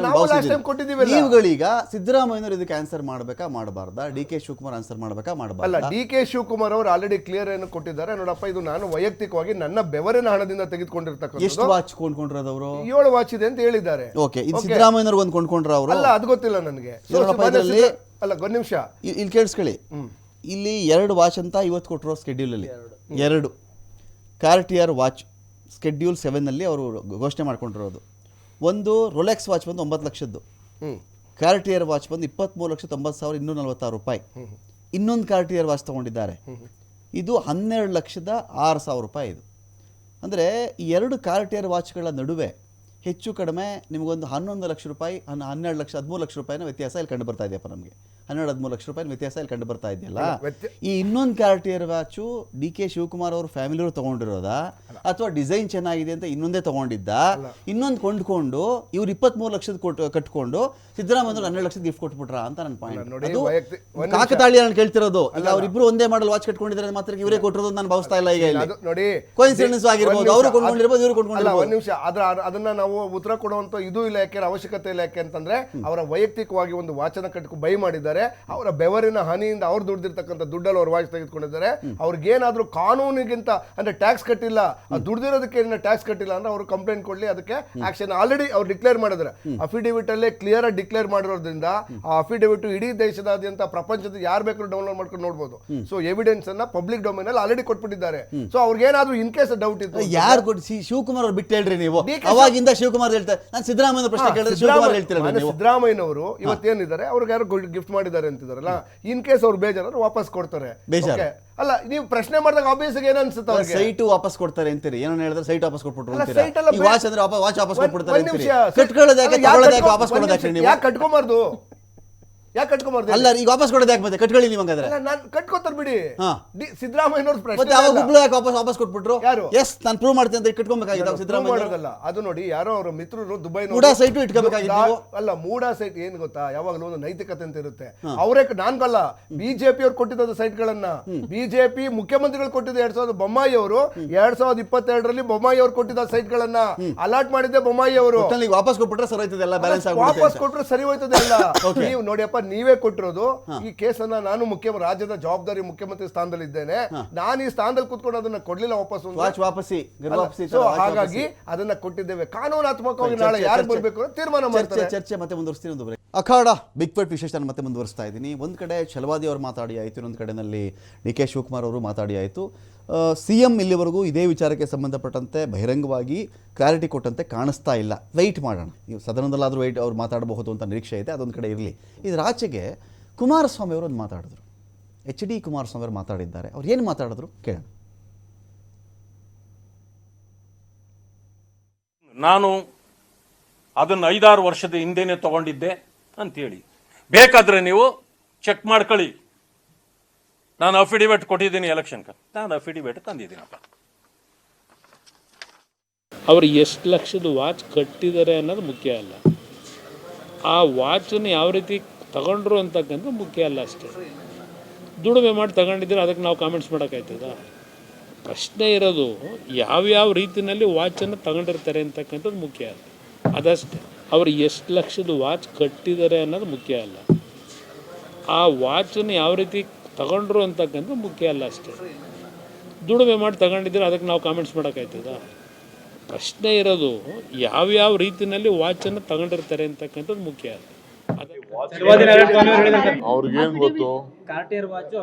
ನೀವುಗಳೀಗ ಸಿದ್ದರಾಮಯ್ಯನವರು ಇದಕ್ಕೆ ಆನ್ಸರ್ ಮಾಡಬೇಕಾ ಮಾಡಬಾರ್ದಾ? ಡಿ ಕೆ ಶಿವಕುಮಾರ್ ಆನ್ಸರ್ ಮಾಡಬೇಕಾ ಮಾಡಬಾರ್ದಾ? ಅಲ್ಲ, ಡಿ ಕೆ ಶಿವಕುಮಾರ್ ಅವರು ಆಲ್ರೆಡಿ ಕ್ಲಿಯರ್ ಏನು ಕೊಟ್ಟಿದ್ದಾರೆ. ನೋಡಪ್ಪ, ಇದು ನಾನು ವೈಯಕ್ತಿಕವಾಗಿ ನನ್ನ ಬೆವರಿನ ಹಣದಿಂದ ತೆಗೆದುಕೊಂಡಿರ್ತಕ್ಕಂಥ. ಎಷ್ಟು ವಾಚ್ ಕೊಂಡ್ಕೊಂಡ್ರದವರು? 7 ವಾಚ್ ಇದೆ ಅಂತ ಹೇಳಿದ್ದಾರೆ. ಓಕೆ, ಇದು ಸಿದ್ದರಾಮಯ್ಯನವರು ಒಂದು ಕೊಂಡ್ಕೊಂಡ್ರ ಅವರು? ಅಲ್ಲ, ಅದು ಗೊತ್ತಿಲ್ಲ ನನಗೆ. ಅಲ್ಲ, ಒಂದು ನಿಮಿಷ ಇಲ್ಲಿ ಕೇಳಿಸ್ಕೊಳ್ಳಿ. ಇಲ್ಲಿ 2 ವಾಚ್ ಅಂತ ಇವತ್ತು ಕೊಟ್ಟಿರೋ ಸ್ಕೆಡ್ಯೂಲ್ ಅಲ್ಲಿ 2 ಕಾರ್ಟಿಯರ್ ವಾಚ್ ಸ್ಕೆಡ್ಯೂಲ್ 7 ನಲ್ಲಿ ಅವರು ಘೋಷಣೆ ಮಾಡ್ಕೊಂಡಿರೋದು. ಒಂದು ರೋಲೆಕ್ಸ್ ವಾಚ್ ಬಂದು 9 ಲಕ್ಷದ್ದು, ಕಾರ್ಟಿಯರ್ ವಾಚ್ ಬಂದು 23,90,246 ರೂಪಾಯಿ. ಇನ್ನೊಂದು ಕಾರ್ಟಿಯರ್ ವಾಚ್ ತಗೊಂಡಿದ್ದಾರೆ, ಇದು 12,06,000 ರೂಪಾಯಿ. ಇದು ಅಂದರೆ ಈ 2 ಕಾರ್ಟಿಯರ್ ವಾಚ್ಗಳ ನಡುವೆ ಹೆಚ್ಚು ಕಡಿಮೆ ನಿಮಗೊಂದು 11 ಲಕ್ಷ ರೂಪಾಯಿ, 12 ಲಕ್ಷ 13 ಲಕ್ಷ ರೂಪಾಯಿನ ವ್ಯತ್ಯಾಸ ಇಲ್ಲಿ ಕಂಡು ಬರ್ತಾ ಇದೆಯಪ್ಪ. ನಮಗೆ 12-13 ಲಕ್ಷ ರೂಪಾಯಿ ವ್ಯತ್ಯಾಸ ಇಲ್ಲಿ ಕಂಡು ಬರ್ತಾ ಇದೆಯಲ್ಲ. ಈ ಇನ್ನೊಂದು ಕಾರ್ಟಿಯರ್ ವಾಚು ಡಿ ಕೆ ಶಿವಕುಮಾರ್ ಅವ್ರ ಫ್ಯಾಮಿಲಿಯವರು ತಗೊಂಡಿರೋದಾ ಅಥವಾ ಡಿಸೈನ್ ಚೆನ್ನಾಗಿದೆ ಅಂತ ಇನ್ನೊಂದೇ ತಗೊಂಡಿದ್ದ? ಇನ್ನೊಂದು ಕೊಂಡ್ಕೊಂಡು ಇವ್ರು 23 ಲಕ್ಷದ ಕಟ್ಕೊಂಡು ಸಿದ್ದರಾಮಯ್ಯ 12 ಲಕ್ಷದ ಗಿಫ್ಟ್ ಕೊಟ್ಬಿಟ್ರ ಅಂತ ನನ್ನ ಪಾಯಿಂಟ್. ಅದು ಕಾಕತಾಳಿ ನಾನು ಕೇಳ್ತಿರೋದು. ಈಗ ಅವರಿಬ್ರು ಒಂದೇ ಮಾಡಲ್ ವಾಚ್ ಕಟ್ಕೊಂಡಿದ್ದಾರೆ ಮಾತ್ರ ಇವರೇ ಕೊಟ್ಟಿರೋದು ನಾನು ಭಾವಿಸ್ತಾ ಇಲ್ಲ. ಈಗ ನೋಡಿ, ಕೋಇನ್ಸಿಡೆನ್ಸ್ ಆಗಿರ್ಬೋದು, ಅವರು ಕೊಂಡ್ಕೊಂಡಿರ್ಬೋದು, ಇವರು ಕೊಂಡ್ಕೊಂಡಿರ್ಬೋದು. ಒಂದು ನಿಮಿಷ, ಅದನ್ನ ನಾವು ಉತ್ತರ ಕೊಡುವಂತ ಇದು ಇಲ್ಲ. ಯಾಕೆ ಅವಶ್ಯಕತೆ ಇಲ್ಲ? ಯಾಕೆ ಅಂತಂದ್ರೆ ಅವರ ವೈಯಕ್ತಿಕವಾಗಿ ಒಂದು ವಾಚನ ಕಟ್ಕೊಂಡು ಬೈ ಮಾಡಿದ್ದಾರೆ. ಕೊಟ್ಟಿದ್ದಾರೆ, ಅವರ ಬೆವರಿನ ಹನಿಯಿಂದ ಅವ್ರು ದುಡ್ದಿರ್ತಕ್ಕಂಥ ದುಡ್ಡಲ್ಲಿ ಅವ್ರು ವಾಚ್ ತೆಗೆದುಕೊಂಡಿದ್ದಾರೆ. ಅವ್ರಿಗೇನಾದ್ರೂ ಕಾನೂನಿಗಿಂತ ಅಂದ್ರೆ ಟ್ಯಾಕ್ಸ್ ಕಟ್ಟಿಲ್ಲ, ದುಡ್ದಿರೋದಕ್ಕೆ ಟ್ಯಾಕ್ಸ್ ಕಟ್ಟಿಲ್ಲ ಅಂದ್ರೆ ಅವರು ಕಂಪ್ಲೇಂಟ್ ಕೊಡ್ಲಿ, ಅದಕ್ಕೆ ಆಕ್ಷನ್ ಆಲ್ರೆಡಿ ಅವ್ರು ಡಿಕ್ಲೇರ್ ಮಾಡಿದ್ರೆ ಅಫಿಡವಿಟ್ ಅಲ್ಲೇ ಕ್ಲಿಯರ್ ಆಗಿ ಡಿಕ್ಲೇರ್ ಮಾಡಿರೋದ್ರಿಂದ ಆ ಅಫಿಡವಿಟ್ ಇಡೀ ದೇಶದಾದ್ಯಂತ ಪ್ರಪಂಚದ ಯಾರು ಬೇಕಾದ್ರೂ ಡೌನ್ಲೋಡ್ ಮಾಡ್ಕೊಂಡು ನೋಡ್ಬೋದು. ಸೊ ಎವಿಡೆನ್ಸ್ ಅನ್ನ ಪಬ್ಲಿಕ್ ಡೊಮೈನ್ ಅಲ್ಲಿ ಆಲ್ರೆಡಿ ಕೊಟ್ಬಿಟ್ಟಿದ್ದಾರೆ. ಸೊ ಅವ್ರಿಗೇನಾದ್ರೂ ಇನ್ ಕೇಸ್ ಡೌಟ್ ಇತ್ತು, ಯಾರು ಕೊಟ್ಟು ಶಿವಕುಮಾರ್ ಅವ್ರು ಬಿಟ್ಟು ಹೇಳ್ರಿ ನೀವು, ಅವಾಗಿಂದ ಶಿವಕುಮಾರ್ ಹೇಳ್ತಾರೆ. ನಾನು ಸಿದ್ದರಾಮಯ್ಯ ಪ್ರಶ್ನೆ ಕೇಳಿದ್ರೆ ಶಿವಕುಮಾರ್ ಹೇಳ್ತೀರಲ್ಲ ನೀವು. ಸಿದ್ದರಾಮಯ್ಯನವರು ಇವತ್ತೇನಿದ್ದಾರೆ ಅವ್ರಿಗೆ ಯಾರು ಗಿಫ್ಟ್ ಮಾಡಿದ್ದಾರೆ ಅಂತಿದಾರಲ್ಲ, ಇನ್ ಕೇಸ್ ಅವ್ರು ಬೇಜಾರು ವಾಪಸ್ ಕೊಡ್ತಾರೆ. ಬೇಜಾರು ಅಲ್ಲ, ನೀವು ಪ್ರಶ್ನೆ ಮಾಡಿದಾಗ ಆಬ್ವಿಯಸ್ ಏನ್ ಅನ್ಸುತ್ತೆ ಅವ್ರಿಗೆ, ಸೈಟ್ ವಾಪಸ್ ಕೊಡ್ತಾರೆ ಅಂತೀರಿ, ಏನೋ ಹೇಳಿದ್ರೆ ಸೈಟ್ ವಾಪಸ್ ಕೊಟ್ಬಿಟ್ರು ಅಲ್ಲ, ಅಂತೀರಾ? ಸೈಟ್ ಎಲ್ಲ ಈ ವಾಚ್ ಅಂದ್ರೆ ವಾಚ್ ವಾಪಸ್ ಕೊಟ್ಬಿಡ್ತಾರೆ ಒಂದ್ ಅಂತೀರಿ. ನಿಮಿಷ, ಕಟ್ಕೊಳ್ಳೋದಾಕೆ ತಗೊಳ್ಳೋದಾಕೆ ವಾಪಸ್ ಕೊಡೋದಾಕೆ ನೀವು? ಯಾಕೆ ಕಟ್ಕೊಂಬಾರ್ದು, ಯಾಕೆ ಕಟ್ಕೊಂಬಾರ್ದು? ಅಲ್ಲ, ಈಗ ವಾಪಸ್ ಕೊಡೋದು ಯಾಕೆ ಮತ್ತೆ ಕಟ್ಕೊಳ್ಳಿ ನೀವು ಹಂಗಾದ್ರೆ? ನಾನು ಕಟ್ಕೋತಾರೆ ಬಿಡಿ. ಹಾ. ಸಿದ್ದರಾಮಯ್ಯನವ್ರ ಮತ್ತೆ ಪ್ರಶ್ನೆ ಅವಾಗ ಹುಬ್ಳು ಯಾಕೆ ವಾಪಸ್ ಕೊಟ್ಬಿಟ್ರು? ಯಾರು? ಎಸ್, ನಾನು ಪ್ರೂವ್ ಮಾಡ್ತೀನಿ ಅಂತ ಕಟ್ಕೊಬೇಕಾಗಿತ್ತು ಸಿದ್ದರಾಮಯ್ಯ. ಮಾಡೋದಲ್ಲ ಅದು, ನೋಡಿ ಯಾರೋ ಅವ್ರ ಮಿತ್ರರು ದುಬೈ ಮೂಡಾ ಸೈಟು ಇಟ್ಕೋಬೇಕಾಗಿತ್ತು ನೀವು. ಅಲ್ಲ, ಮೂಡಾ ಸೈಟ್ ಏನ್ ಗೊತ್ತಾ, ಯಾವಾಗಲೂ ಒಂದು ನೈತಿಕತೆ ಅಂತ ಇರುತ್ತೆ. ಅವರೇ ನಾನ್ಗಲ್ಲ, ಬಿಜೆಪಿ ಅವ್ರು ಕೊಟ್ಟಿದ್ದ ಸೈಟ್ಗಳನ್ನ ಬಿಜೆಪಿ ಮುಖ್ಯಮಂತ್ರಿಗಳು ಕೊಟ್ಟಿದ್ದ 2000 ಬೊಮ್ಮಾಯಿ ಅವರು 2022ರಲ್ಲಿ ಬೊಮ್ಮಾಯಿ ಅವ್ರು ಕೊಟ್ಟಿದ್ದ ಸೈಟ್ಗಳನ್ನ ಅಲಾಟ್ ಮಾಡಿದ್ದೆ ಬೊಮ್ಮಾಯಿ ಅವರು. ಒಟ್ಟಿನಲ್ಲಿ ವಾಪಸ್ ಕೊಟ್ಬಿಟ್ರೆ ಸರಿ ಹೋಯ್ತದೆ, ಎಲ್ಲ ಬ್ಯಾಲೆನ್ಸ್ ಆಗ್ಬಿಡುತ್ತೆ. ವಾಪಸ್ ಕೊಟ್ರೆ ಸರಿ ಹೋಯ್ತದೆ ಎಲ್ಲ. ನೀವು ನೋಡಿಯಪ್ಪ, ನೀವೇ ಕೊಟ್ಟಿರೋದು ಈ ಕೇಸನ್ನ. ನಾನು ರಾಜ್ಯದ ಜವಾಬ್ದಾರಿ ಮುಖ್ಯಮಂತ್ರಿ ಸ್ಥಾನದಲ್ಲಿ ಇದ್ದೇನೆ, ನಾನು ಈ ಸ್ಥಾನದಲ್ಲಿ ಕೂತ್ಕೊಂಡು ಅದನ್ನ ಕೊಡ್ಲಿಲ್ಲ ವಾಪಸ್. ಹಾಗಾಗಿ ಅದನ್ನ ಕೊಟ್ಟಿದ್ದೇವೆ ಕಾನೂನಾತ್ಮಕವಾಗಿ. ನಾಳೆ ಯಾರು ಬರ್ಬೇಕು ಅಂತ ತೀರ್ಮಾನ ಮಾಡ್ತಾರೆ. ಚರ್ಚೆ ಮತ್ತೆ ಮುಂದುವರಿಸ್ತೀನಿ. ಒಂದು ಬ್ರೇಕ್. ಅಖಾಡ ಬಿಗ್ ಫೈಟ್ ವಿಶೇಷ ಮತ್ತೆ ಮುಂದುವರಿಸ್ತಾ ಇದ್ದೀನಿ. ಒಂದು ಕಡೆ ಛಲವಾದಿ ಅವರು ಮಾತಾಡಿ ಆಯಿತು, ಇನ್ನೊಂದು ಕಡೆನಲ್ಲಿ ಡಿ ಕೆ ಶಿವಕುಮಾರ್ ಅವರು ಮಾತಾಡಿ ಆಯಿತು. CM ಇಲ್ಲಿವರೆಗೂ ಇದೇ ವಿಚಾರಕ್ಕೆ ಸಂಬಂಧಪಟ್ಟಂತೆ ಬಹಿರಂಗವಾಗಿ ಕ್ಲಾರಿಟಿ ಕೊಟ್ಟಂತೆ ಕಾಣಿಸ್ತಾ ಇಲ್ಲ. ವೆಯ್ಟ್ ಮಾಡೋಣ, ನೀವು ಸದನದಲ್ಲಾದರೂ ವೆಯ್ಟ್ ಅವ್ರು ಮಾತಾಡಬಹುದು ಅಂತ ನಿರೀಕ್ಷೆ ಇದೆ. ಅದೊಂದು ಕಡೆ ಇರಲಿ. ಇದರ ಆಚೆಗೆ ಕುಮಾರಸ್ವಾಮಿ ಅವರು ಒಂದು ಮಾತಾಡಿದ್ರು, HD ಕುಮಾರಸ್ವಾಮಿ ಅವರು ಮಾತಾಡಿದ್ದಾರೆ. ಅವ್ರು ಏನು ಮಾತಾಡಿದ್ರು ಕೇಳೋಣ. ನಾನು ಅದನ್ನು 5-6 ವರ್ಷದ ಹಿಂದೆನೇ ತಗೊಂಡಿದ್ದೆ ಅಂತೇಳಿ ಬೇಕಾದ್ರೆ ನೀವು ಚೆಕ್ ಮಾಡ್ಕೊಳ್ಳಿ. ನಾನು ಅಫಿಡವಿಟ್ ಕೊಟ್ಟಿದ್ದೀನಿ ಎಲೆಕ್ಷನ್ಗೆ, ನಾನು ಅಫಿಡವಿಟ್ ತಂದಿದ್ದೀನಪ್ಪ. ಅವರು ಎಷ್ಟು ಲಕ್ಷದ ವಾಚ್ ಕಟ್ಟಿದ್ದಾರೆ ಅನ್ನೋದು ಮುಖ್ಯ ಅಲ್ಲ, ಆ ವಾಚನ್ನು ಯಾವ ರೀತಿ ತಗೊಂಡ್ರು ಅಂತಕ್ಕಂಥ ಮುಖ್ಯ ಅಲ್ಲ ಅಷ್ಟೇ. ದುಡಿಮೆ ಮಾಡಿ ತಗೊಂಡಿದ್ರೆ ಅದಕ್ಕೆ ನಾವು ಕಾಮೆಂಟ್ಸ್ ಮಾಡೋಕ್ಕಾಯ್ತದ? ಪ್ರಶ್ನೆ ಇರೋದು ಯಾವ್ಯಾವ ರೀತಿಯಲ್ಲಿ ವಾಚನ್ನು ತಗೊಂಡಿರ್ತಾರೆ ಅಂತಕ್ಕಂಥದ್ದು ಮುಖ್ಯ ಅಲ್ಲ, ಅದಷ್ಟೇ. ಅವರು ಎಷ್ಟು ಲಕ್ಷದ ವಾಚ್ ಕಟ್ಟಿದ್ದಾರೆ ಅನ್ನೋದು ಮುಖ್ಯ ಅಲ್ಲ, ಆ ವಾಚನ್ನು ಯಾವ ರೀತಿ ತಗೊಂಡ್ರು ಅಂತಕ್ಕಂಥ ಮುಖ್ಯ ಅಲ್ಲ ಅಷ್ಟೇ. ದುಡಿಮೆ ಮಾಡಿ ತಗೊಂಡಿದ್ರೆ ಅದಕ್ಕೆ ನಾವು ಕಾಮೆಂಟ್ಸ್ ಮಾಡೋಕ್ಕಾಯ್ತದ? ಪ್ರಶ್ನೆ ಇರೋದು ಯಾವ್ಯಾವ ರೀತಿಯಲ್ಲಿ ವಾಚನ್ನು ತಗೊಂಡಿರ್ತಾರೆ ಅಂತಕ್ಕಂಥದ್ದು ಮುಖ್ಯ ಅಲ್ಲ. ಅವ್ರಿಗೇನ್ ಗೊತ್ತು,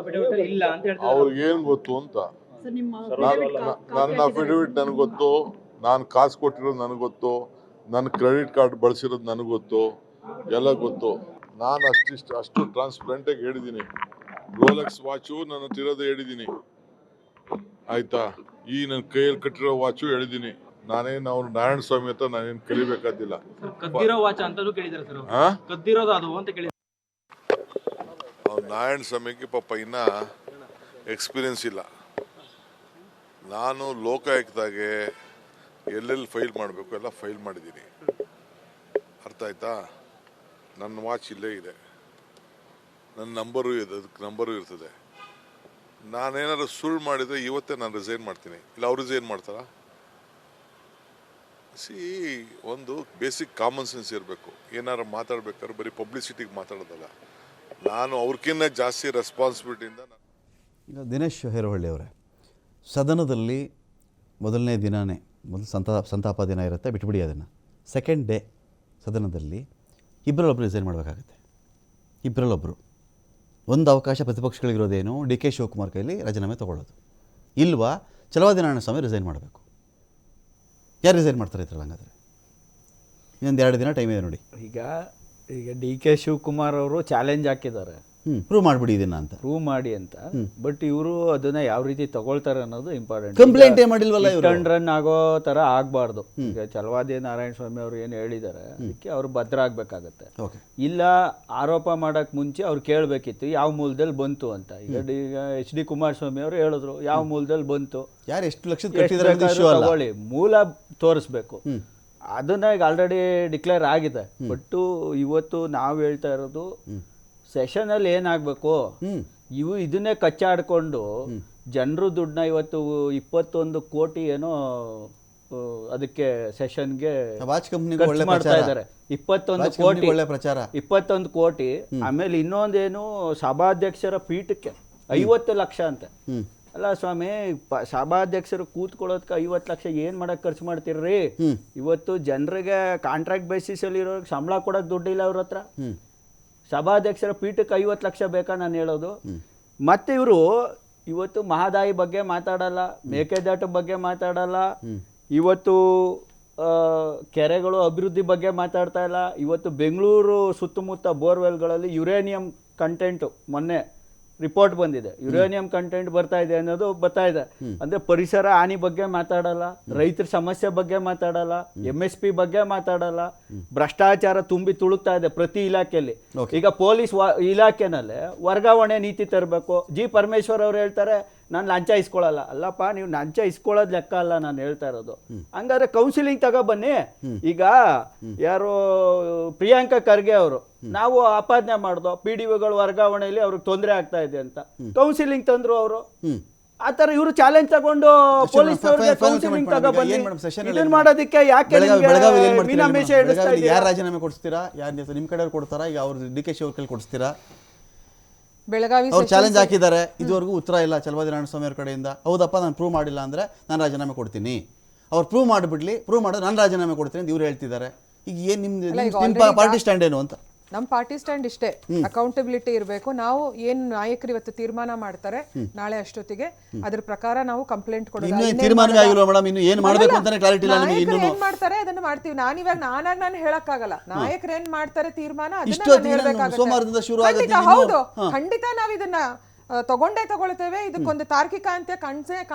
ಅವ್ರಿಗೇನ್ ಗೊತ್ತು ಅಂತ. ನನ್ನ ಅಫಿಡವಿಟ್ ನನಗೆ ಗೊತ್ತು, ನಾನು ಕಾಸು ಕೊಟ್ಟಿರೋದು ನನಗೆ ಗೊತ್ತು, ನನ್ನ ಕ್ರೆಡಿಟ್ ಕಾರ್ಡ್ ಬಳಸಿರೋದು ನನಗೆ ಗೊತ್ತು, ಎಲ್ಲ ಗೊತ್ತು. ನಾನು ಅಷ್ಟು ಟ್ರಾನ್ಸ್ಪರೆಂಟಾಗಿ ಹೇಳಿದ್ದೀನಿ. ರೋಲೆಕ್ಸ್ ವಾಚು ನನ್ನ ಹತ್ರ ಇರೋದು ಹೇಳಿದ್ದೀನಿ, ಆಯ್ತಾ? ಈ ನನ್ನ ಕೈಯಲ್ಲಿ ಕಟ್ಟಿರೋ ವಾಚು ಹೇಳಿದ್ದೀನಿ. ನಾನೇನು ಅವ್ರು ನಾರಾಯಣ ಸ್ವಾಮಿ ಹತ್ರ ನಾನೇನು ಕಲಿಬೇಕಾದಿಲ್ಲ. ಅವ್ರು ನಾರಾಯಣ ಸ್ವಾಮಿಗೆ ಪಾಪ ಇನ್ನ ಎಕ್ಸ್ಪೀರಿಯನ್ಸ್ ಇಲ್ಲ. ನಾನು ಲೋಕಾಯುಕ್ತಾಗೆ ಎಲ್ಲೆಲ್ಲಿ ಫೈಲ್ ಮಾಡಬೇಕು ಎಲ್ಲ ಫೈಲ್ ಮಾಡಿದ್ದೀನಿ, ಅರ್ಥ ಆಯ್ತಾ? ನನ್ನ ವಾಚ್ ಇಲ್ಲೇ ಇದೆ, ನನ್ನ ನಂಬರು ಇದೆ, ಅದಕ್ಕೆ ನಂಬರು ಇರ್ತದೆ. ನಾನೇನಾದ್ರು ಸುಳ್ಳು ಮಾಡಿದರೆ ಇವತ್ತೇ ನಾನು ರಿಸೈನ್ ಮಾಡ್ತೀನಿ, ಇಲ್ಲ ಅವ್ರು ರಿಸೈನ್ ಮಾಡ್ತಾರಾ? ಒಂದು ಬೇಸಿಕ್ ಕಾಮನ್ ಸೆನ್ಸ್ ಇರಬೇಕು. ಏನಾರು ಮಾತಾಡ್ಬೇಕಾದ್ರೆ ಬರೀ ಪಬ್ಲಿಸಿಟಿಗೆ ಮಾತಾಡೋದಲ್ಲ. ನಾನು ಅವ್ರಿಗಿನ್ನ ಜಾಸ್ತಿ ರೆಸ್ಪಾನ್ಸಿಬಿಲಿಟಿಯಿಂದ. ಈಗ ದಿನೇಶ್ ಹೇರೋಹಳ್ಳಿ ಅವರೇ, ಸದನದಲ್ಲಿ ಮೊದಲನೇ ದಿನವೇ ಸಂತಾಪ ದಿನ ಇರುತ್ತೆ, ಬಿಟ್ಬಿಡಿ ಅದನ್ನು. ಸೆಕೆಂಡ್ ಡೇ ಸದನದಲ್ಲಿ ಇಬ್ಬರಲ್ಲೊಬ್ಬರು ರಿಸೈನ್ ಮಾಡಬೇಕಾಗತ್ತೆ. ಇಬ್ಬರಲ್ಲೊಬ್ಬರು ಒಂದು ಅವಕಾಶ ಪ್ರತಿಪಕ್ಷಗಳಿಗಿರೋದೇನು, ಡಿ ಕೆ ಶಿವಕುಮಾರ್ ಕೈಲಿ ರಾಜೀನಾಮೆ ತೊಗೊಳ್ಳೋದು, ಇಲ್ವಾ ಛಲವಾದಿ ನಾರಾಯಣಸ್ವಾಮಿ ರಿಸೈನ್ ಮಾಡಬೇಕು. ಯಾರು ರಿಸೈನ್ ಮಾಡ್ತಾರೆ ಇದ್ರಲ್ಲಿ? ಹಂಗಾದ್ರೆ ಇನ್ನೊಂದು 2 ದಿನ ಟೈಮ್ ಇದೆ ನೋಡಿ. ಈಗ ಡಿ ಕೆ ಶಿವಕುಮಾರ್ ಅವರು ಚಾಲೆಂಜ್ ಹಾಕಿದ್ದಾರೆ, ಪ್ರೂವ್ ಮಾಡಿಬಿಡಿ ಇದನ್ನ ಅಂತ, ಪ್ರೂವ್ ಮಾಡಿ ಅಂತ. ಬಟ್ ಇವರು ಅದನ್ನ ಯಾವ ರೀತಿ ತಗೊಳ್ತಾರೆ ಅನ್ನೋದು ಇಂಪಾರ್ಟೆಂಟ್. ಕಂಪ್ಲೇಂಟ್ ಮಾಡಿಲ್ವಲ್ಲ ಇವರು, ರನ್ ಆಗೋ ತರ ಆಗ್ಬಾರ್ದು. ಈಗ ಛಲವಾದಿ ನಾರಾಯಣ ಸ್ವಾಮಿ ಅವರು ಏನು ಹೇಳಿದ್ದಾರೆ ಅದಕ್ಕೆ ಅವ್ರು ಭದ್ರ ಆಗ್ಬೇಕಾಗತ್ತೆ. ಇಲ್ಲ ಆರೋಪ ಮಾಡಕ್ ಮುಂಚೆ ಅವ್ರು ಕೇಳಬೇಕಿತ್ತು ಯಾವ ಮೂಲದಲ್ಲಿ ಬಂತು ಅಂತ. ಈಗ HD ಕುಮಾರಸ್ವಾಮಿ ಅವರು ಹೇಳಿದ್ರು ಯಾವ ಮೂಲದಲ್ಲಿ ಬಂತು, ಯಾರು ಎಷ್ಟು ಲಕ್ಷ ತಗೊಳ್ಳಿ, ಮೂಲ ತೋರಿಸ್ಬೇಕು. ಅದನ್ನ ಈಗ ಆಲ್ರೆಡಿ ಡಿಕ್ಲೇರ್ ಆಗಿದೆ. ಬಟ್ ಇವತ್ತು ನಾವು ಹೇಳ್ತಾ ಇರೋದು ಸೆಷನಲ್ಲಿ ಏನಾಗಬೇಕು, ಇದನ್ನೇ ಕಚ್ಚಾಡ್ಕೊಂಡು ಜನರು ದುಡ್ಡನ್ನ ಇವತ್ತು 21 ಕೋಟಿ ಏನೋ ಅದಕ್ಕೆ ಸೆಷನ್ಗೆ ವಾಚ್ ಕಂಪ್ನಿಗೆ ಖರ್ಚು ಒಳ್ಳೆ ಮಾಡ್ತಾ ಪ್ರಚಾರ. ಇದ್ದಾರೆ 21 ವಾಚ್ ಕೋಟಿ ಕಂಪ್ನಿಗೆ ಒಳ್ಳೆ ಪ್ರಚಾರ. 21 ಕೋಟಿ. ಆಮೇಲೆ ಇನ್ನೊಂದೇನು ಸಭಾಧ್ಯಕ್ಷರ ಪೀಠಕ್ಕೆ 50 ಲಕ್ಷ ಅಂತೆ. ಅಲ್ಲ ಸ್ವಾಮಿ, ಸಭಾಧ್ಯಕ್ಷರು ಕೂತ್ಕೊಳ್ಳೋದಕ್ಕೆ 50 ಲಕ್ಷ ಏನು ಮಾಡಕ್ಕೆ ಖರ್ಚು ಮಾಡ್ತೀರ್ರಿ? ಇವತ್ತು ಜನರಿಗೆ ಕಾಂಟ್ರಾಕ್ಟ್ ಬೇಸಿಸ್ ಅಲ್ಲಿ ಇರೋರಿಗೆ ಸಂಬಳ ಕೊಡೋಕೆ ದುಡ್ಡಿಲ್ಲ ಅವ್ರ ಹತ್ರ. ಸಭಾಧ್ಯಕ್ಷರ ಪೀಠಕ್ಕೆ 50 ಲಕ್ಷ ಬೇಕಾ ನಾನು ಹೇಳೋದು? ಮತ್ತೆ ಇವರು ಇವತ್ತು ಮಹದಾಯಿ ಬಗ್ಗೆ ಮಾತಾಡಲ್ಲ, ಮೇಕೆದಾಟು ಬಗ್ಗೆ ಮಾತಾಡಲ್ಲ, ಇವತ್ತು ಕೆರೆಗಳು ಅಭಿವೃದ್ಧಿ ಬಗ್ಗೆ ಮಾತಾಡ್ತಾ ಇಲ್ಲ. ಇವತ್ತು ಬೆಂಗಳೂರು ಸುತ್ತಮುತ್ತ ಬೋರ್ವೆಲ್ಗಳಲ್ಲಿ ಯುರೇನಿಯಂ ಕಂಟೆಂಟು ಮೊನ್ನೆ ರಿಪೋರ್ಟ್ ಬಂದಿದೆ, ಯುರೇನಿಯಂ ಕಂಟೆಂಟ್ ಬರ್ತಾ ಇದೆ ಅನ್ನೋದು ಬರ್ತಾ ಇದೆ. ಅಂದ್ರೆ ಪರಿಸರ ಹಾನಿ ಬಗ್ಗೆ ಮಾತಾಡಲ್ಲ, ರೈತರ ಸಮಸ್ಯೆ ಬಗ್ಗೆ ಮಾತಾಡಲ್ಲ, MSP ಬಗ್ಗೆ ಮಾತಾಡಲ್ಲ. ಭ್ರಷ್ಟಾಚಾರ ತುಂಬಿ ತುಳುಕ್ತಾ ಇದೆ ಪ್ರತಿ ಇಲಾಖೆಯಲ್ಲಿ. ಈಗ ಪೊಲೀಸ್ ಇಲಾಖೆನಲ್ಲೇ ವರ್ಗಾವಣೆ ನೀತಿ ತರಬೇಕು. ಜಿ ಪರಮೇಶ್ವರ್ ಅವ್ರು ಹೇಳ್ತಾರೆ ನಾನು ಲಂಚ ಇಸ್ಕೊಳ್ಳಲ್ಲ. ಅಲ್ಲಪ್ಪ, ನೀವು ಲಂಚ ಇಸ್ಕೊಳ್ಳೋದು ಲೆಕ್ಕ ಅಲ್ಲ ನಾನು ಹೇಳ್ತಾ ಇರೋದು. ಹಂಗಾದ್ರೆ ಕೌನ್ಸಿಲಿಂಗ್ ತಗೊಬನ್ನಿ. ಈಗ ಯಾರು ಪ್ರಿಯಾಂಕಾ ಖರ್ಗೆ ಅವರು, ನಾವು ಆಪಾದನೆ ಮಾಡ್ದೋ PDOಗಳು ವರ್ಗಾವಣೆಯಲ್ಲಿ ಅವ್ರಿಗೆ ತೊಂದರೆ ಆಗ್ತಾ ಇದೆ ಅಂತ, ಕೌನ್ಸಿಲಿಂಗ್ ತಂದ್ರು ಅವರು. ಆ ತರ ಇವರು ಚಾಲೆಂಜ್ ತಗೊಂಡು ಪೊಲೀಸ್ ಕೌನ್ಸಿಲಿಂಗ್ ತಗೊಬನ್ನಿ. ಇದನ್ನ ಮಾಡೋದಕ್ಕೆ ಯಾಕೆ ಮೀನಾಮೇಷ ಹಿಡಿಸ್ತಾ ಇದ್ದೀರಾ? ಯಾರು ರಾಜೀನಾಮೆ ಕೊಡಿಸ್ತೀರಾ? ಯಾರು ನಿಮ್ಮ ಕಡೆಯವ್ರು ಕೊಡ್ತಾರಾ? ಈಗ ಅವ್ರು DK ಶಿವರ್ ಕೈಲಿ ಕೊಡಿಸ್ತೀರಾ? ಬೆಳಗಾವಿ ಅವ್ರು ಚಾಲೆಂಜ್ ಹಾಕಿದ್ದಾರೆ, ಇದುವರೆಗೂ ಉತ್ತರ ಇಲ್ಲ ಚಲವಾದಿ ನಾರಾಯಣಸ್ವಾಮಿ ಅವ್ರ ಕಡೆಯಿಂದ. ಹೌದಪ್ಪ, ನಾನು ಪ್ರೂವ್ ಮಾಡಿಲ್ಲ ಅಂದರೆ ನಾನು ರಾಜೀನಾಮೆ ಕೊಡ್ತೀನಿ. ಅವ್ರು ಪ್ರೂವ್ ಮಾಡಿಬಿಡ್ಲಿ, ಪ್ರೂವ್ ಮಾಡಿದ್ರೆ ನಾನು ರಾಜೀನಾಮೆ ಕೊಡ್ತೀನಿ ಅಂತ ಇವ್ರು ಹೇಳ್ತಿದ್ದಾರೆ. ಈಗ ಏನು ನಿಮ್ಮ ಪಾರ್ಟಿ ಸ್ಟ್ಯಾಂಡ್ ಏನು ಅಂತ? ನಮ್ಮ ಪಾರ್ಟಿ ಸ್ಟ್ಯಾಂಡ್ ಇಷ್ಟೇ, ಅಕೌಂಟಬಿಲಿಟಿ ಇರಬೇಕು. ನಾವು ಏನು ನಾಯಕರು ಇವತ್ತು ತೀರ್ಮಾನ ಮಾಡ್ತಾರೆ ನಾಳೆ ಅಷ್ಟೊತ್ತಿಗೆ ಅದ್ರ ಪ್ರಕಾರ ನಾವು ಕಂಪ್ಲೇಂಟ್ ಕೊಡೋದು. ತೀರ್ಮಾನವೇ ಆಗಿಲ್ಲ ಮೇಡಮ್, ಇನ್ನು ಏನು ಮಾಡಬೇಕು ಅಂತಾನೆ ಕ್ಲಾರಿಟಿ ಇಲ್ಲ ನಿಮಗೆ. ನಾಯಕರು ಏನ್ ಮಾಡ್ತಾರೆ ಅದನ್ನ ಮಾಡ್ತೀವಿ. ನಾನು ಹೇಳಕ್ಕಾಗಲ್ಲ. ನಾಯಕರು ಏನ್ ಮಾಡ್ತಾರೆ ತೀರ್ಮಾನ ಅದನ್ನ ಹೇಳ್ಬೇಕಾಗುತ್ತೆ. ಸೋಮವಾರದಿಂದ ಶುರು ಆಗುತ್ತೆ. ಹೌದು, ಖಂಡಿತ ನಾವು ಇದನ್ನ ತಗೊಳ್ತೇವೆ. ಇದಕ್ಕೊಂದು ತಾರ್ಕಿಕ ಅಂತ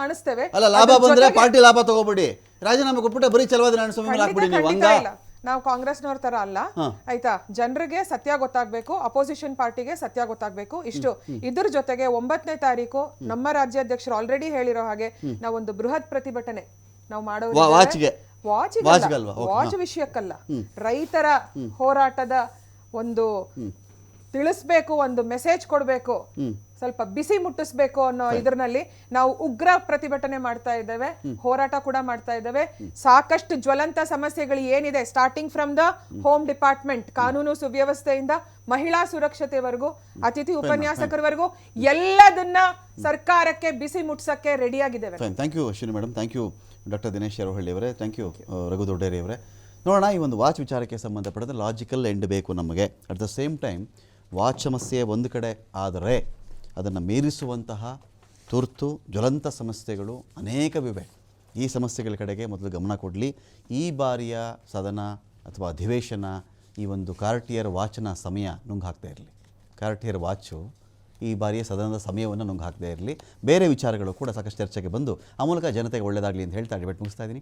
ಕಾಣಿಸ್ತೇವೆ. ಅಲ್ಲ, ಲಾಭ ಬಂದ್ರೆ ಪಾರ್ಟಿ ಲಾಭ ತಗೋಬಿಡಿ, ರಾಜೀನಾಮೆ ಕೊಟ್ಬಿಟ್ಟೆ ಬರೀ ಚಲವಾದಿ ನಾರಾಯಣಸ್ವಾಮಿ ಮೇಲೆ ಹಾಕ್ಬಿಡಿ ನೀವು. ಹಂಗ ನಾವು ಕಾಂಗ್ರೆಸ್ನವ್ರ ತರ ಅಲ್ಲ, ಆಯ್ತಾ? ಜನರಿಗೆ ಸತ್ಯ ಗೊತ್ತಾಗ್ಬೇಕು, ಅಪೋಸಿಷನ್ ಪಾರ್ಟಿಗೆ ಸತ್ಯ ಗೊತ್ತಾಗ್ಬೇಕು. ಇಷ್ಟು ಇದ್ರ ಜೊತೆಗೆ 9ನೇ ತಾರೀಕು ನಮ್ಮ ರಾಜ್ಯಾಧ್ಯಕ್ಷರು ಆಲ್ರೆಡಿ ಹೇಳಿರೋ ಹಾಗೆ ನಾವೊಂದು ಬೃಹತ್ ಪ್ರತಿಭಟನೆ ನಾವು ಮಾಡೋದು. ವಾಚ್ ವಿಷಯಕ್ಕಲ್ಲ, ರೈತರ ಹೋರಾಟದ ಒಂದು ತಿಳಿಸ್ಬೇಕು, ಒಂದು ಮೆಸೇಜ್ ಕೊಡ್ಬೇಕು, ಸ್ವಲ್ಪ ಬಿಸಿ ಮುಟ್ಟಿಸ್ಬೇಕು ಅನ್ನೋ ಇದರಲ್ಲಿ ನಾವು ಉಗ್ರ ಪ್ರತಿಭಟನೆ ಮಾಡ್ತಾ ಇದ್ದೇವೆ, ಹೋರಾಟ ಕೂಡ ಮಾಡ್ತಾ ಇದ್ದೇವೆ. ಸಾಕಷ್ಟು ಜ್ವಲಂತ ಸಮಸ್ಯೆಗಳು ಏನಿದೆ, starting from the home department, ಕಾನೂನು ಸುವ್ಯವಸ್ಥೆಯಿಂದ ಮಹಿಳಾ ಸುರಕ್ಷತೆವರೆಗೂ, ಅತಿಥಿ ಉಪನ್ಯಾಸಕರವರೆಗೂ ಎಲ್ಲದನ್ನ ಸರ್ಕಾರಕ್ಕೆ ಬಿಸಿ ಮುಟ್ಸಕ್ಕೆ ರೆಡಿಯಾಗಿದ್ದೇವೆ. Thank you Ashwini madam, thank you doctor Dinesh Yaravalli ಅವರೇ, ಥ್ಯಾಂಕ್ ಯು ರಘು ದೊಡ್ಡೇರಿ ಅವರೇ. ನೋಡೋಣ, ಈ ಒಂದು ವಾಚ್ ವಿಚಾರಕ್ಕೆ ಸಂಬಂಧಪಟ್ಟಂತೆ ಲಾಜಿಕಲ್ ಎಂಡ್ ಬೇಕು ನಮಗೆ. At the same time watch ಸಮಸ್ಯೆ ಒಂದು ಕಡೆ ಆದರೆ ಅದನ್ನು ಮೀರಿಸುವಂತಹ ತುರ್ತು ಜ್ವಲಂತ ಸಮಸ್ಯೆಗಳು ಅನೇಕವಿವೆ. ಈ ಸಮಸ್ಯೆಗಳ ಕಡೆಗೆ ಮೊದಲು ಗಮನ ಕೊಡಲಿ. ಈ ಬಾರಿಯ ಸದನ ಅಥವಾ ಅಧಿವೇಶನ ಈ ಒಂದು ಕಾರ್ಟಿಯರ್ ವಾಚ್ನ ಸಮಯ ನುಂಗು ಹಾಕ್ತಾ ಇರಲಿ. ಕಾರ್ಟಿಯರ್ ವಾಚು ಈ ಬಾರಿಯ ಸದನದ ಸಮಯವನ್ನು ನುಂಗು ಹಾಕದೇ ಇರಲಿ. ಬೇರೆ ವಿಚಾರಗಳು ಕೂಡ ಸಾಕಷ್ಟು ಚರ್ಚೆಗೆ ಬಂದು ಆ ಮೂಲಕ ಜನತೆಗೆ ಒಳ್ಳೆಯದಾಗಲಿ ಅಂತ ಹೇಳ್ತಾ ಡಿಬೇಟ್ ಮುಗಿಸ್ತಾ ಇದ್ದೀನಿ.